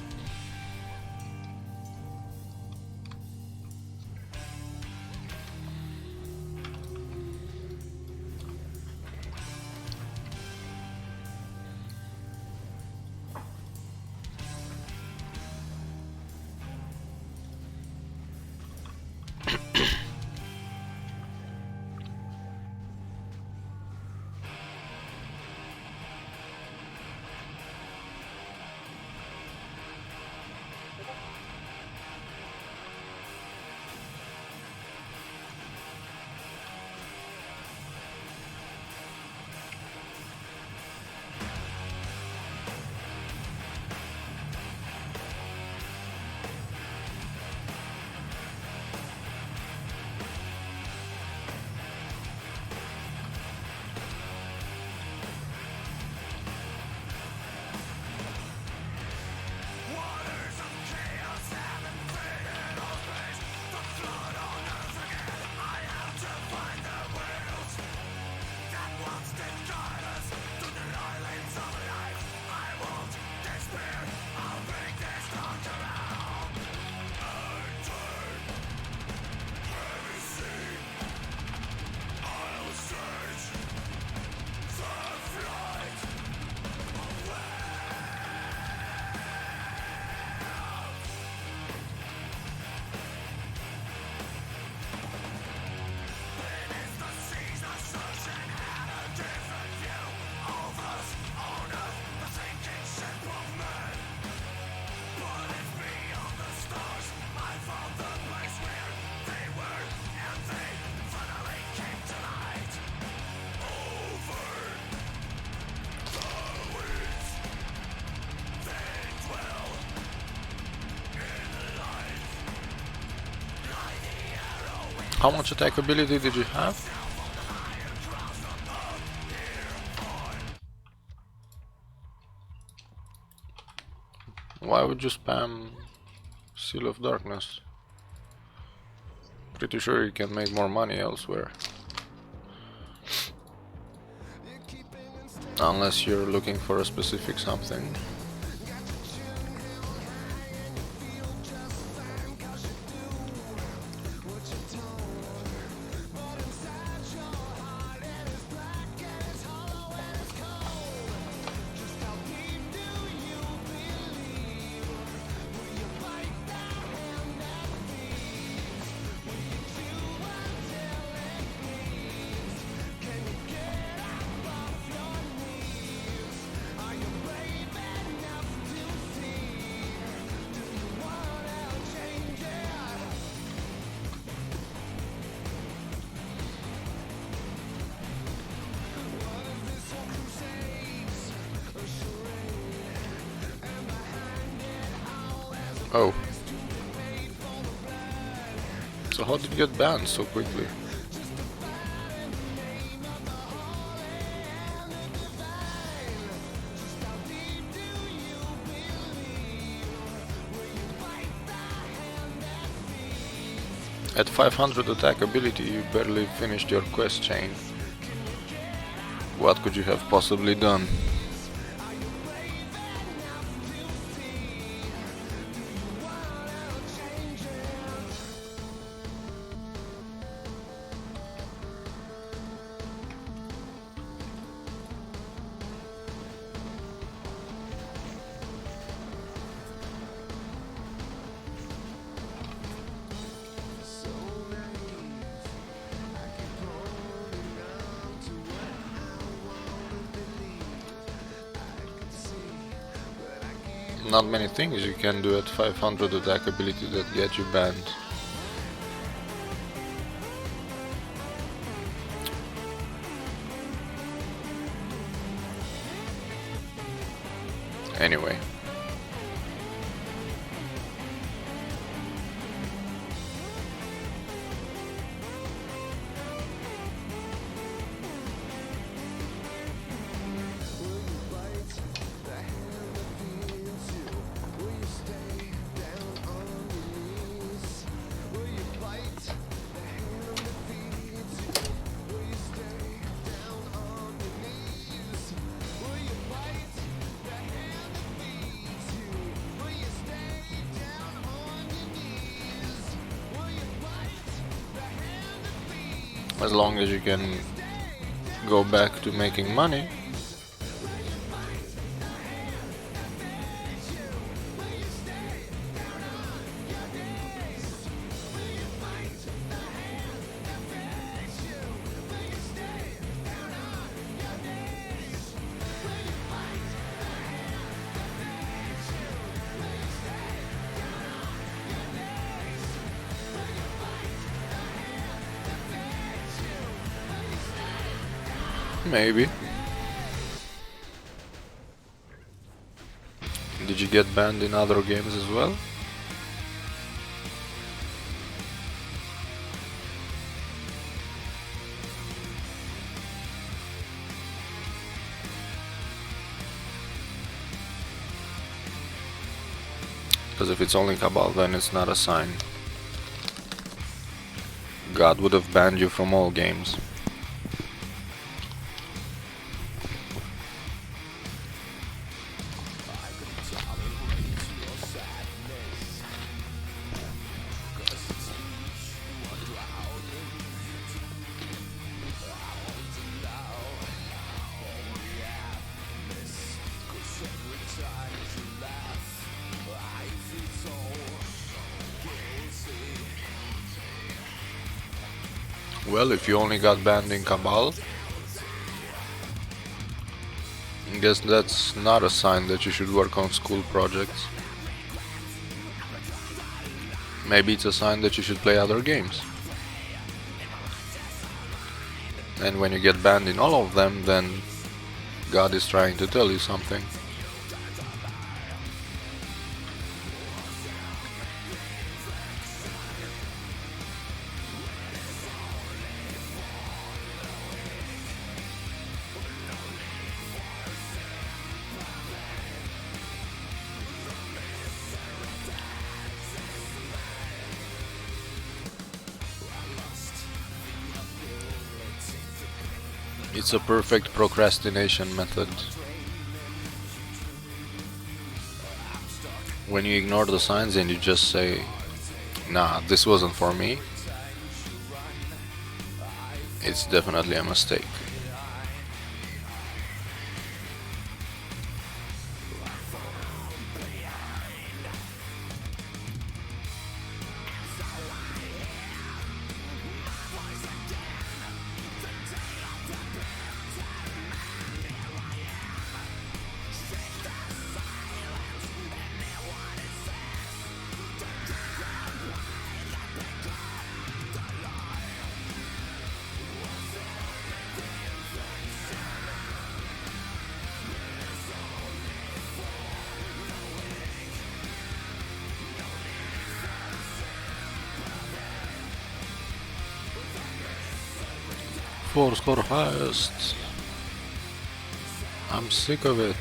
How much attack ability did you have? Why would you spam Seal of Darkness? Pretty sure you can make more money elsewhere. Unless you're looking for a specific something. Oh. So how did you get banned so quickly? At 500 attack ability you barely finished your quest chain. What could you have possibly done? Not many things you can do at 500 attack ability that get you banned. Anyway. As long as you can go back to making money. Maybe. Did you get banned in other games as well? Because if it's only Cabal, then it's not a sign. God would have banned you from all games. Well, if you only got banned in Cabal, I guess that's not a sign that you should work on school projects. Maybe it's a sign that you should play other games. And when you get banned in all of them, then God is trying to tell you something. It's a perfect procrastination method. When you ignore the signs and you just say, nah, this wasn't for me, it's definitely a mistake. Four score highest. I'm sick of it.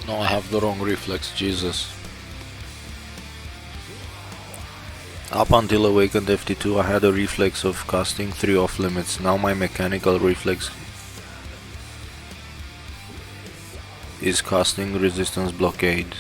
No, I have the wrong reflex, Jesus. Up until Awakened FT2 I had a reflex of casting 3 off limits. Now my mechanical reflex is casting resistance blockade.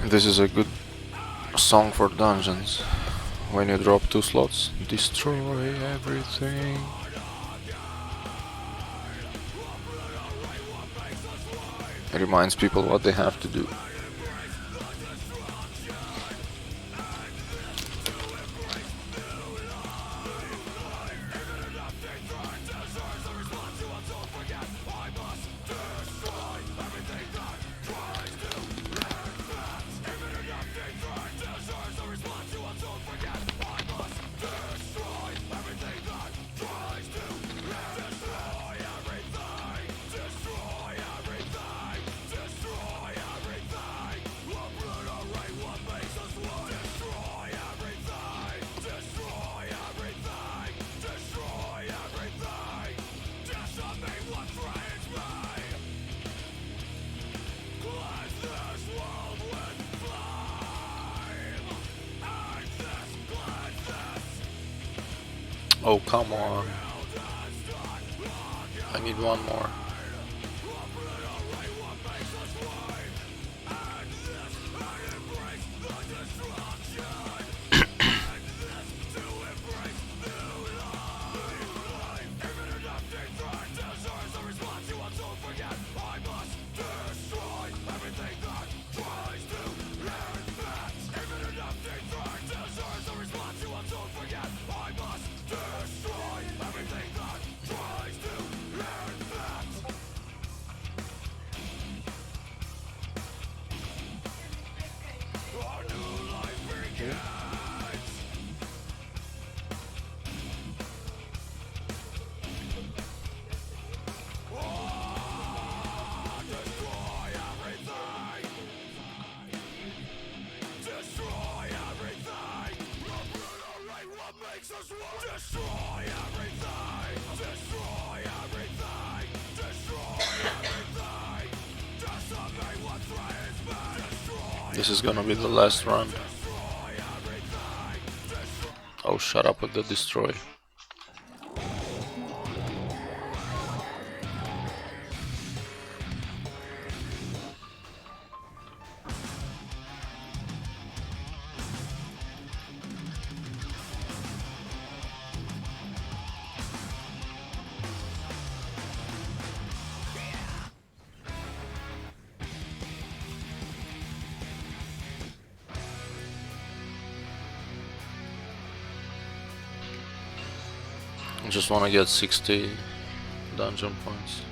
This is a good song for dungeons. When you drop 2 slots, destroy everything. It reminds people what they have to do. Oh, come on. I need one more. This is gonna be the last run. Oh, shut up with the destroy. I just want to get 60 dungeon points.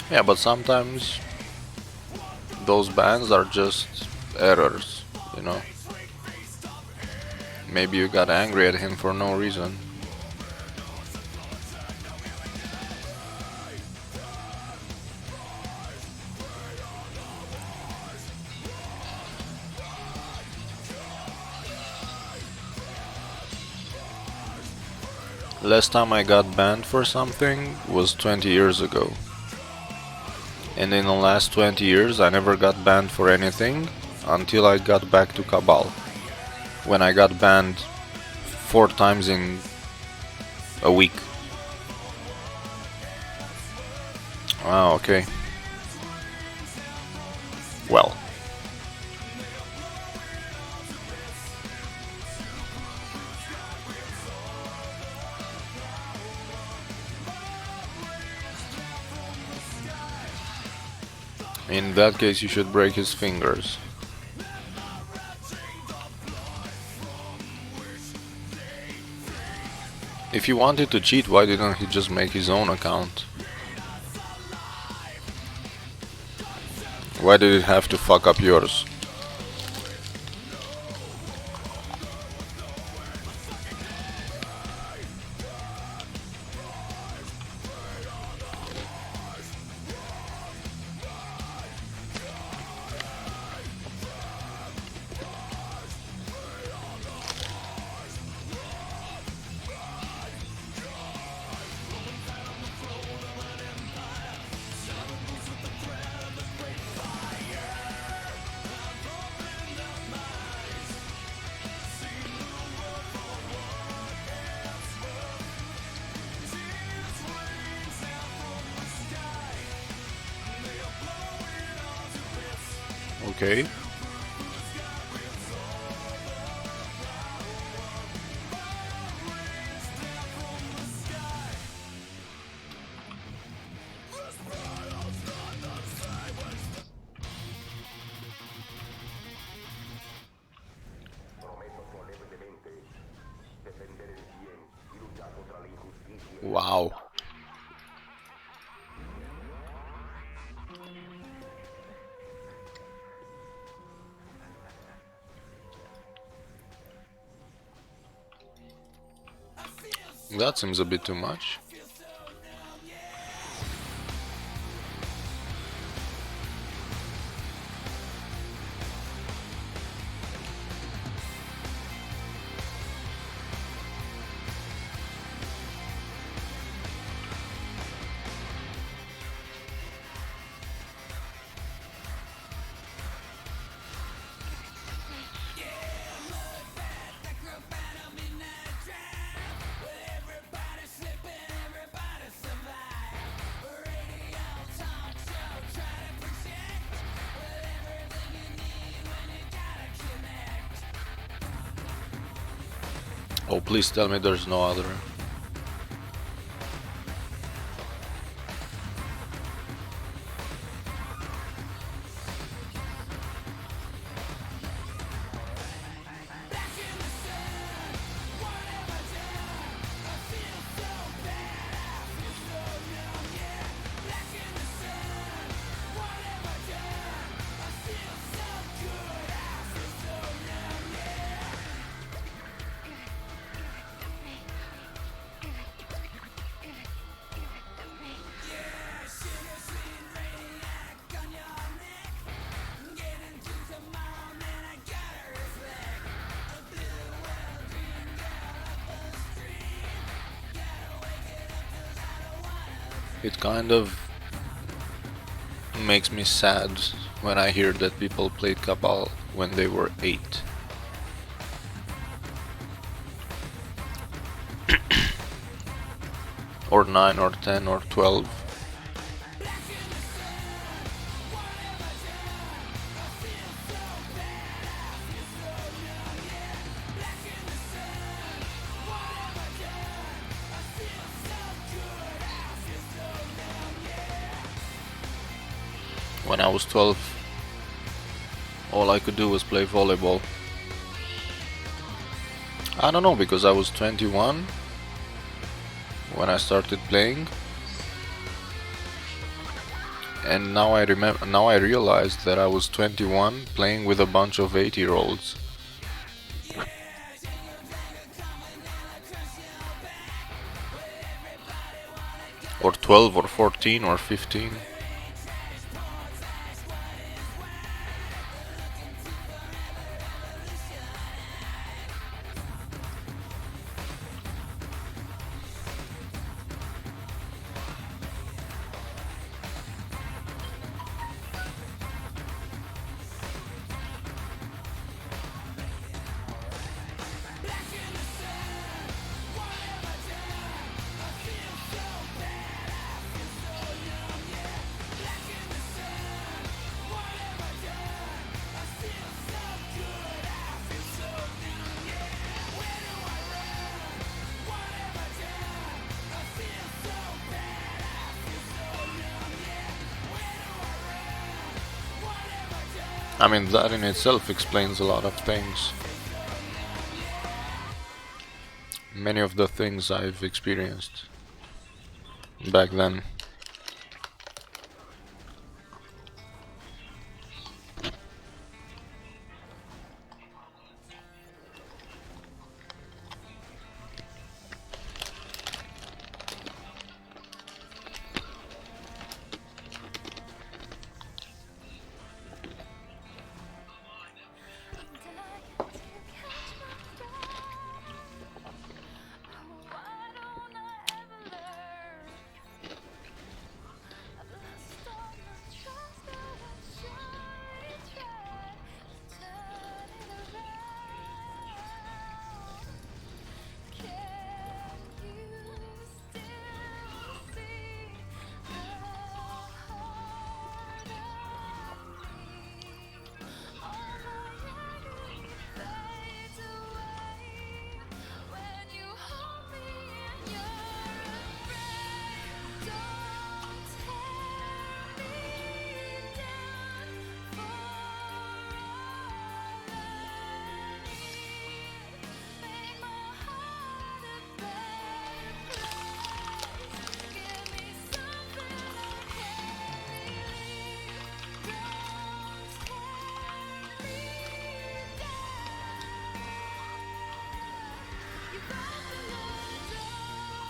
Yeah, but sometimes those bans are just errors, you know. Maybe you got angry at him for no reason. Last time I got banned for something was 20 years ago. And in the last 20 years I never got banned for anything until I got back to Cabal. When I got banned 4 times in a week. Ah, okay. Well. In that case you should break his fingers. If he wanted to cheat, why didn't he just make his own account? Why did it have to fuck up yours? Okay. Wow. That seems a bit too much. Oh, please tell me there's no other. It kind of makes me sad when I hear that people played Cabal when they were 8. Or 9 or 10 or 12. When I was 12, all I could do was play volleyball. I don't know, because I was 21 when I started playing. And now I remember. Now I realized that I was 21 playing with a bunch of 8-year-olds. Or 12 or 14 or 15. I mean, that in itself explains a lot of things. Many of the things I've experienced back then.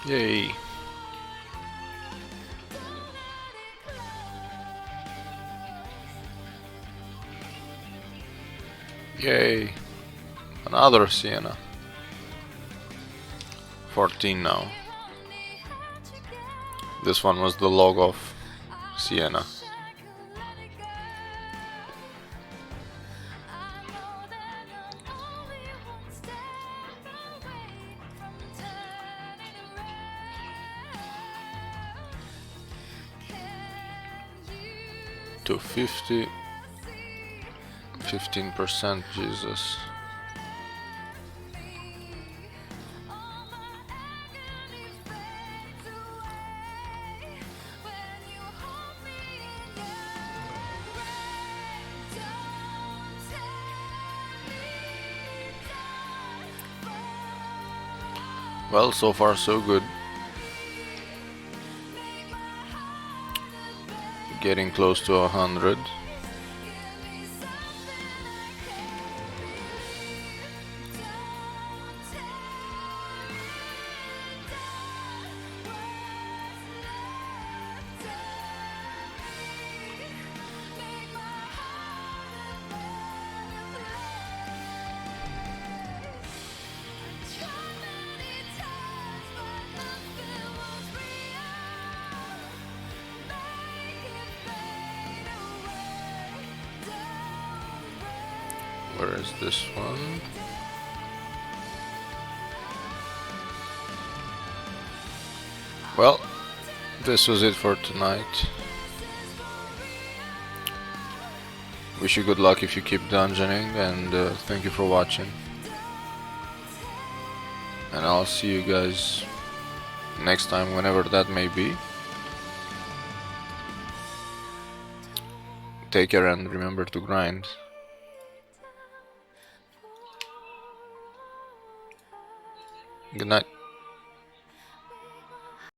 Yay. Yay. Another Sienna. 14 now. This one was the log of Sienna. To 50, 15%, Jesus. Well, so far so good. Getting close to 100. Where is this one? Well, this was it for tonight. Wish you good luck if you keep dungeoning, and thank you for watching. And I'll see you guys next time, whenever that may be. Take care and remember to grind. Good night.